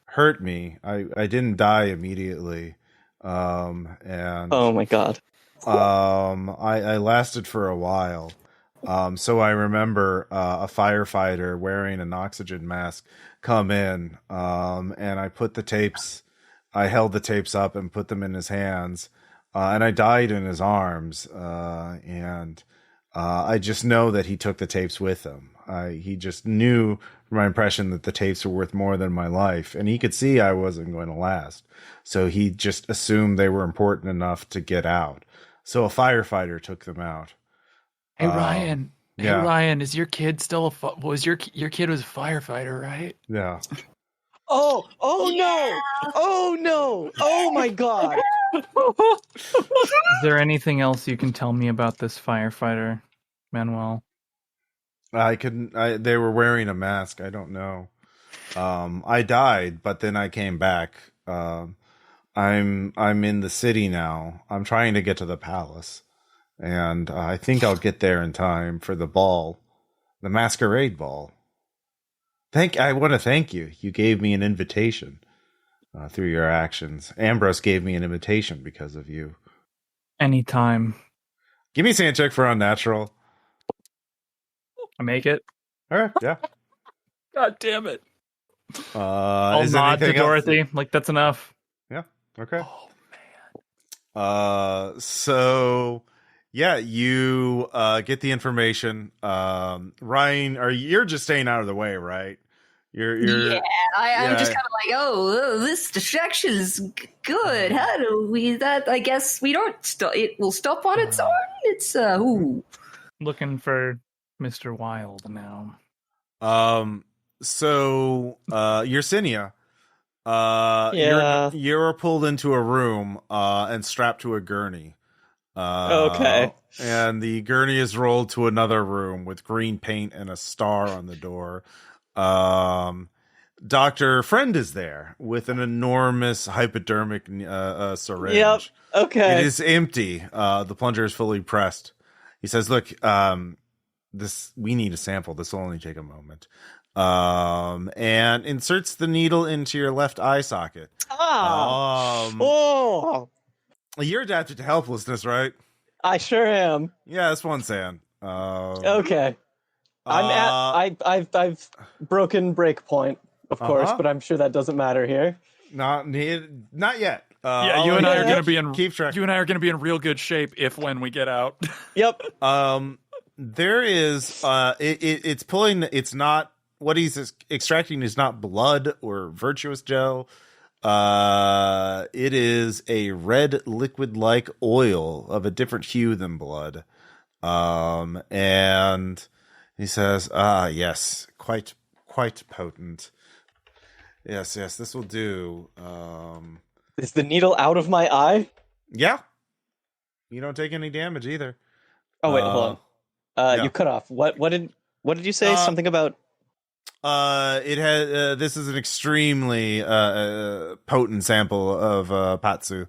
Speaker 1: hurt me, I didn't die immediately. And
Speaker 5: oh my God.
Speaker 1: I lasted for a while. So I remember a firefighter wearing an oxygen mask come in, and I held the tapes up and put them in his hands, and I died in his arms, and I just know that he took the tapes with him. He just knew from my impression that the tapes were worth more than my life, and he could see I wasn't going to last. So he just assumed they were important enough to get out. So a firefighter took them out.
Speaker 2: Hey Ryan. Hey
Speaker 1: yeah.
Speaker 2: Ryan, is your kid still your kid was a firefighter, right?
Speaker 1: Yeah.
Speaker 5: Oh no! Oh no! Oh my god!
Speaker 3: Is there anything else you can tell me about this firefighter, Manuel?
Speaker 1: They were wearing a mask. I don't know. I died, but then I came back. I'm in the city now. I'm trying to get to the palace, and I think I'll get there in time for the ball, the masquerade ball. I want to thank you. You gave me an invitation through your actions. Ambrose gave me an invitation because of you.
Speaker 3: Anytime.
Speaker 1: Give me a sand check for unnatural.
Speaker 3: I make it.
Speaker 1: All right, yeah.
Speaker 2: God damn it.
Speaker 3: I'll
Speaker 1: is
Speaker 3: nod to
Speaker 1: anything else?
Speaker 3: Dorothy. Like, that's enough.
Speaker 1: Yeah, okay.
Speaker 2: Oh man.
Speaker 1: So yeah, you get the information. Ryan, you're just staying out of the way, right? You're
Speaker 4: I'm just kind of like, oh, this distraction is good. How do we that? I guess we don't stop. It will stop on its own. It's ooh.
Speaker 3: Looking for Mr. Wild now.
Speaker 1: So Yersinia,
Speaker 5: Yeah.
Speaker 1: you're pulled into a room and strapped to a gurney.
Speaker 5: Okay.
Speaker 1: And the gurney is rolled to another room with green paint and a star on the door. Dr. Friend is there with an enormous hypodermic syringe.
Speaker 5: Yep. Okay.
Speaker 1: It is empty. The plunger is fully pressed. He says, "Look, we need a sample. This will only take a moment." And inserts the needle into your left eye socket.
Speaker 5: Oh,
Speaker 1: You're adapted to helplessness, right?
Speaker 5: I sure am.
Speaker 1: Yeah, that's one sand.
Speaker 5: Okay. I've broken break point, of course, but I'm sure that doesn't matter here.
Speaker 1: Not yet.
Speaker 2: Yeah, you and I are going to be in
Speaker 1: keep track.
Speaker 2: You and I are going to be in real good shape when we get out.
Speaker 5: Yep.
Speaker 1: There is it's pulling. It's not what he's extracting is not blood or virtuous gel. It is a red liquid-like oil of a different hue than blood. And he says, yes, quite potent. Yes, this will do.
Speaker 5: Is the needle out of my eye?
Speaker 1: Yeah. You don't take any damage either.
Speaker 5: Oh wait, hold on.
Speaker 1: yeah.
Speaker 5: You cut off. What did you say? Something about
Speaker 1: it had this is an extremely potent sample of Patsu.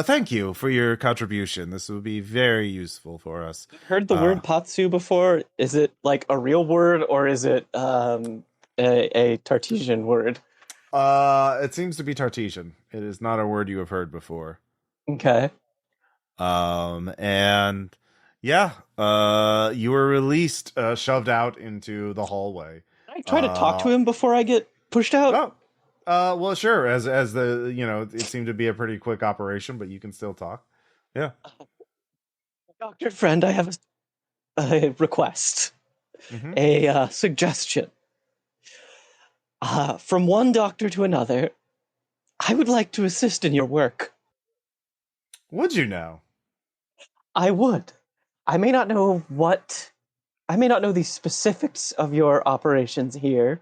Speaker 1: Thank you for your contribution. This will be very useful for us.
Speaker 5: heard the word patsu before. Is it like a real word or is it a Tartesian word?
Speaker 1: It seems to be Tartesian. It is not a word you have heard before.
Speaker 5: Okay.
Speaker 1: You were released, shoved out into the hallway.
Speaker 5: Can I try to talk to him before I get pushed out?
Speaker 1: Well, sure. As the it seemed to be a pretty quick operation, but you can still talk. Yeah.
Speaker 5: Dr. Friend, I have a request, a suggestion. From one doctor to another, I would like to assist in your work.
Speaker 1: Would you now?
Speaker 5: I would. I may not know the specifics of your operations here,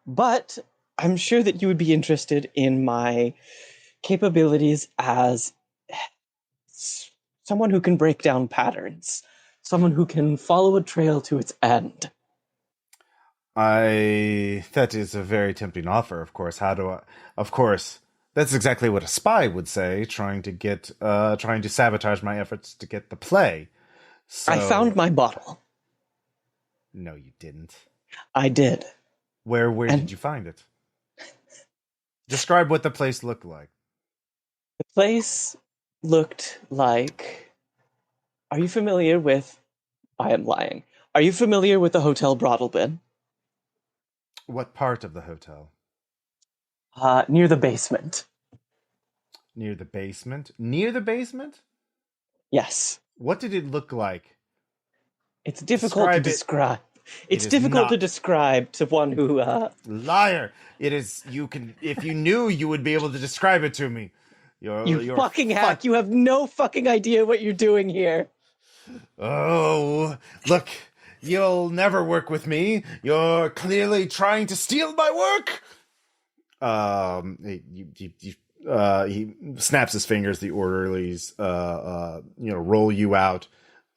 Speaker 5: but I'm sure that you would be interested in my capabilities as someone who can break down patterns, someone who can follow a trail to its end.
Speaker 1: That is a very tempting offer, of course. Of course, that's exactly what a spy would say, trying to sabotage my efforts to get the play. So,
Speaker 5: I found my bottle.
Speaker 1: No, you didn't.
Speaker 5: I did.
Speaker 1: Where did you find it? Describe what the place looked like.
Speaker 5: The place looked like Are you familiar with... I am lying. Are you familiar with the Hotel Brothel Bin?
Speaker 1: What part of the hotel?
Speaker 5: Near the basement.
Speaker 1: Near the basement? Near the basement?
Speaker 5: Yes.
Speaker 1: What did it look like?
Speaker 5: It's difficult to describe. It's difficult to describe to one who...
Speaker 1: Liar! It is... You can... If you knew, you would be able to describe it to me.
Speaker 5: You fucking hack. You have no fucking idea what you're doing here.
Speaker 1: Oh, look. You'll never work with me. You're clearly trying to steal my work. He snaps his fingers. The orderlies, roll you out,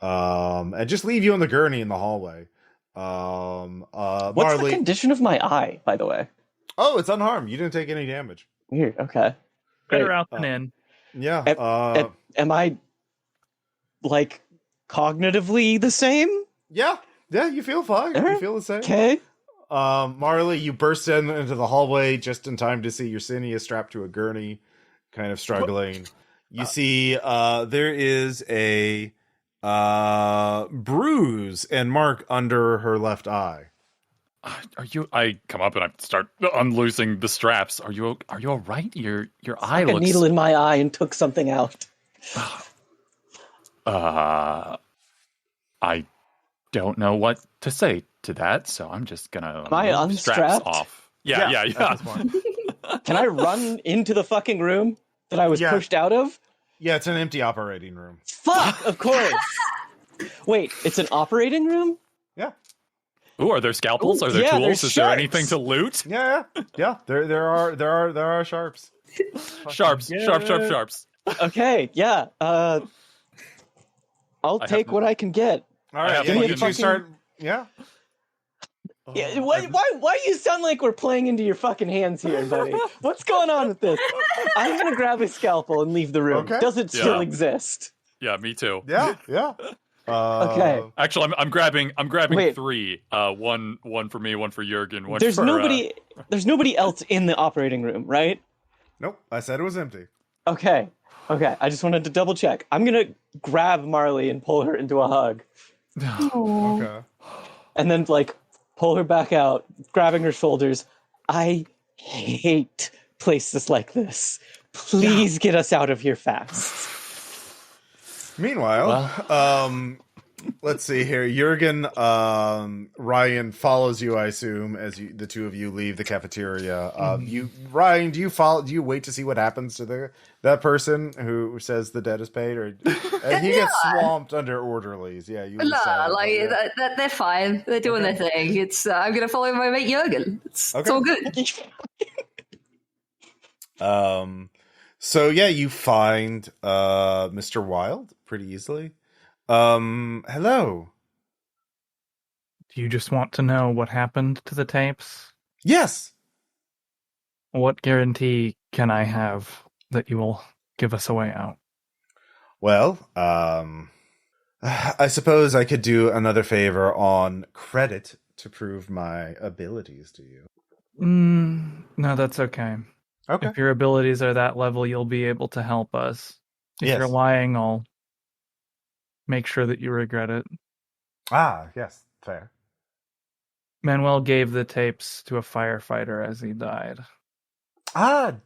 Speaker 1: and just leave you on the gurney in the hallway.
Speaker 5: What's
Speaker 1: Marley...
Speaker 5: the condition of my eye, by the way?
Speaker 1: Oh, it's unharmed. You didn't take any damage.
Speaker 5: Weird. Okay.
Speaker 3: Better
Speaker 5: Great.
Speaker 3: out than in.
Speaker 1: Yeah.
Speaker 5: Am I, like, cognitively the same?
Speaker 1: Yeah. You feel fine. You feel the same.
Speaker 5: Okay.
Speaker 1: Marley, you burst into the hallway just in time to see Yersinia strapped to a gurney, kind of struggling. You see, there is a bruise and mark under her left eye.
Speaker 2: Are you? I come up and I start unloosing the straps. Are you all right? Your eye looks...
Speaker 5: a needle in my eye and took something out.
Speaker 2: I don't know what to say to that, so I'm just gonna
Speaker 5: Am I
Speaker 2: move straps
Speaker 5: unstrapped?
Speaker 2: off. Yeah.
Speaker 5: Can I run into the fucking room that I was pushed out of?
Speaker 1: Yeah, it's an empty operating room.
Speaker 5: Fuck, of course. Wait, it's an operating room?
Speaker 1: Yeah.
Speaker 2: Ooh, are there scalpels? Are there
Speaker 5: yeah,
Speaker 2: tools?
Speaker 5: there's
Speaker 2: Is there
Speaker 5: sharps.
Speaker 2: anything to loot?
Speaker 1: Yeah. There are sharps.
Speaker 2: Sharps.
Speaker 5: Okay, yeah. I'll take what I can get.
Speaker 1: All right,
Speaker 5: Give me a
Speaker 1: you
Speaker 5: fucking-
Speaker 1: start. Yeah.
Speaker 5: Yeah, why do you sound like we're playing into your fucking hands here, buddy? What's going on with this? I'm gonna grab a scalpel and leave the room.
Speaker 1: Okay.
Speaker 5: Does it still exist?
Speaker 2: Yeah, me too.
Speaker 1: Yeah.
Speaker 5: Okay.
Speaker 2: Actually, I'm grabbing
Speaker 5: Wait.
Speaker 2: 3. One for me, one for Jørgen, one
Speaker 5: There's
Speaker 2: for...
Speaker 5: There's nobody else in the operating room, right?
Speaker 1: Nope. I said it was empty.
Speaker 5: Okay. I just wanted to double check. I'm gonna grab Marley and pull her into a hug,
Speaker 1: Okay.
Speaker 5: and then pull her back out, grabbing her shoulders. I hate places like this. Please get us out of here fast.
Speaker 1: Meanwhile, let's see here. Jørgen, Ryan follows you, I assume, as the two of you leave the cafeteria. Ryan, do you wait to see what happens to that person who says the debt is paid, or he gets swamped under orderlies? Yeah, you.
Speaker 4: They're fine. They're doing their thing. It's I'm gonna follow my mate Jørgen. It's all good.
Speaker 1: So yeah, you find Mr. Wilde pretty easily. Hello.
Speaker 3: Do you just want to know what happened to the tapes?
Speaker 1: Yes.
Speaker 3: What guarantee can I have that you will give us a way out?
Speaker 1: Well, I suppose I could do another favor on credit to prove my abilities to you.
Speaker 3: No, that's okay.
Speaker 1: Okay.
Speaker 3: If your abilities are that level, you'll be able to help us. If
Speaker 1: Yes.
Speaker 3: you're lying, I'll make sure that you regret it.
Speaker 1: Yes, fair.
Speaker 3: Manuel gave the tapes to a firefighter as he died.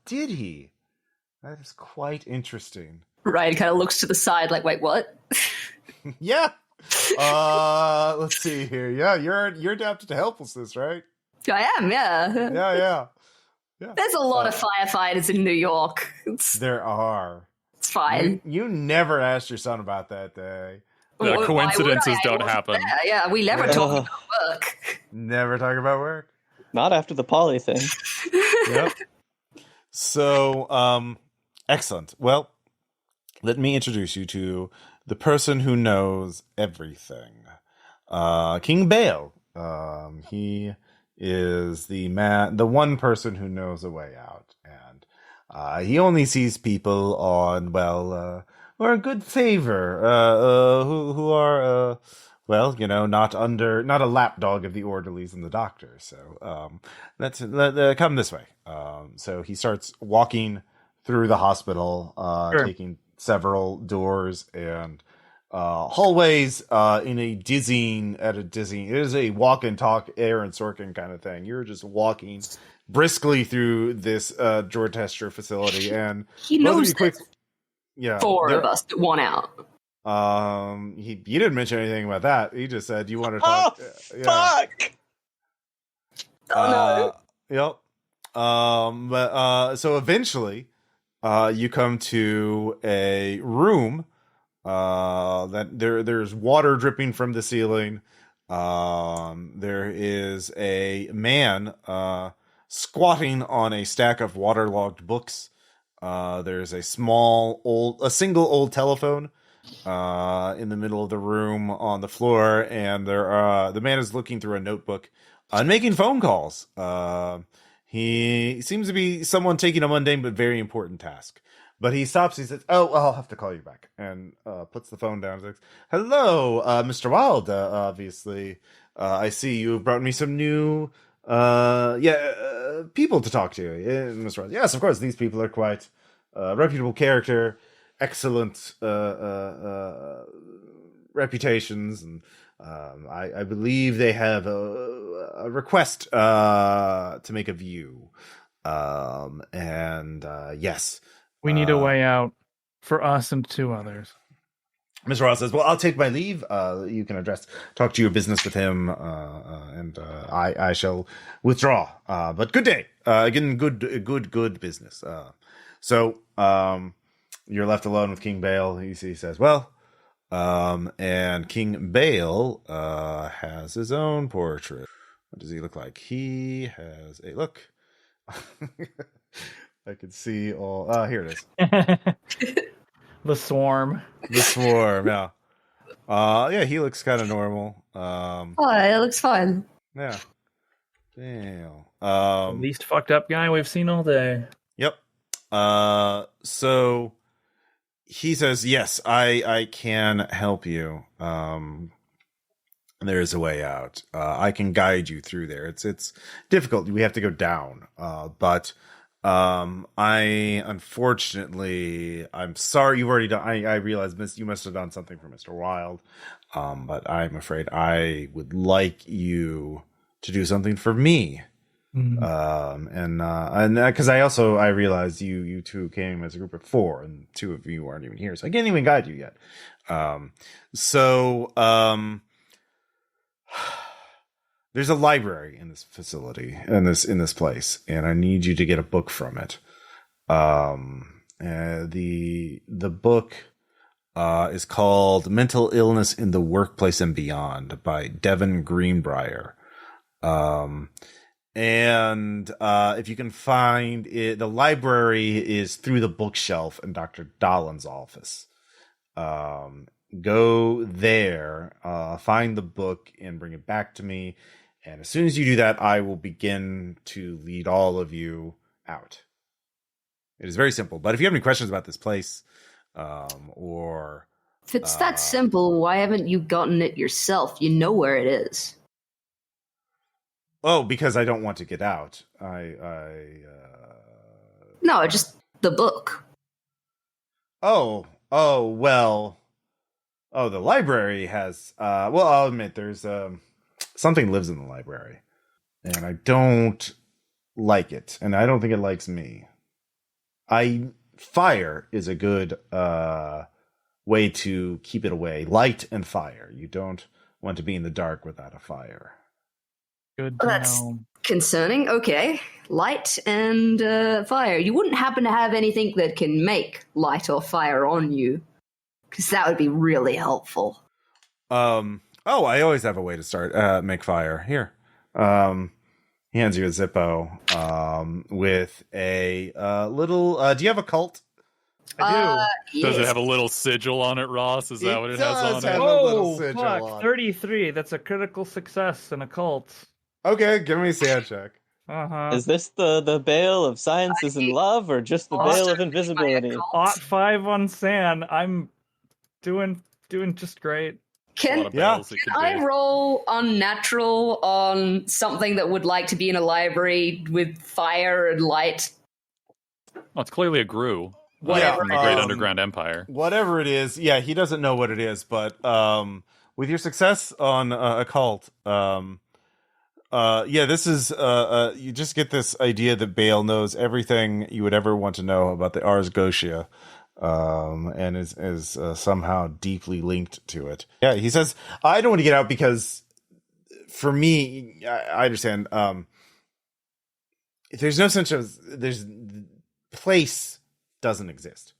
Speaker 1: Did he? That is quite interesting.
Speaker 4: Ryan kind of looks to the side like, wait, what?
Speaker 1: Yeah. Let's see here. Yeah, you're adapted to helplessness, right?
Speaker 4: I am, yeah.
Speaker 1: Yeah.
Speaker 4: There's a lot of firefighters in New York.
Speaker 1: There are.
Speaker 4: It's fine.
Speaker 1: You never asked your son about that day.
Speaker 2: Yeah,
Speaker 4: Why
Speaker 2: coincidences
Speaker 4: would I?
Speaker 2: don't happen.
Speaker 4: Yeah, we never talk about work.
Speaker 1: Never talk about work.
Speaker 5: Not after the poly thing.
Speaker 1: Yep. So, excellent. Well, let me introduce you to the person who knows everything. King Bale. He is the one person who knows a way out, and he only sees people on or in good favor, who are not a lapdog of the orderlies and the doctor. So let's come this way. So he starts walking through the hospital,
Speaker 3: Sure.
Speaker 1: taking several doors, and hallways in a dizzying. It is a walk and talk Aaron Sorkin kind of thing. You're just walking briskly through this Dorchester facility, and
Speaker 4: He knows
Speaker 1: quick.
Speaker 4: there's
Speaker 1: Yeah,
Speaker 4: four of us that want out.
Speaker 1: He didn't mention anything about that. He just said you want to talk.
Speaker 5: Fuck!
Speaker 4: Oh no.
Speaker 1: Yep. But so eventually, you come to a room. That there's water dripping from the ceiling. There is a man squatting on a stack of waterlogged books. There's a single old telephone in the middle of the room on the floor, and the man is looking through a notebook and making phone calls. He seems to be someone taking a mundane but very important task. But he stops. He says, "Oh, I'll have to call you back," and puts the phone down. Says, "Hello, Mr. Wild. Obviously, I see you brought me some new, people to talk to." Mr. Wild, yes, of course. These people are quite reputable character, excellent reputations, and I believe they have a request to make a view. Yes.
Speaker 3: We need a way out for us and 2 others.
Speaker 1: Mr. Ross says, "Well, I'll take my leave. You can talk to your business with him, and I shall withdraw. But good day. Again, good business." So you're left alone with King Bale. He says, "Well," and King Bale has his own portrait. What does he look like? He has a look. I can see all. Here it is.
Speaker 3: The swarm.
Speaker 1: The swarm. Yeah. Yeah. He looks kind of normal.
Speaker 4: It looks fine.
Speaker 1: Yeah. Damn.
Speaker 3: The least fucked up guy we've seen all day.
Speaker 1: Yep. So he says, "Yes, I can help you. There is a way out. I can guide you through there. It's difficult. We have to go down. But." Unfortunately, I'm sorry you've already done. I realize you must have done something for Mr. Wild. But I'm afraid I would like you to do something for me.
Speaker 3: Mm-hmm.
Speaker 1: And because I realized you 2 came as a group of 4, and 2 of you aren't even here, so I can't even guide you yet. There's a library in this facility, in this place, and I need you to get a book from it. The book is called "Mental Illness in the Workplace and Beyond" by Devin Greenbrier. If you can find it, the library is through the bookshelf in Dr. Dahlin's office. Go there, find the book, and bring it back to me. And as soon as you do that, I will begin to lead all of you out. It is very simple. But if you have any questions about this place, or
Speaker 4: if it's that simple, why haven't you gotten it yourself? You know where it is.
Speaker 1: Oh, because I don't want to get out.
Speaker 4: No, just the book.
Speaker 1: Oh, well. Oh, the library has. Well, I'll admit there's something lives in the library, and I don't like it, and I don't think it likes me. Fire is a good way to keep it away. Light and fire. You don't want to be in the dark without a fire.
Speaker 3: Good to
Speaker 4: That's
Speaker 3: know.
Speaker 4: concerning. Okay. Light and fire. You wouldn't happen to have anything that can make light or fire on you, because that would be really helpful.
Speaker 1: Oh, I always have a way to start make fire. Here. He hands you a Zippo with a little do you have a cult?
Speaker 3: I do.
Speaker 2: Does it
Speaker 4: Yes.
Speaker 2: have a little sigil on it, Ross? Is that what it has
Speaker 1: does
Speaker 2: on
Speaker 1: have
Speaker 2: it?
Speaker 1: a little
Speaker 3: Oh,
Speaker 1: sigil
Speaker 3: fuck.
Speaker 1: on it.
Speaker 3: 33. That's a critical success in a cult.
Speaker 1: Okay, give me a sand check.
Speaker 3: Uh-huh.
Speaker 5: Is this the Bale of Sciences and Love, or just the Bale of Invisibility?
Speaker 3: Ot 5 on San. I'm doing just great.
Speaker 2: A lot
Speaker 4: Can
Speaker 2: of
Speaker 1: Yeah.
Speaker 2: bells it could
Speaker 4: I
Speaker 2: be.
Speaker 4: roll unnatural on something that would like to be in a library with fire and light?
Speaker 2: Well, it's clearly a Gru. from the Great
Speaker 1: um,
Speaker 2: Underground Empire.
Speaker 1: Whatever it is, yeah, he doesn't know what it is, but with your success on occult, this is you just get this idea that Bale knows everything you would ever want to know about the Ars Goetia, and is somehow deeply linked to it. Yeah, he says, I don't want to get out because, for me, I understand. There's no sense of place doesn't exist.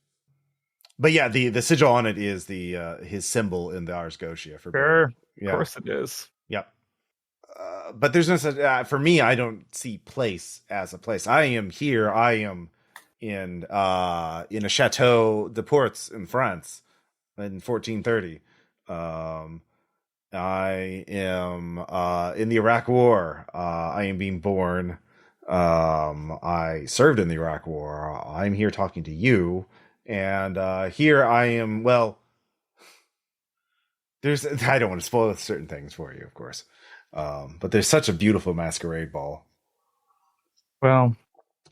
Speaker 1: But yeah, the sigil on it is the his symbol in the Ars Goetia. For
Speaker 3: Sure,
Speaker 1: yeah.
Speaker 3: of course it is.
Speaker 1: Yep. But there's no such, for me, I don't see place as a place. I am here. I am in a Chateau de Ports in France in 1430. I am in the Iraq War. I am being born. I served in the Iraq War. I'm here talking to you. And here I am. Well, I don't want to spoil certain things for you, of course. But there's such a beautiful masquerade ball.
Speaker 3: Well,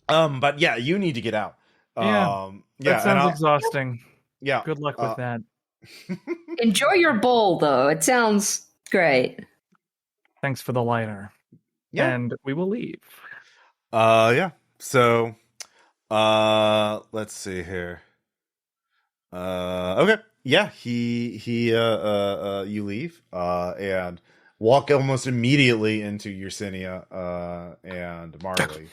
Speaker 1: but yeah, you need to get out.
Speaker 3: That sounds exhausting.
Speaker 1: Yeah.
Speaker 3: Good luck with that.
Speaker 4: Enjoy your bowl, though. It sounds great.
Speaker 3: Thanks for the lighter.
Speaker 1: Yeah.
Speaker 3: And we will leave.
Speaker 1: Yeah. So, let's see here. Okay. Yeah. You leave, and walk almost immediately into Yersinia, and Marley.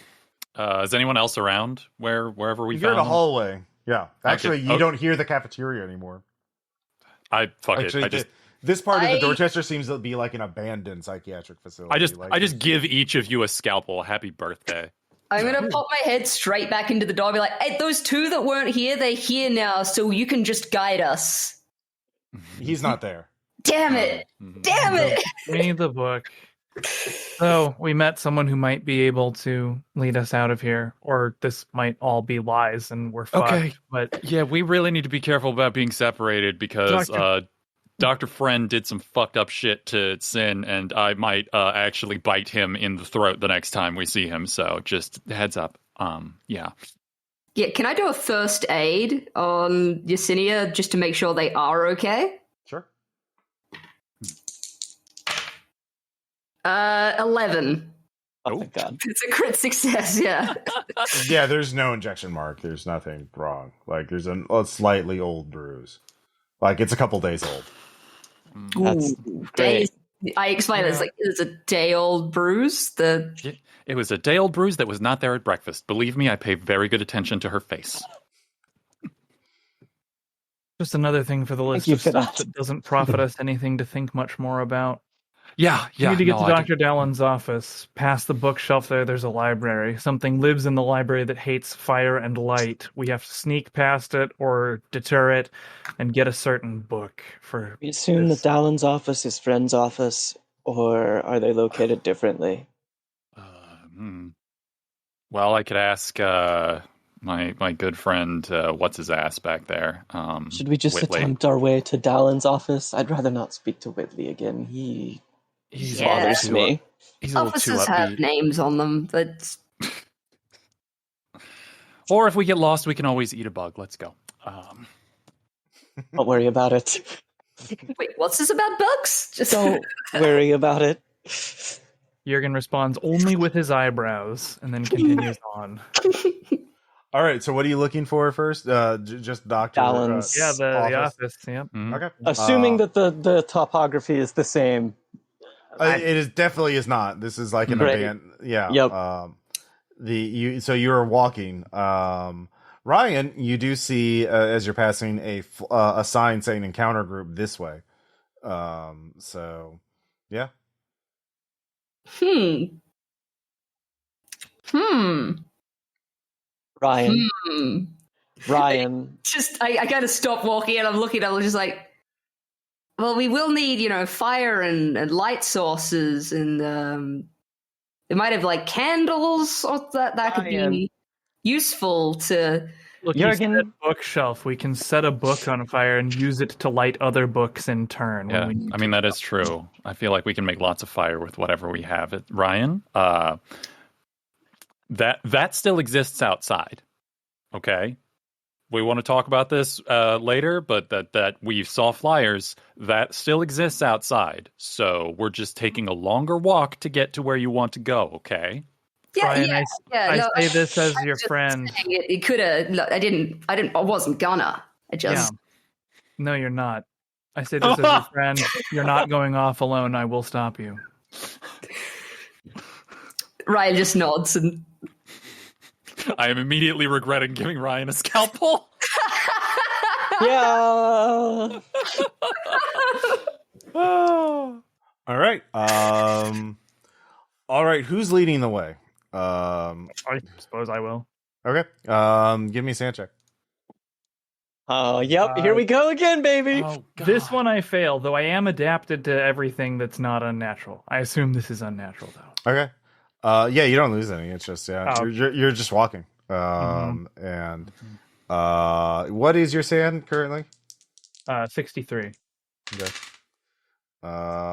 Speaker 2: Is anyone else around wherever we
Speaker 1: You're
Speaker 2: found
Speaker 1: in a
Speaker 2: them?
Speaker 1: hallway. Yeah. Actually, you don't hear the cafeteria anymore. This part of the Dorchester seems to be like an abandoned psychiatric facility.
Speaker 2: I just give each of you a scalpel. Happy birthday.
Speaker 4: I'm going to pop my head straight back into the door and be like, hey, those two that weren't here, they're here now, so you can just guide us.
Speaker 1: He's not there.
Speaker 4: Damn it. Damn it.
Speaker 3: We need the book. So we met someone who might be able to lead us out of here, or this might all be lies and we're fucked.
Speaker 2: Okay.
Speaker 3: But
Speaker 2: yeah, we really need to be careful about being separated because Dr. Friend did some fucked up shit to Sin, and I might actually bite him in the throat the next time we see him. So just heads up. Yeah.
Speaker 4: Yeah, can I do a first aid on Yersinia just to make sure they are okay?
Speaker 1: Sure.
Speaker 4: 11.
Speaker 5: Oh, thank God.
Speaker 4: It's a crit success, yeah.
Speaker 1: Yeah, there's no injection mark. There's nothing wrong. Like, there's a slightly old bruise. Like, it's a couple days old.
Speaker 5: That's great.
Speaker 4: I explained this, like, it's a day-old bruise.
Speaker 2: It was a day-old bruise that was not there at breakfast. Believe me, I pay very good attention to her face.
Speaker 3: just another thing for the list of stuff that doesn't profit us anything to think much more about.
Speaker 2: Yeah.
Speaker 3: You need to get to Dr. Dallon's office. Past the bookshelf there's a library. Something lives in the library that hates fire and light. We have to sneak past it or deter it and get a certain book for
Speaker 5: We assume that Dallon's office is Friend's office, or are they located differently?
Speaker 2: Well, I could ask my good friend, what's his ass back there?
Speaker 5: Should we just
Speaker 2: Whitley.
Speaker 5: attempt our way to Dallon's office? I'd rather not speak to Whitley again. He bothers me.
Speaker 2: He's a little too
Speaker 4: Officers have
Speaker 2: upbeat.
Speaker 4: names on them. That's
Speaker 2: Or if we get lost, we can always eat a bug. Let's go.
Speaker 5: Don't worry about it.
Speaker 4: wait. What's this about bugs? Just
Speaker 5: Don't worry about it.
Speaker 3: Jørgen responds only with his eyebrows and then continues on.
Speaker 1: All right, so what are you looking for first? Just Dr.
Speaker 5: Dallon's
Speaker 3: Yeah, the office. Yep.
Speaker 1: Okay.
Speaker 5: Assuming that the topography is the same.
Speaker 1: It is definitely is not. This is like an
Speaker 5: Great.
Speaker 1: event. Yeah.
Speaker 5: Yep.
Speaker 1: So you are walking. Ryan, you do see as you're passing a sign saying encounter group this way. So yeah.
Speaker 5: Ryan.
Speaker 4: just I gotta stop walking and I'm looking. I'm just like, well, we will need fire and light sources and they might have like candles or that could be useful to.
Speaker 3: Look,
Speaker 5: Jørgen-
Speaker 3: you said bookshelf. We can set a book on fire and use it to light other books in turn.
Speaker 2: Yeah,
Speaker 3: when we need
Speaker 2: I mean, that is true. I feel like we can make lots of fire with whatever we have. Ryan, that still exists outside. Okay? we want to talk about this later, but that we saw flyers that still exists outside. So we're just taking a longer walk to get to where you want to go. Okay.
Speaker 3: Brian, I say this as your friend.
Speaker 4: It could have. I wasn't gonna. I just.
Speaker 3: Yeah. No, you're not. I say this as your friend. You're not going off alone. I will stop you.
Speaker 4: Ryan just nods and.
Speaker 2: I am immediately regretting giving Ryan a scalpel.
Speaker 5: Yeah.
Speaker 1: All right. All right. Who's leading the way?
Speaker 3: I suppose I will.
Speaker 1: Okay. Give me a sand check.
Speaker 5: Oh, yep. Here we go again, baby.
Speaker 2: Oh, God.
Speaker 3: This one I fail, though I am adapted to everything that's not unnatural. I assume this is unnatural, though.
Speaker 1: Okay. Yeah, you don't lose any. It's just you're just walking. And what is your sand currently?
Speaker 3: 63.
Speaker 1: Okay.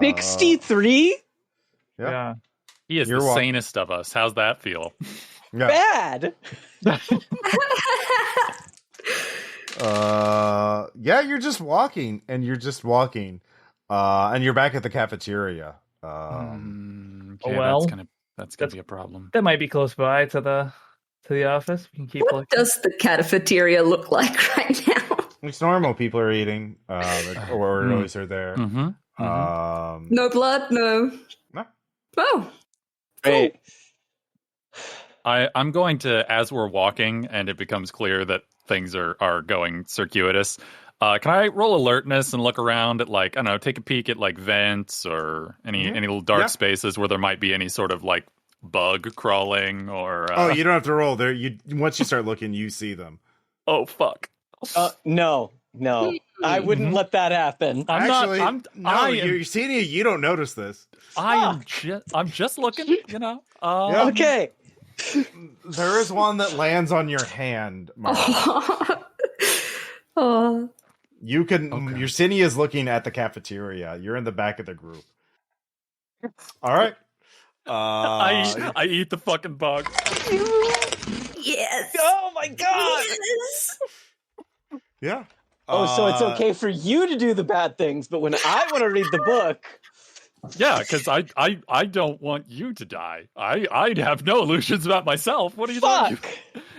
Speaker 5: 63?
Speaker 3: Yeah.
Speaker 2: He is the sanest of us. How's that feel?
Speaker 1: Yeah.
Speaker 5: Bad.
Speaker 1: Yeah, you're just walking, and you're back at the cafeteria.
Speaker 2: Okay,
Speaker 3: well,
Speaker 2: that's gonna be a problem.
Speaker 3: That might be close by to the office. We can keep
Speaker 4: What
Speaker 3: looking.
Speaker 4: does the cafeteria look like right now?
Speaker 1: It's normal. People are eating. The orderlies are there.
Speaker 2: Mm-hmm.
Speaker 4: No blood, no. Oh,
Speaker 5: Great.
Speaker 2: I'm going to, as we're walking, and it becomes clear that things are going circuitous. Can I roll alertness and look around at, like, I don't know, take a peek at, like, vents or any little dark spaces where there might be any sort of, like, bug crawling or...
Speaker 1: Oh, you don't have to roll there. Once you start looking, you see them.
Speaker 2: Oh, fuck.
Speaker 5: No. I wouldn't let that happen.
Speaker 1: Yersinia, you don't notice this.
Speaker 2: I'm just looking, you know.
Speaker 5: Okay.
Speaker 1: There is one that lands on your hand, Marley.
Speaker 4: oh.
Speaker 1: You can. Okay. Yersinia is looking at the cafeteria. You're in the back of the group. All right.
Speaker 2: I eat the fucking bug.
Speaker 4: Yes.
Speaker 5: Oh my god.
Speaker 4: Yes.
Speaker 1: Yeah.
Speaker 5: So it's okay for you to do the bad things, but when I want to read the book.
Speaker 2: Yeah, because I don't want you to die. I'd have no illusions about myself. What are you talking?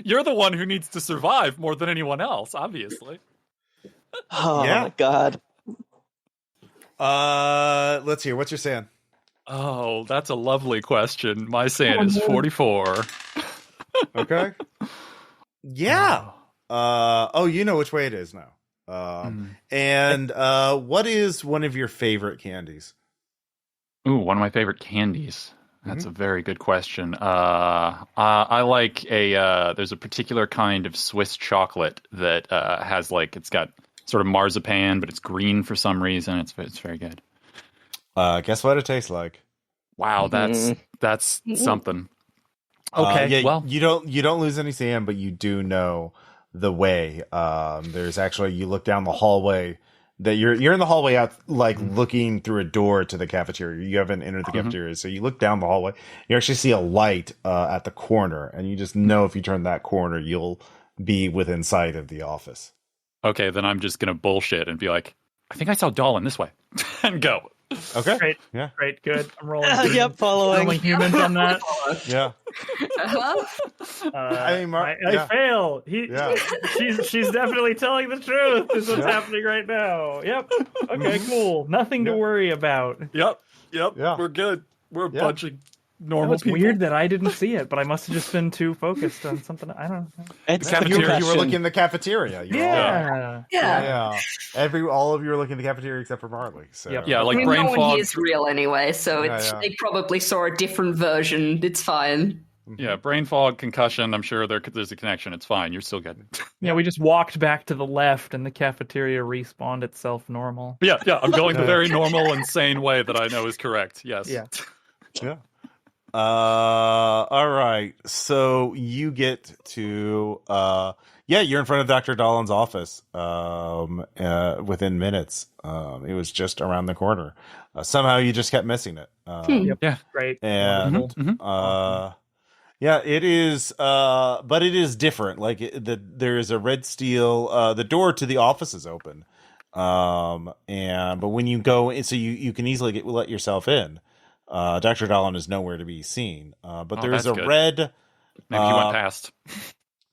Speaker 2: You're the one who needs to survive more than anyone else, obviously.
Speaker 5: Oh my god.
Speaker 1: Let's hear. What's your sand?
Speaker 2: Oh, that's a lovely question. My sand is 44.
Speaker 1: Okay. Yeah. You know which way it is now. And what is one of your favorite candies?
Speaker 2: Ooh, one of my favorite candies. That's a very good question. I like there's a particular kind of Swiss chocolate that has, like, it's got sort of marzipan, but it's green for some reason. It's very good.
Speaker 1: Guess what it tastes like?
Speaker 2: Wow, that's something. Okay, well,
Speaker 1: you don't lose any sand, but you do know the way. There's actually, you look down the hallway. That you're in the hallway out, like, looking through a door to the cafeteria. You haven't entered the cafeteria, so you look down the hallway. You actually see a light at the corner, and you just know if you turn that corner, you'll be within sight of the office.
Speaker 2: Okay, then I'm just gonna bullshit and be like, I think I saw Dolan this way, and go.
Speaker 1: Okay.
Speaker 3: Great.
Speaker 1: Yeah.
Speaker 3: Great. Good. I'm rolling.
Speaker 5: Yep. Following
Speaker 3: humans on that.
Speaker 1: Yeah.
Speaker 3: I fail. She's definitely telling the truth. This is what's happening right now. Yep. Okay. Cool. Nothing to worry about.
Speaker 2: Yep.
Speaker 1: Yeah.
Speaker 2: We're good. We're a bunch of normal
Speaker 3: It's
Speaker 2: people.
Speaker 3: weird that I didn't see it, but I must have just been too focused on something. I don't know.
Speaker 5: It's
Speaker 1: You were looking in the cafeteria.
Speaker 3: Yeah.
Speaker 1: All of you were looking in the cafeteria except for Marley. So.
Speaker 3: Yep.
Speaker 2: Yeah, like
Speaker 4: I mean,
Speaker 2: brain
Speaker 4: no one
Speaker 2: fog.
Speaker 4: here is real anyway, so they probably saw a different version. It's fine.
Speaker 2: Yeah, brain fog, concussion. I'm sure there's a connection. It's fine. You're still good.
Speaker 3: Yeah, we just walked back to the left, and the cafeteria respawned itself normal.
Speaker 2: Yeah. I'm going the very normal and sane way that I know is correct. Yes.
Speaker 3: Yeah.
Speaker 1: Yeah. All right. So you get to you're in front of Dr. Dolan's office within minutes. It was just around the corner. Somehow you just kept missing it.
Speaker 3: Yep. Yeah. Great.
Speaker 1: And Yeah, it is, but it is different. Like there is a red steel. The door to the office is open, but when you go in, so you can easily let yourself in. Dr. Dolan is nowhere to be seen, but there is a
Speaker 2: good.
Speaker 1: red.
Speaker 2: Maybe he went past.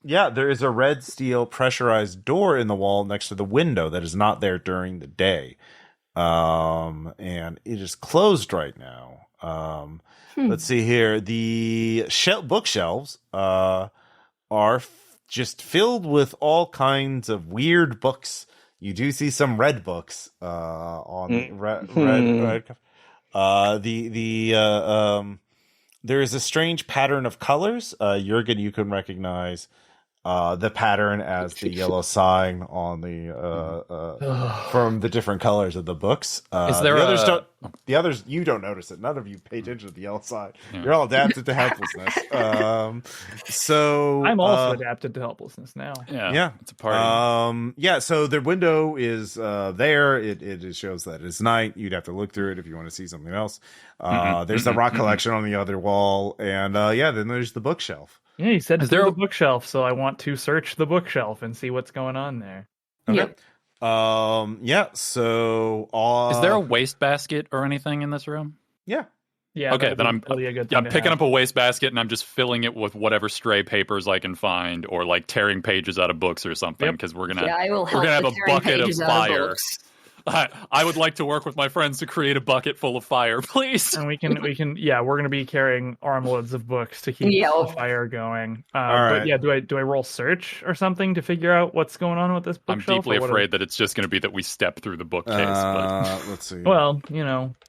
Speaker 1: Yeah, there is a red steel pressurized door in the wall next to the window that is not there during the day, and it is closed right now. Let's see here. The bookshelves are just filled with all kinds of weird books. You do see some red books on the red. There is a strange pattern of colors. Jørgen, you can recognize the pattern as the yellow sign on the from the different colors of the books.
Speaker 2: Is there
Speaker 1: the others you don't notice it. None of you pay attention to the yellow sign. Yeah. You're all adapted to helplessness. So
Speaker 3: I'm also adapted to helplessness now.
Speaker 1: Yeah,
Speaker 2: it's a party.
Speaker 1: So the window is there. It shows that it's night. You'd have to look through it if you want to see something else. There's the rock collection on the other wall, and then there's the bookshelf.
Speaker 3: Yeah, you said a bookshelf, so I want to search the bookshelf and see what's going on there.
Speaker 1: Okay. Yep. So
Speaker 2: is there a wastebasket or anything in this room?
Speaker 1: Yeah.
Speaker 3: Yeah.
Speaker 2: Okay, then I'm
Speaker 3: really a good thing
Speaker 2: I'm picking up a wastebasket and I'm just filling it with whatever stray papers I can find, or like tearing pages out of books or something, because we're gonna have a bucket of fire. I would like to work with my friends to create a bucket full of fire, please.
Speaker 3: And we're going to be carrying armloads of books to keep the fire going. But yeah, do I roll search or something to figure out what's going on with this bookshelf?
Speaker 2: I'm deeply afraid that it's just going to be that we step through the bookcase. But
Speaker 1: let's see.
Speaker 3: Well,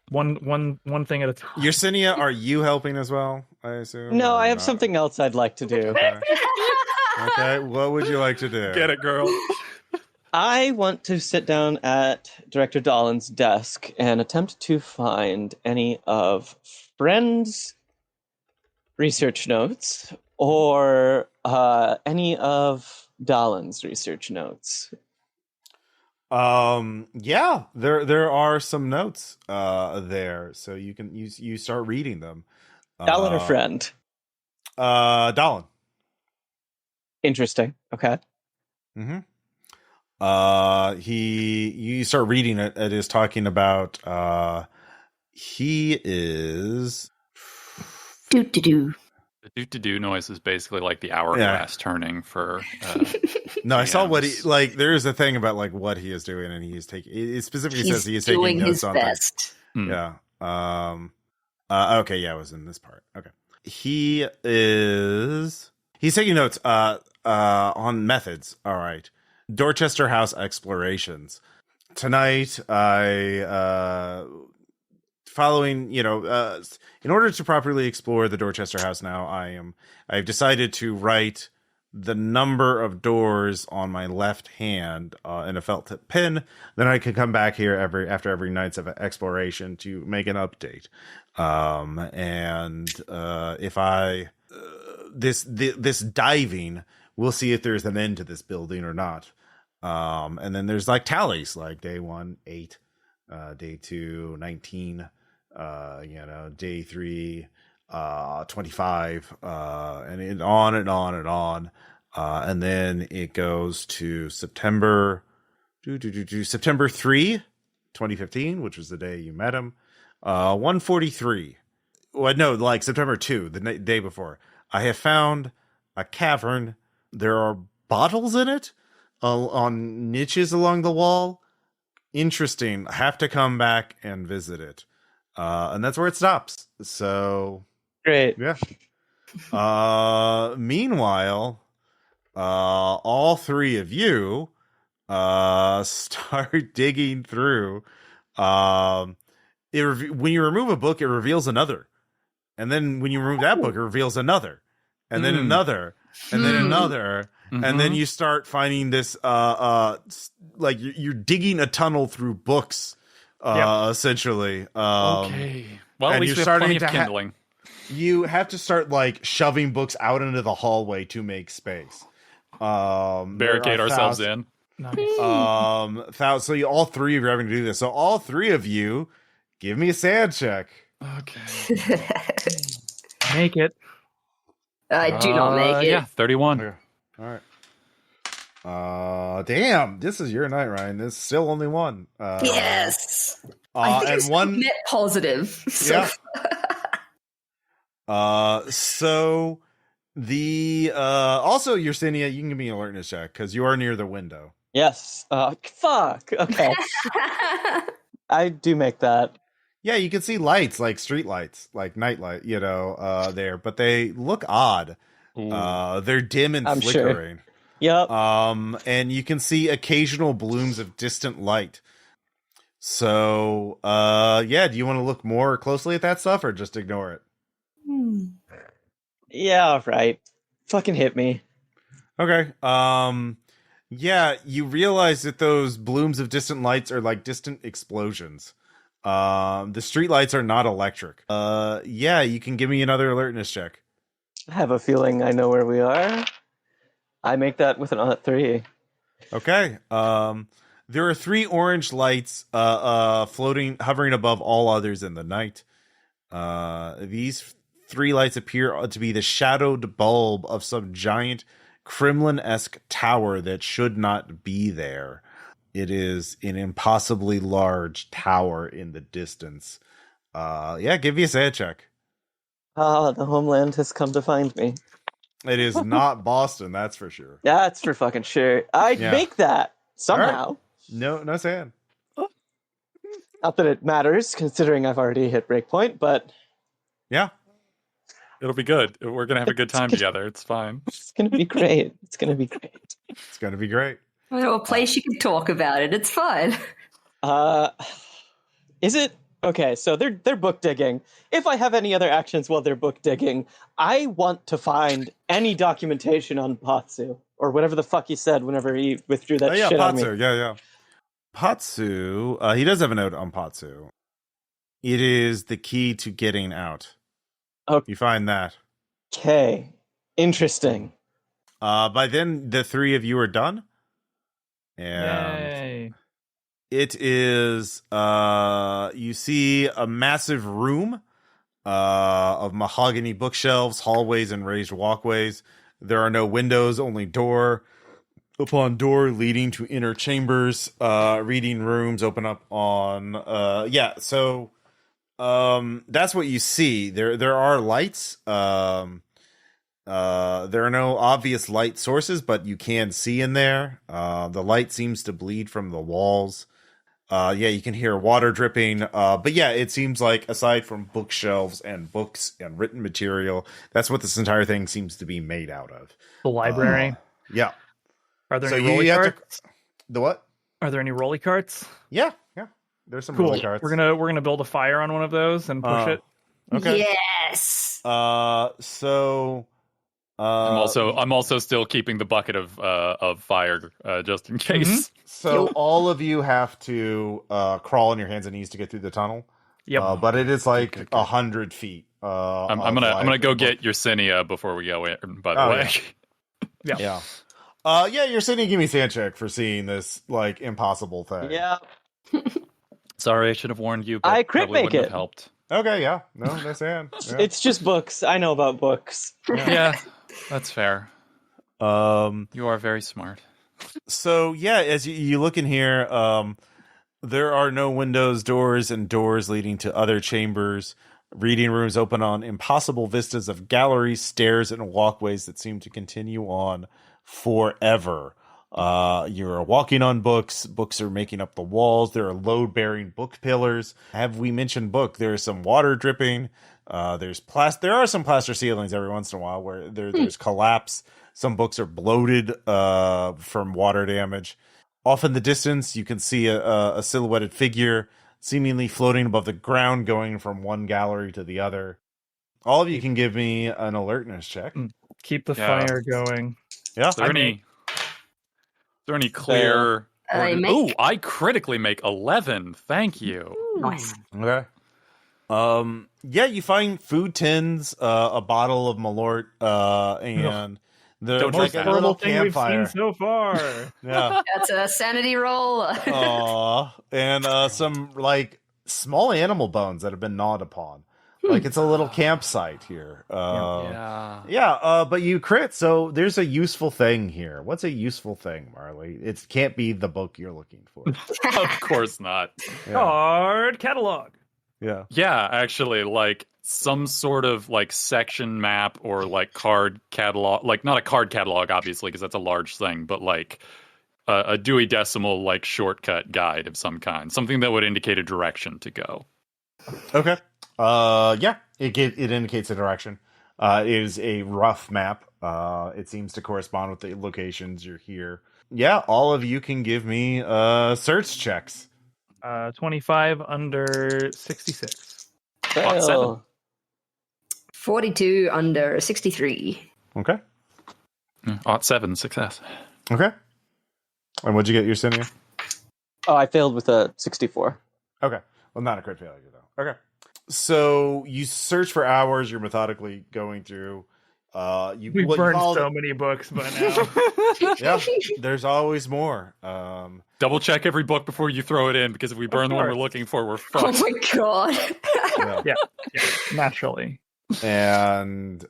Speaker 3: one thing at a time.
Speaker 1: Yersinia, are you helping as well, I assume?
Speaker 5: No, I have something else I'd like to do.
Speaker 1: Okay, what would you like to do?
Speaker 2: Get it, girl.
Speaker 5: I want to sit down at Director Dolan's desk and attempt to find any of Friend's research notes or any of Dolan's research notes.
Speaker 1: Yeah, there are some notes there, so you can you start reading them.
Speaker 5: Dolan or Friend?
Speaker 1: Dolan.
Speaker 5: Interesting. Okay.
Speaker 1: Mm-hmm. You start reading it. It is talking about he is
Speaker 4: do.
Speaker 2: The do noise is basically like the hourglass turning for
Speaker 1: no, I saw what he like. There is a thing about like what he is doing, and he is taking. It specifically says he is taking notes on best. Yeah. Okay. Yeah, it was in this part. Okay. He's taking notes on methods. All right. Dorchester House explorations. Tonight, following, in order to properly explore the Dorchester House now, I've decided to write the number of doors on my left hand in a felt tip pen. Then I can come back here after every night's of exploration to make an update. If this diving, we'll see if there's an end to this building or not. And then there's like tallies, like day 1, 8, day 2, 19, day 3, 25, and it on and on and on. And then it goes to September 3, 2015, which was the day you met him. 143. Well, no, like September 2, the day before. I have found a cavern. There are bottles in it on niches along the wall. Interesting. I have to come back and visit it. And that's where it stops. So
Speaker 5: great.
Speaker 1: Yeah. Meanwhile, all three of you start digging through. When you remove a book, it reveals another. And then when you remove that book, it reveals another. And then another. And then another. Mm-hmm. And then you start finding this, like you're digging a tunnel through books, essentially.
Speaker 2: Okay. Well, at least we have plenty of kindling.
Speaker 1: You have to start like shoving books out into the hallway to make space.
Speaker 2: Barricade ourselves in.
Speaker 3: Nice.
Speaker 1: So all three of you are having to do this. So all three of you, give me a sand check.
Speaker 2: Okay.
Speaker 3: Make it.
Speaker 4: I do not make it.
Speaker 2: Yeah, 31.
Speaker 1: Okay. All right. Damn, this is your night, Ryan. There's still only one.
Speaker 4: Yes. I think
Speaker 1: and
Speaker 4: it's
Speaker 1: one
Speaker 4: net positive. So.
Speaker 1: Yeah. So the also Yersinia, you can give me an alertness check because you are near the window.
Speaker 5: Yes. Fuck. Okay. I do make that.
Speaker 1: Yeah, you can see lights like street lights, like night light, there, but they look odd. They're dim and
Speaker 5: I'm
Speaker 1: flickering.
Speaker 5: Sure. Yep.
Speaker 1: And you can see occasional blooms of distant light. So, do you want to look more closely at that stuff or just ignore it?
Speaker 5: Yeah, all right. Fucking hit me.
Speaker 1: Okay. You realize that those blooms of distant lights are like distant explosions. The street lights are not electric. You can give me another alertness check.
Speaker 5: I have a feeling I know where we are. I make that with an 3.
Speaker 1: Okay. There are 3 orange lights hovering above all others in the night. These 3 lights appear to be the shadowed bulb of some giant Kremlin-esque tower that should not be there. It is an impossibly large tower in the distance. Give me a SAD check.
Speaker 5: The homeland has come to find me.
Speaker 1: It is not Boston, that's for sure.
Speaker 5: That's for fucking sure. I'd make that somehow.
Speaker 1: Right. No SAD.
Speaker 5: Not that it matters, considering I've already hit breakpoint, but...
Speaker 1: Yeah.
Speaker 2: It'll be good. We're going to have a good time together. It's fine.
Speaker 5: It's going to be great. It's going to be great.
Speaker 1: It's going to be great.
Speaker 4: I know a place you can talk about it. It's fine.
Speaker 5: Is it... Okay, so they're book digging. If I have any other actions while they're book digging, I want to find any documentation on Patsu, or whatever the fuck he said whenever he withdrew that shit on me.
Speaker 1: Patsu. Yeah. Patsu, he does have a note on Patsu. It is the key to getting out.
Speaker 5: Okay.
Speaker 1: You find that.
Speaker 5: Okay. Interesting.
Speaker 1: By then, the 3 of you are done. And
Speaker 3: Yay.
Speaker 1: it is, you see a massive room of mahogany bookshelves, hallways, and raised walkways. There are no windows, only door upon door leading to inner chambers. Reading rooms open up on, that's what you see. There are lights. There are no obvious light sources, but you can see in there. The light seems to bleed from the walls. You can hear water dripping. It seems like aside from bookshelves and books and written material, that's what this entire thing seems to be made out of.
Speaker 3: The library.
Speaker 1: Yeah.
Speaker 3: Are there
Speaker 1: So
Speaker 3: any
Speaker 1: you
Speaker 3: rolly
Speaker 1: have to-
Speaker 3: carts?
Speaker 1: The what?
Speaker 3: Are there any rolly carts?
Speaker 1: Yeah. There's some
Speaker 3: Cool.
Speaker 1: rolling carts.
Speaker 3: We're gonna build a fire on one of those and push it.
Speaker 1: Okay.
Speaker 4: Yes.
Speaker 1: So
Speaker 2: I'm also still keeping the bucket of fire just in case.
Speaker 1: So all of you have to crawl on your hands and knees to get through the tunnel.
Speaker 3: Yep.
Speaker 1: But it is like 100 feet.
Speaker 2: I'm gonna go get Yersinia before we go in. By the way,
Speaker 1: Yeah. You're sitting. Give me a sand check for seeing this like impossible thing.
Speaker 5: Yeah.
Speaker 2: sorry, I should have warned you. But
Speaker 5: I crit
Speaker 2: probably
Speaker 5: make
Speaker 2: wouldn't
Speaker 5: it.
Speaker 2: have helped.
Speaker 1: Okay. Yeah. No, that's sand. Yeah.
Speaker 5: It's just books. I know about books.
Speaker 2: Yeah, that's fair. You are very smart.
Speaker 1: So as you look in here, there are no windows, doors, and doors leading to other chambers. Reading rooms open on impossible vistas of galleries, stairs, and walkways that seem to continue on forever. You're walking on books. Books are making up the walls. There are load-bearing book pillars. Have we mentioned book? There is some water dripping. There are some plaster ceilings every once in a while where there's collapse. Some books are bloated from water damage. Off in the distance, you can see a silhouetted figure seemingly floating above the ground, going from one gallery to the other. All of you can give me an alertness check.
Speaker 3: Keep the fire going.
Speaker 1: Yeah.
Speaker 2: Is there any clear? I critically make 11. Thank you.
Speaker 4: Nice.
Speaker 1: Okay. You find food tins, a bottle of Malort, and the
Speaker 2: Don't
Speaker 1: like
Speaker 2: drink
Speaker 1: a
Speaker 2: that.
Speaker 1: little
Speaker 3: thing we've
Speaker 1: campfire.
Speaker 3: seen so far.
Speaker 1: Yeah.
Speaker 4: That's a sanity roll.
Speaker 1: And some like small animal bones that have been gnawed upon. Like it's a little campsite here. But you crit, so there's a useful thing here. What's a useful thing, Marley? It can't be the book you're looking for.
Speaker 2: Of course not.
Speaker 1: Yeah.
Speaker 3: Card catalog.
Speaker 1: Yeah.
Speaker 2: Yeah, actually, like some sort of like section map or like card catalog, like not a card catalog, obviously, because that's a large thing, but like a Dewey Decimal like shortcut guide of some kind, something that would indicate a direction to go.
Speaker 1: Okay. It indicates a direction. It is a rough map. It seems to correspond with the locations you're here. Yeah, all of you can give me search checks.
Speaker 3: 25 under 66.
Speaker 5: Fail.
Speaker 4: 42 under 63.
Speaker 1: Okay.
Speaker 2: 7 success.
Speaker 1: Okay. And what'd you get, Yersinia?
Speaker 5: Oh, I failed with a 64.
Speaker 1: Okay. Well, not a crit failure, though. Okay. So you search for hours. You're methodically going through.
Speaker 3: We've burned so many books by now.
Speaker 1: Yeah, there's always more.
Speaker 2: Double check every book before you throw it in, because if we burn the one we're looking for, we're
Speaker 4: Oh
Speaker 2: fucked.
Speaker 4: my god.
Speaker 3: yeah, naturally.
Speaker 1: And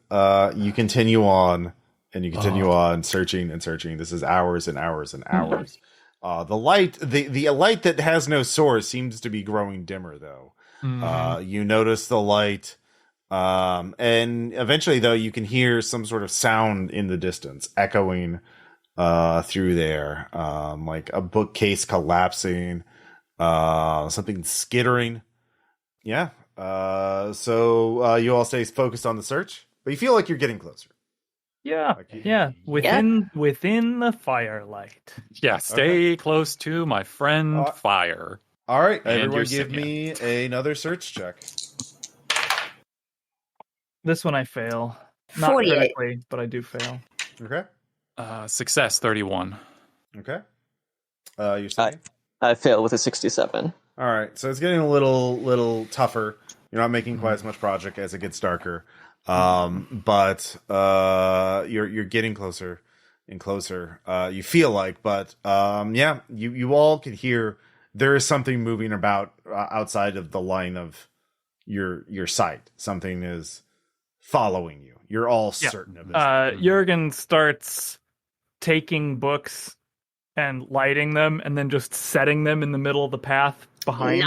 Speaker 1: you continue on, and you continue on searching and searching. This is hours and hours and hours. The light that has no source seems to be growing dimmer, though. You notice the light, and eventually, though, you can hear some sort of sound in the distance echoing through there, like a bookcase collapsing, something skittering. Yeah. So you all stay focused on the search, but you feel like you're getting closer.
Speaker 3: Yeah, within the firelight.
Speaker 2: Yeah, stay close to my friend Fire.
Speaker 1: All right,
Speaker 2: And
Speaker 1: everyone,
Speaker 2: Yersinia.
Speaker 1: give me another search check.
Speaker 3: This one I fail. Not
Speaker 4: 48.
Speaker 3: critically, but I do fail.
Speaker 1: Okay.
Speaker 2: Success 31.
Speaker 1: Okay. You're saying?
Speaker 5: I failed with a 67.
Speaker 1: All right, so it's getting a little tougher. You're not making quite as much project as it gets darker, but you're getting closer and closer. You feel like, but you all can hear there is something moving about outside of the line of your sight. Something is following you. You're all certain of this.
Speaker 3: Jørgen starts taking books and lighting them, and then just setting them in the middle of the path behind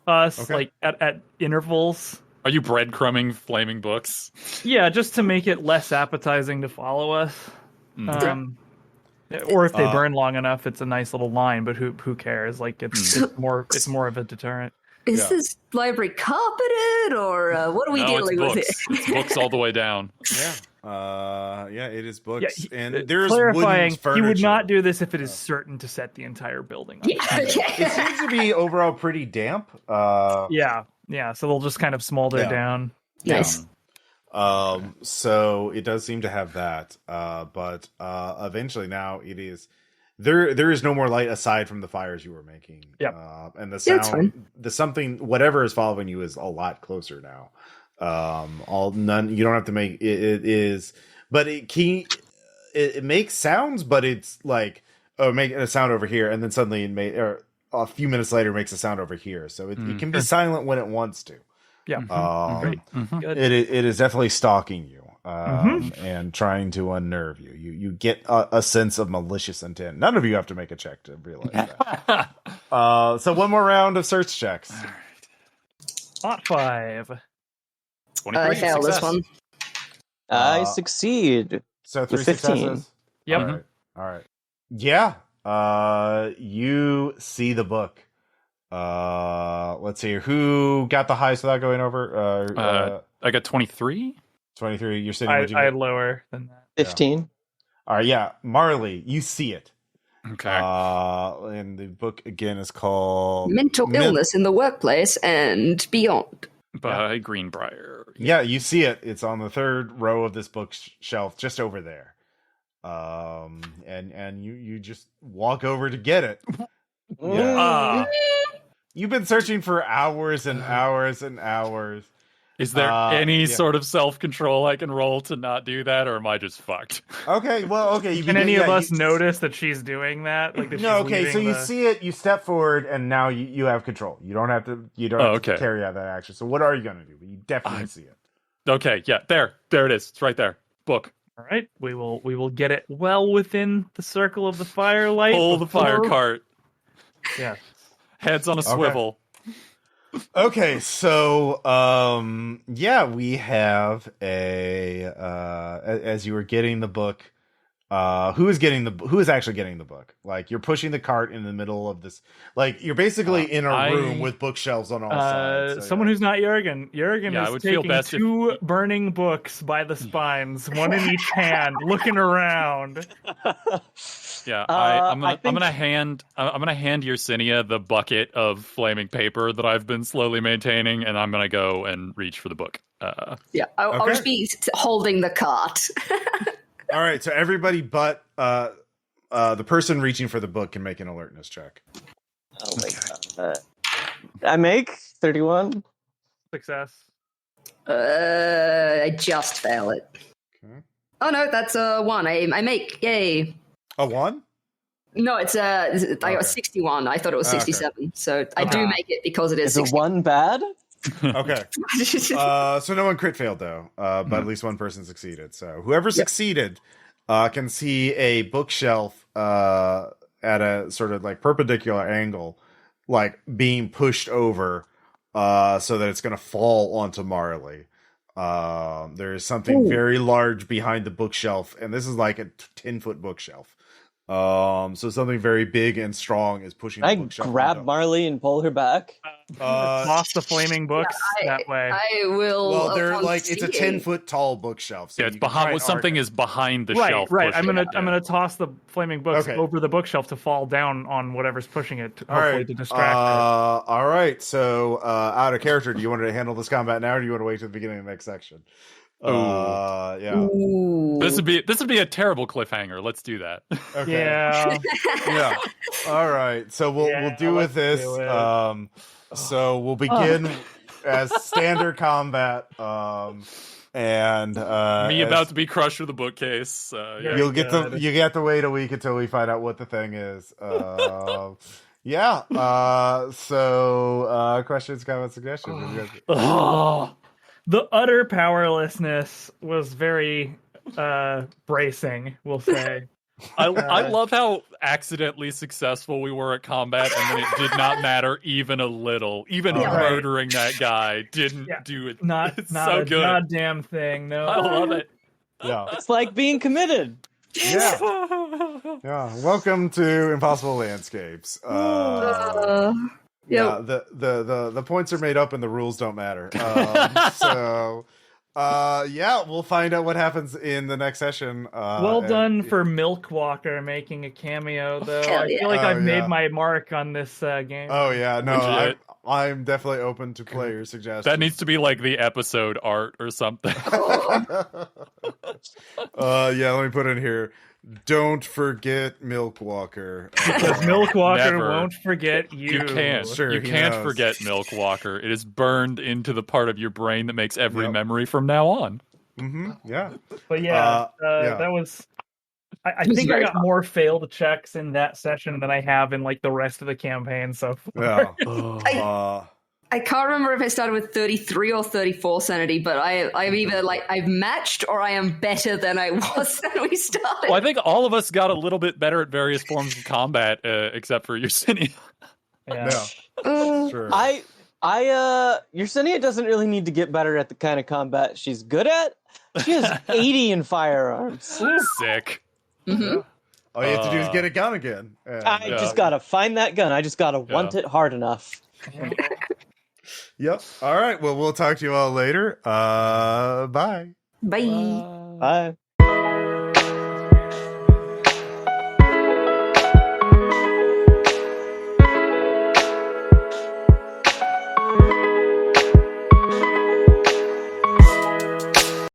Speaker 3: us, like at intervals.
Speaker 2: Are you breadcrumbing flaming books?
Speaker 3: Yeah, just to make it less appetizing to follow us. Or if they burn long enough, it's a nice little line. But who cares? Like it's more of a deterrent.
Speaker 4: Is this library carpeted, or what are we dealing with here?
Speaker 2: It's books all the way down.
Speaker 1: It is books, and there's
Speaker 3: clarifying.
Speaker 1: wooden furniture.
Speaker 3: He would not do this if it is certain to set the entire building on fire.
Speaker 1: It seems to be overall pretty damp.
Speaker 3: Yeah. So they'll just kind of smolder down.
Speaker 4: Nice.
Speaker 1: So it does seem to have that, but eventually now it is there is no more light aside from the fires you were making. And the sound, whatever is following you is a lot closer now. You don't have to make it is, but it makes sounds, but it's like making a sound over here, and then suddenly a few minutes later makes a sound over here. So it can be silent when it wants to.
Speaker 3: Great. Good.
Speaker 1: It is definitely stalking you and trying to unnerve you. You get a sense of malicious intent. None of you have to make a check to realize that. So one more round of search checks.
Speaker 3: Hot 5.
Speaker 2: 23
Speaker 4: I failed
Speaker 2: success.
Speaker 4: this one.
Speaker 5: I succeed.
Speaker 1: So 3
Speaker 5: with 15.
Speaker 1: successes.
Speaker 3: Yep.
Speaker 1: All right. Yeah. You see the book. Let's see. Who got the highest without going over?
Speaker 2: I got 23.
Speaker 1: 23. You're sitting.
Speaker 3: I had lower than that.
Speaker 5: 15.
Speaker 1: All right. Yeah. Marley, you see it.
Speaker 2: Okay.
Speaker 1: And the book again is called
Speaker 4: Mental illness in the workplace and beyond.
Speaker 2: By Greenbrier.
Speaker 1: Yeah, you see it. It's on the third row of this bookshelf, just over there. And you just walk over to get it. Yeah. You've been searching for hours and hours and hours.
Speaker 2: Is there any
Speaker 1: yeah.
Speaker 2: sort of self-control I can roll to not do that, or am I just fucked?
Speaker 1: Okay, well, okay.
Speaker 3: Can any of us notice that she's doing that? Like that
Speaker 1: No,
Speaker 3: she's
Speaker 1: okay. So
Speaker 3: leaving
Speaker 1: you see it, you step forward, and now you have control. You don't have to. You don't have to carry out that action. So what are you going to do? You definitely see it.
Speaker 2: Okay, yeah, there it is. It's right there. Book.
Speaker 3: All right, we will get it well within the circle of the firelight.
Speaker 2: Pull the fire cart.
Speaker 3: Yeah,
Speaker 2: heads on a swivel.
Speaker 1: Okay, so we have as you were getting the book, who is actually getting the book? Like, you're pushing the cart in the middle of this, like you're basically in a room with bookshelves on all sides. So,
Speaker 3: someone who's not Jørgen. Jørgen is taking two burning books by the spines, one in each hand, looking around.
Speaker 2: Yeah, I'm gonna hand Yersinia the bucket of flaming paper that I've been slowly maintaining, and I'm gonna go and reach for the book.
Speaker 4: I'll just be holding the cart.
Speaker 1: All right, so everybody but the person reaching for the book can make an alertness check.
Speaker 5: Oh my god! I make 31.
Speaker 3: Success.
Speaker 4: I just fail it.
Speaker 1: Okay.
Speaker 4: Oh no, that's a 1. I make yay.
Speaker 1: A 1?
Speaker 4: No, it's I got 61. I thought it was 67. Okay. So I do make it because it is.
Speaker 5: Is 60. A 1 bad?
Speaker 1: Okay. So no one crit failed though, but at least one person succeeded. So whoever succeeded can see a bookshelf at a sort of like perpendicular angle, like being pushed over, so that it's going to fall onto Marley. There is something very large behind the bookshelf, and this is like a 10-foot bookshelf. So something very big and strong is pushing the bookshelf.
Speaker 5: I grab Marley and pull her back.
Speaker 3: Toss the flaming books that way.
Speaker 4: I will.
Speaker 1: Well, they're like it's a 10-foot tall bookshelf. So
Speaker 2: it's behind. Something is behind the shelf.
Speaker 3: Right. I'm gonna toss the flaming books over the bookshelf to fall down on whatever's pushing it, hopefully to distract her.
Speaker 1: All right. So out of character, do you want to handle this combat now, or do you want to wait to the beginning of the next section? Yeah.
Speaker 4: Ooh.
Speaker 2: This would be a terrible cliffhanger. Let's do that.
Speaker 1: Okay.
Speaker 3: Yeah.
Speaker 1: Yeah. All right. So we'll do with this. So we'll begin as standard combat. And
Speaker 2: me about to be crushed with a bookcase.
Speaker 1: You get to wait a week until we find out what the thing is. Yeah. So questions, comments, suggestions.
Speaker 3: The utter powerlessness was very bracing, we'll say.
Speaker 2: I love how accidentally successful we were at combat, and then it did not matter even a little. Even murdering that guy didn't do it.
Speaker 3: Not
Speaker 2: so
Speaker 3: a
Speaker 2: good.
Speaker 3: goddamn thing. No,
Speaker 2: I love it.
Speaker 1: Yeah,
Speaker 5: it's like being committed.
Speaker 1: Yeah, yeah. Welcome to Impossible Landscapes. Yeah, the points are made up and the rules don't matter. We'll find out what happens in the next session.
Speaker 3: Well done for Milkwalker making a cameo, though. I feel like I've made my mark on this game.
Speaker 1: Oh yeah, no, I'm definitely open to player suggestions.
Speaker 2: That needs to be like the episode art or something.
Speaker 1: Let me put in here. Don't forget Milkwalker.
Speaker 3: Because Milkwalker won't forget you.
Speaker 2: You can't.
Speaker 1: Sure,
Speaker 2: you can't forget Milkwalker. It is burned into the part of your brain that makes every memory from now on.
Speaker 1: Mm-hmm. Yeah.
Speaker 3: But that was... I think I got more failed checks in that session than I have in like the rest of the campaign so far.
Speaker 1: Yeah.
Speaker 4: I can't remember if I started with 33 or 34 sanity, but I've either I've matched or I am better than I was when we started.
Speaker 2: Well, I think all of us got a little bit better at various forms of combat, except for Yersinia.
Speaker 1: Yeah. Sure.
Speaker 5: Yersinia doesn't really need to get better at the kind of combat she's good at. She has 80 in firearms.
Speaker 2: Sick.
Speaker 4: Mm-hmm.
Speaker 1: All you have to do is get a gun again.
Speaker 5: I just gotta find that gun. I just gotta want it hard enough.
Speaker 1: Yep. All right. Well, we'll talk to you all later. Bye.
Speaker 4: Bye.
Speaker 5: Bye.